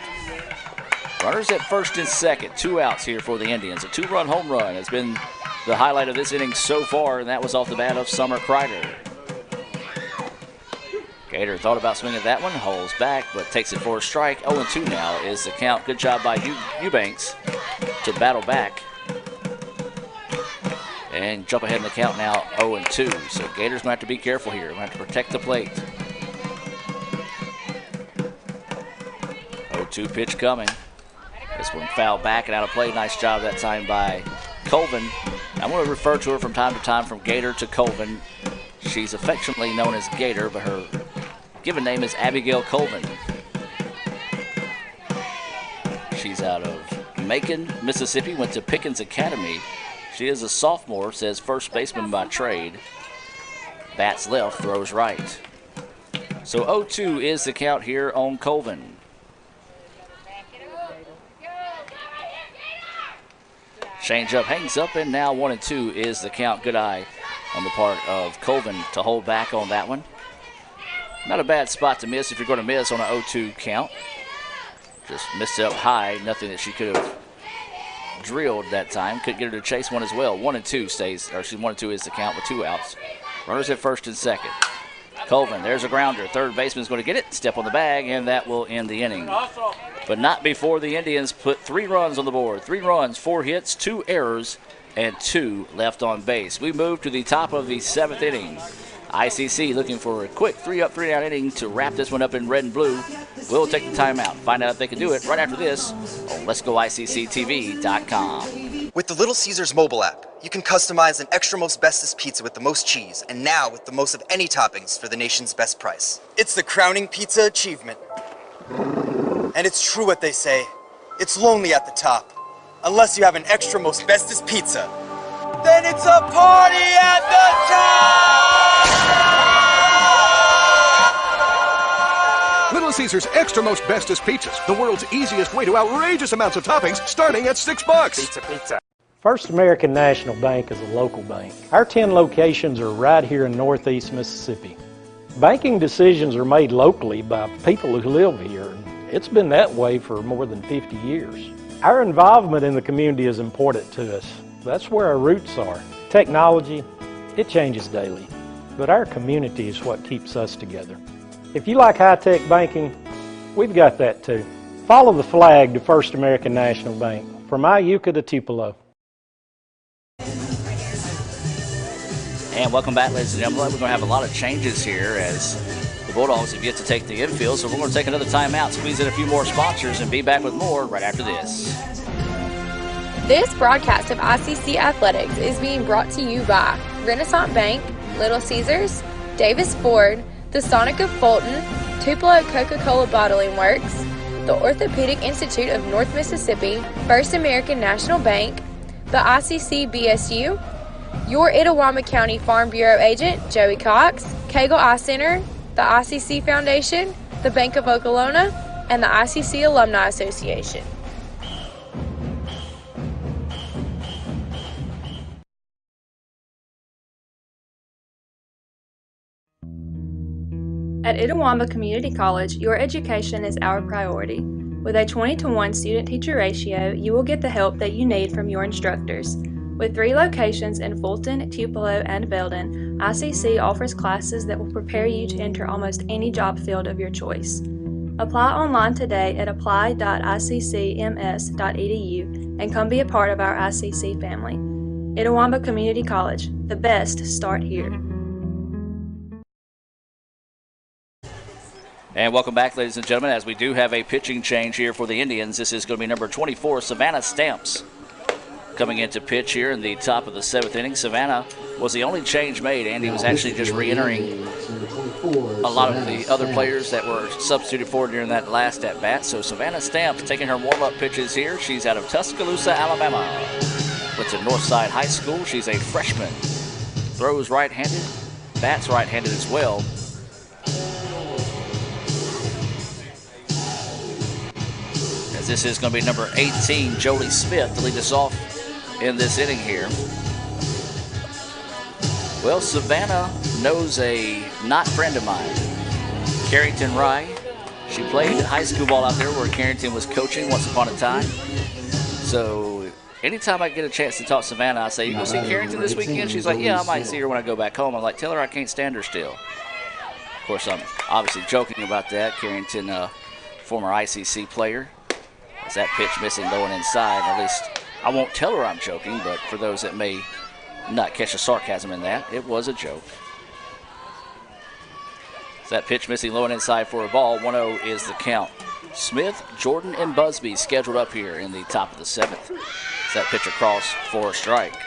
Runners at first and second, 2 outs here for the Indians. A 2-run home run has been the highlight of this inning so far, and that was off the bat of Summer Kreider. Gator thought about swinging that one, holds back, but takes it for a strike. 0-2 now is the count. Good job by Eubanks to battle back and jump ahead in the count now, 0-2. So Gators might have to be careful here. Might have to protect the plate. 0-2 pitch coming. This one fouled back and out of play. Nice job that time by Colvin. I'm going to refer to her from time to time from Gator to Colvin. She's affectionately known as Gator, but her given name is Abigail Colvin. She's out of Macon, Mississippi, went to Pickens Academy. She is a sophomore, says first baseman by trade. Bats left, throws right. So 0-2 is the count here on Colvin. Change up, hangs up, and now 1-2 is the count. Good eye on the part of Colvin to hold back on that one. Not a bad spot to miss if you're going to miss on an 0-2 count. Just missed it up high. Nothing that she could have drilled that time. Couldn't get her to chase one as well. 1-2 stays, or 1-2 is the count with 2 outs. Runners at first and second. Colvin, there's a grounder. Third baseman's going to get it. Step on the bag, and that will end the inning. But not before the Indians put 3 runs on the board. 3 runs, 4 hits, 2 errors, and 2 left on base. We move to the top of the 7th inning. ICC looking for a quick 3-up, 3-down inning to wrap this one up in red and blue. We'll take the timeout. Find out if they can do it right after this on Let'sGoICCTV.com. With the Little Caesars mobile app, you can customize an extra most bestest pizza with the most cheese, and now with the most of any toppings for the nation's best price. It's the crowning pizza achievement. And it's true what they say, it's lonely at the top. Unless you have an extra most bestest pizza, then it's a party at the top! Little Caesars Extra Most Bestest Pizzas, the world's easiest way to outrageous amounts of toppings, starting at $6. Pizza. First American National Bank is a local bank. Our 10 locations are right here in Northeast Mississippi. Banking decisions are made locally by people who live here. It's been that way for more than 50 years. Our involvement in the community is important to us. That's where our roots are. Technology, it changes daily, but our community is what keeps us together. If you like high-tech banking, we've got that too. Follow the flag to First American National Bank, from Iuka to Tupelo. And welcome back, ladies and gentlemen. We're going to have a lot of changes here as the Bulldogs have yet to take the infield, so we're going to take another timeout, squeeze in a few more sponsors, and be back with more right after this. This broadcast of ICC Athletics is being brought to you by Renaissance Bank, Little Caesars, Davis Ford, the Sonic of Fulton, Tupelo Coca-Cola Bottling Works, the Orthopedic Institute of North Mississippi, First American National Bank, the ICC BSU, your Itawamba County Farm Bureau agent, Joey Cox, Cagle Eye Center, the ICC Foundation, the Bank of Okolona, and the ICC Alumni Association. At Itawamba Community College, your education is our priority. With a 20-to-1 student-teacher ratio, you will get the help that you need from your instructors. With 3 locations in Fulton, Tupelo, and Belden, ICC offers classes that will prepare you to enter almost any job field of your choice. Apply online today at apply.iccms.edu and come be a part of our ICC family. Itawamba Community College, the best start here. And welcome back, ladies and gentlemen, as we do have a pitching change here for the Indians. This is going to be number 24, Savannah Stamps, coming into pitch here in the top of the 7th inning. Savannah was the only change made. Andy was actually just re-entering a lot of the other players that were substituted for during that last at-bat. So Savannah Stamps taking her warm-up pitches here. She's out of Tuscaloosa, Alabama. Went to Northside High School. She's a freshman. Throws right-handed, bats right-handed as well. as this is going to be number 18, Jolie Smith, to lead us off in this inning here. Well, Savannah knows a not friend of mine, Carrington Rye. She played high school ball out there where Carrington was coaching once upon a time. So anytime I get a chance to talk to Savannah, I say, you going to see Carrington this weekend? She's like, yeah, I might see her when I go back home. I'm like, tell her I can't stand her still. Of course, I'm obviously joking about that. Carrington, former ICC player. As that pitch missing low and inside. At least I won't tell her I'm joking, but for those that may not catch the sarcasm in that, it was a joke. As that pitch missing low and inside for a ball. 1-0 is the count. Smith, Jordan, and Busby scheduled up here in the top of the 7th. As that pitch across for a strike.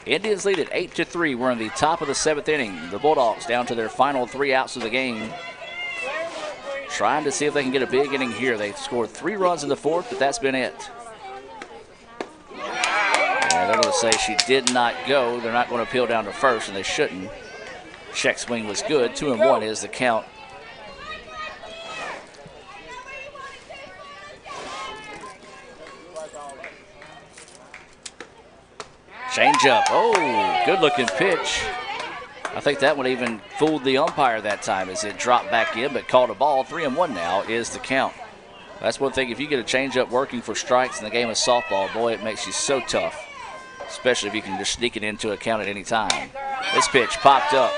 Indians lead it 8-3. We're in the top of the 7th inning. The Bulldogs down to their final 3 outs of the game. Trying to see if they can get a big inning here. They've scored 3 runs in the 4th, but that's been it. And they're going to say she did not go. They're not going to appeal down to first, and they shouldn't. Check swing was good. 2-1 is the count. Change up. Oh, good looking pitch. I think that one even fooled the umpire that time as it dropped back in, but called a ball. 3-1 now is the count. That's one thing. If you get a changeup working for strikes in the game of softball, boy, it makes you so tough, especially if you can just sneak it into a count at any time. This pitch popped up,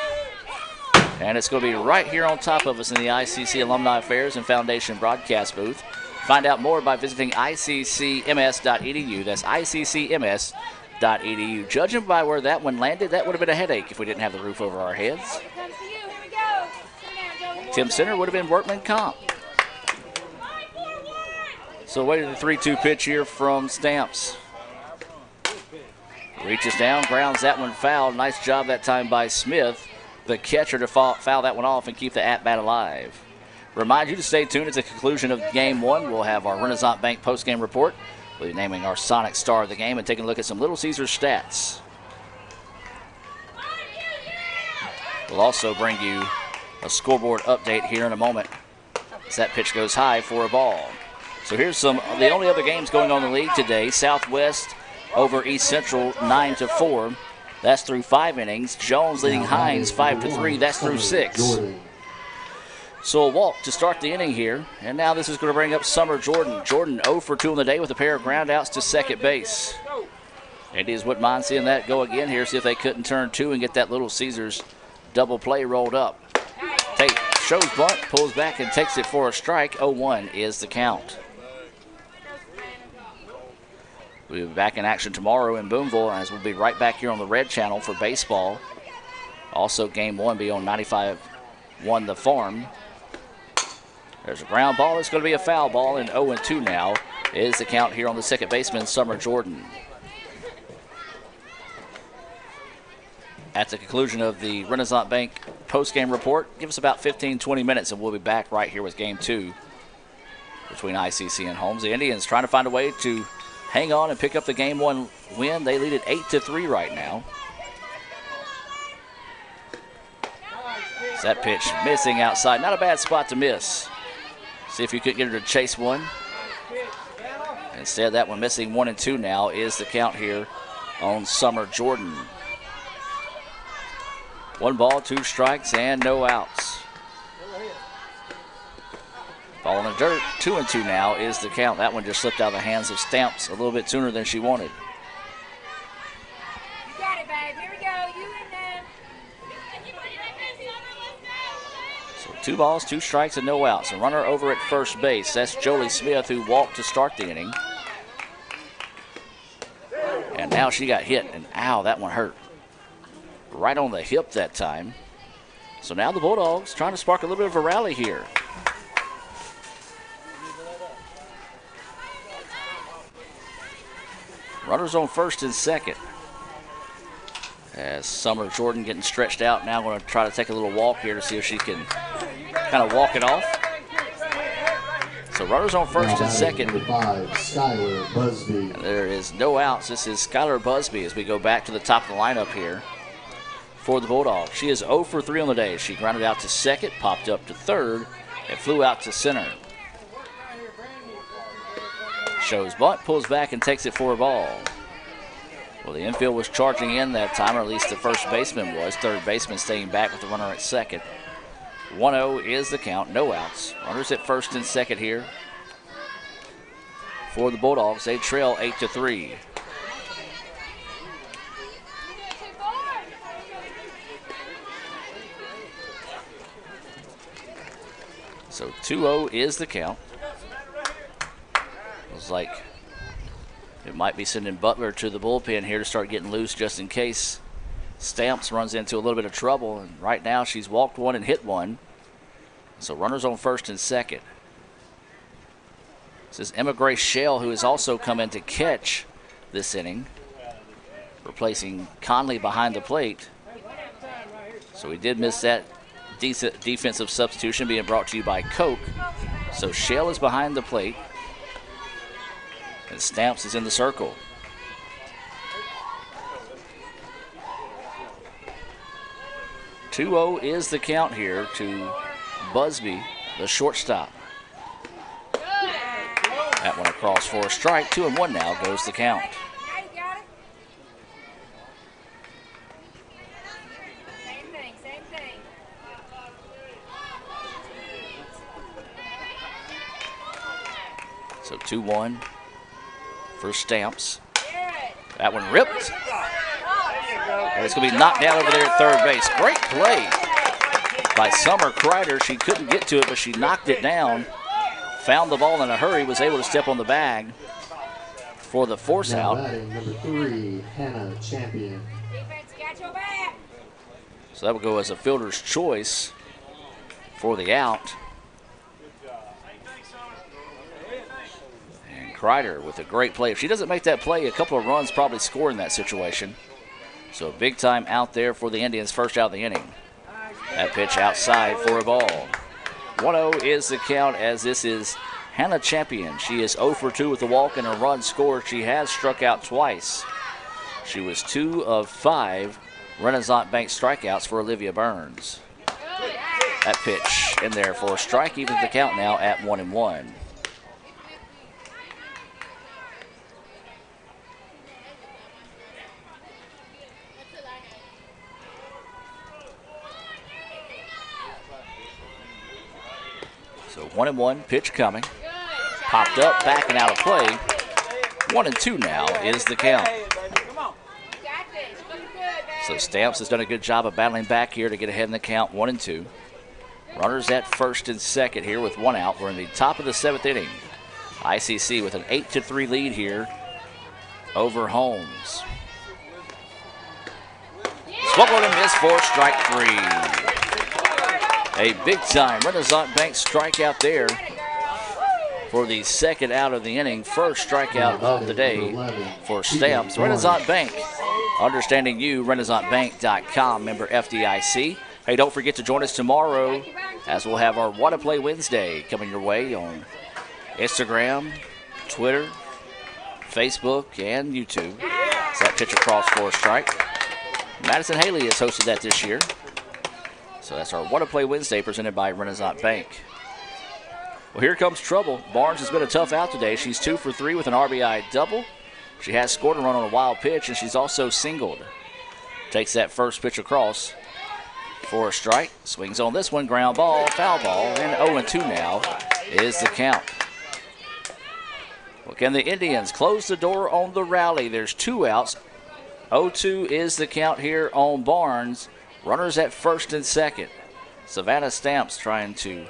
and it's going to be right here on top of us in the ICC Alumni Affairs and Foundation broadcast booth. Find out more by visiting iccms.edu. That's iccms.edu. Judging by where that one landed, that would have been a headache if we didn't have the roof over our heads. Tim Center would have been workman comp. So waiting the 3-2 pitch here from Stamps. Reaches down, grounds that one foul. Nice job that time by Smith, the catcher, to foul that one off and keep the at-bat alive. Remind you to stay tuned at the conclusion of Game 1. We'll have our Renaissance Bank postgame report. We'll be naming our Sonic star of the game and taking a look at some Little Caesars stats. We'll also bring you a scoreboard update here in a moment as that pitch goes high for a ball. So here's some of the only other games going on in the league today. Southwest over East Central 9-4. That's through 5 innings. Jones leading Hines 5-3. That's through 6. So a walk to start the inning here. And now this is going to bring up Summer Jordan. Jordan 0 for 2 on the day with a pair of groundouts to second base. Indians wouldn't mind seeing that go again here. See if they couldn't turn 2 and get that Little Caesars double play rolled up. Shows bunt, pulls back and takes it for a strike. 0-1 is the count. We'll be back in action tomorrow in Boonville, as we'll be right back here on the Red Channel for baseball. Also, Game 1 be on 95.1 The Farm. There's a ground ball. It's going to be a foul ball, and 0-2 now is the count here on the second baseman, Summer Jordan. At the conclusion of the Renaissance Bank postgame report, give us about 15-20 minutes, and we'll be back right here with Game 2 between ICC and Holmes. The Indians trying to find a way to hang on and pick up the Game 1 win. They lead it 8-3 right now. That pitch missing outside. Not a bad spot to miss. See if you could get her to chase one. Instead, that one missing. 1-2 now is the count here on Summer Jordan. 1 ball, 2 strikes, and no outs. Ball in the dirt. 2-2 now is the count. That one just slipped out of the hands of Stamps a little bit sooner than she wanted. You got it, babe. Here we go. You in there. 2 balls, 2 strikes, and no outs. A runner over at first base. That's Jolie Smith, who walked to start the inning. And now she got hit, and ow, that one hurt. Right on the hip that time. So now the Bulldogs trying to spark a little bit of a rally here. Runners on first and second. As Summer Jordan getting stretched out, now going to try to take a little walk here to see if she can kind of walk it off. So runners on first and second. Skylar Busby. And there is no outs. This is Skylar Busby as we go back to the top of the lineup here for the Bulldogs. She is 0 for 3 on the day. She grounded out to second, popped up to third, and flew out to center. Shows bunt, pulls back, and takes it for a ball. Well, the infield was charging in that time, or at least the first baseman was. Third baseman staying back with the runner at second. 1-0 is the count, no outs. Runners at first and second here for the Bulldogs. They trail 8-3. So 2-0 is the count. Looks like it might be sending Butler to the bullpen here to start getting loose just in case Stamps runs into a little bit of trouble. And right now she's walked one and hit one. So runners on first and second. This is Emma Grace Shell, who has also come in to catch this inning, replacing Conley behind the plate. So we did miss that decent defensive substitution being brought to you by Coke. So Shell is behind the plate, and Stamps is in the circle. "2-0 is the count here to Busby, the shortstop. That one across for a strike. 2-1 now goes the count. So 2-1 for Stamps. That one ripped. And it's going to be knocked down over there at third base. Great play by Summer Kreider. She couldn't get to it, but she knocked it down. Found the ball in a hurry, was able to step on the bag for the force out. Number 3, Hannah Champion. So that would go as a fielder's choice for the out. And Kreider with a great play. If she doesn't make that play, a couple of runs probably score in that situation. So a big time out there for the Indians, first out of the inning. That pitch outside for a ball. 1-0 is the count, as this is Hannah Champion. She is 0 for 2 with a walk and a run scored. She has struck out twice. She was 2 of 5 Renaissance Bank strikeouts for Olivia Burns. That pitch in there for a strike, even the count now at 1-1. So 1-1, pitch coming. Popped up, back and out of play. 1-2 now is the count. So Stamps has done a good job of battling back here to get ahead in the count, 1-2. Runners at first and second here with one out. We're in the top of the 7th inning. ICC with an 8-3 lead here over Holmes. Swung on and missed for strike 3. A big-time Renaissance Bank strikeout there for the second out of the inning. First strikeout of the day for Stamps. Renaissance Bank, understanding you, RenaissanceBank.com, member FDIC. Hey, don't forget to join us tomorrow as we'll have our What a Play Wednesday coming your way on Instagram, Twitter, Facebook, and YouTube. So that pitch across for a strike. Madison Haley has hosted that this year. So that's our What a Play Wednesday presented by Renaissance Bank. Well, here comes trouble. Barnes has been a tough out today. She's 2 for 3 with an RBI double. She has scored a run on a wild pitch, and she's also singled. Takes that first pitch across for a strike. Swings on this one, ground ball, foul ball, and 0-2 now is the count. Well, can the Indians close the door on the rally? There's 2 outs. 0-2 is the count here on Barnes. Runners at first and second. Savannah Stamps trying to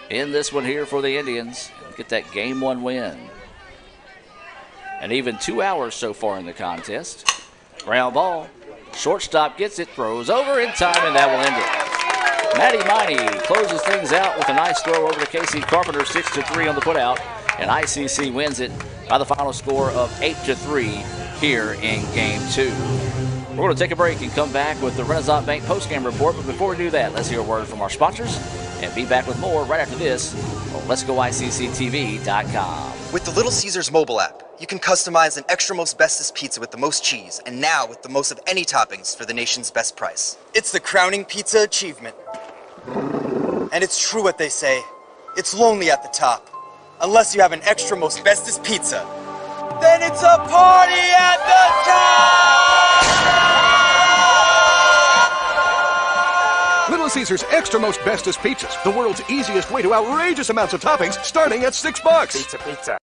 end this one here for the Indians and get that game 1 win. And even 2 hours so far in the contest. Ground ball. Shortstop gets it, throws over in time, and that will end it. Maddie Miney closes things out with a nice throw over to Casey Carpenter, 6-3 on the putout. And ICC wins it by the final score of 8-3 here in game 2. We're going to take a break and come back with the Renaissance Bank postgame report. But before we do that, let's hear a word from our sponsors and be back with more right after this on Let'sGoICCTV.com. With the Little Caesars mobile app, you can customize an extra most bestest pizza with the most cheese, and now with the most of any toppings for the nation's best price. It's the crowning pizza achievement. And it's true what they say. It's lonely at the top, Unless you have an extra most bestest pizza. Then it's a party at the top! Little Caesars Extra Most Bestest Pizzas. The world's easiest way to outrageous amounts of toppings, starting at $6. Pizza.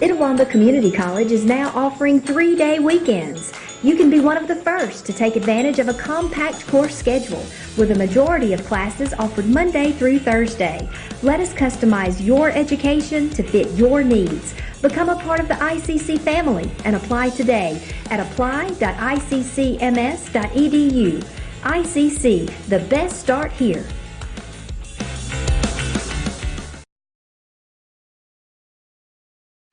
Itawamba Community College is now offering 3-day weekends. You can be one of the first to take advantage of a compact course schedule with a majority of classes offered Monday through Thursday. Let us customize your education to fit your needs. Become a part of the ICC family and apply today at apply.iccms.edu. ICC, the best start here.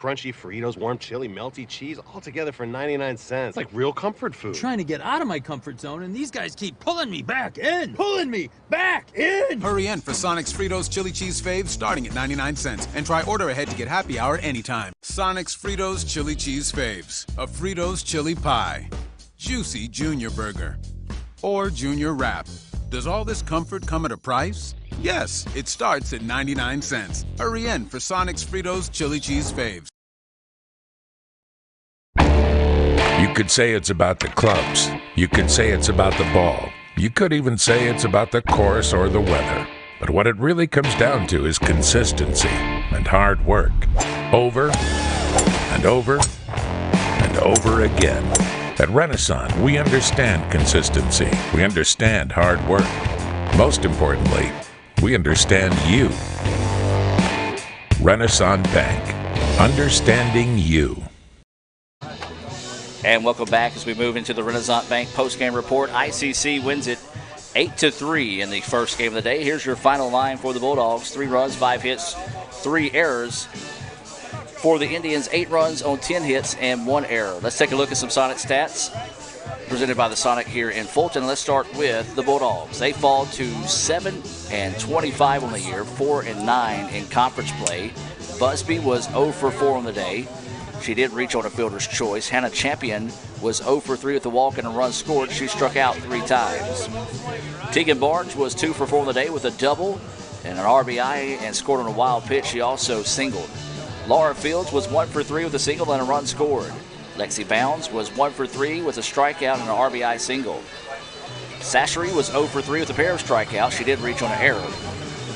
Crunchy Fritos, warm chili, melty cheese, all together for 99 cents. It's like real comfort food. I'm trying to get out of my comfort zone, and these guys keep pulling me back in. Pulling me back in! Hurry in for Sonic's Fritos Chili Cheese Faves starting at 99 cents. And try order ahead to get happy hour anytime. Sonic's Fritos Chili Cheese Faves. A Fritos chili pie. Juicy Junior Burger. Or Junior Wrap. Does all this comfort come at a price? Yes, it starts at 99 cents. Hurry in for Sonic's Fritos Chili Cheese Faves. You could say it's about the clubs. You could say it's about the ball. You could even say it's about the course or the weather. But what it really comes down to is consistency and hard work. Over and over and over again. At Renaissance, we understand consistency. We understand hard work. Most importantly, we understand you. Renaissance Bank. Understanding you. And welcome back as we move into the Renaissance Bank postgame report. ICC wins it 8-3 in the first game of the day. Here's your final line for the Bulldogs. 3 runs, 5 hits, 3 errors. For the Indians, 8 runs on 10 hits and 1 error. Let's take a look at some Sonic stats presented by the Sonic here in Fulton. Let's start with the Bulldogs. They fall to 7-25 on the year, 4-9 in conference play. Busby was 0 for 4 on the day. She did reach on a fielder's choice. Hannah Champion was 0 for 3 with the walk and a run scored. She struck out 3 times. Tegan Barnes was 2 for 4 on the day with a double and an RBI and scored on a wild pitch. She also singled. Laura Fields was 1 for 3 with a single and a run scored. Lexi Bounds was 1 for 3 with a strikeout and an RBI single. Sashery was 0 for 3 with a pair of strikeouts. She did reach on an error.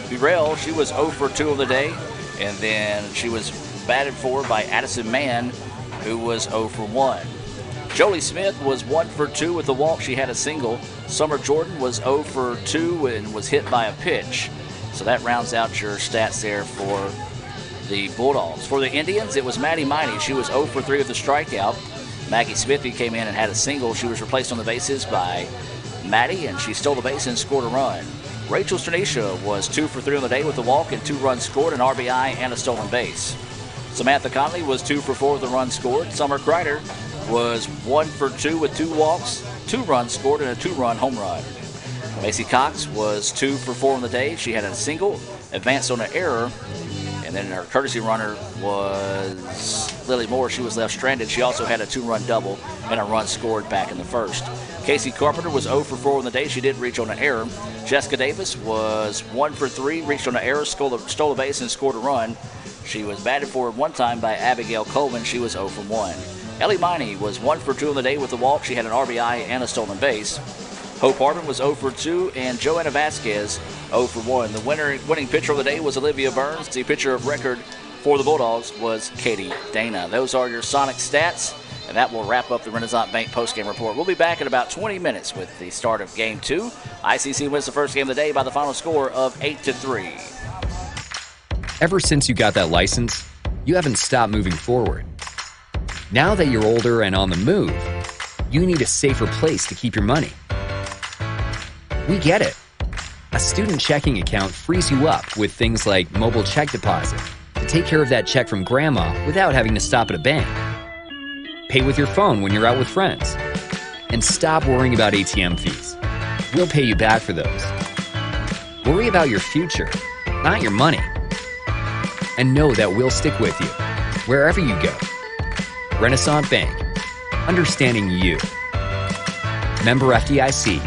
Burrell, she was 0 for 2 on the day, and then she was batted for by Addison Mann, who was 0 for 1. Jolie Smith was 1 for 2 with a walk. She had a single. Summer Jordan was 0 for 2 and was hit by a pitch. So that rounds out your stats there for the Bulldogs. For the Indians, it was Maddie Miney. She was 0 for 3 with a strikeout. Maggie Smithy came in and had a single. She was replaced on the bases by Maddie, and she stole the base and scored a run. Rachel Stranisha was 2 for 3 on the day with a walk and 2 runs scored, an RBI, and a stolen base. Samantha Conley was 2 for 4 with a run scored. Summer Kreider was 1 for 2 with 2 walks, 2 runs scored, and a 2-run home run. Macy Cox was 2 for 4 on the day. She had a single, advanced on an error, and then her courtesy runner was Lily Moore. She was left stranded. She also had a 2-run double and a run scored back in the first. Casey Carpenter was 0 for 4 on the day. She did reach on an error. Jessica Davis was 1 for 3, reached on an error, stole a base, and scored a run. She was batted for one time by Abigail Coleman. She was 0 for 1. Ellie Miney was 1 for 2 on the day with a walk. She had an RBI and a stolen base. Hope Harbin was 0 for 2, and Joanna Vasquez 0 for 1. The winning pitcher of the day was Olivia Burns. The pitcher of record for the Bulldogs was Katie Dana. Those are your Sonic stats, and that will wrap up the Renaissance Bank postgame report. We'll be back in about 20 minutes with the start of Game 2. ICC wins the first game of the day by the final score of 8-3. Ever since you got that license, you haven't stopped moving forward. Now that you're older and on the move, you need a safer place to keep your money. We get it. A student checking account frees you up with things like mobile check deposit to take care of that check from grandma without having to stop at a bank. Pay with your phone when you're out with friends. And stop worrying about ATM fees. We'll pay you back for those. Worry about your future, not your money. And know that we'll stick with you wherever you go. Renaissance Bank. Understanding you. Member FDIC.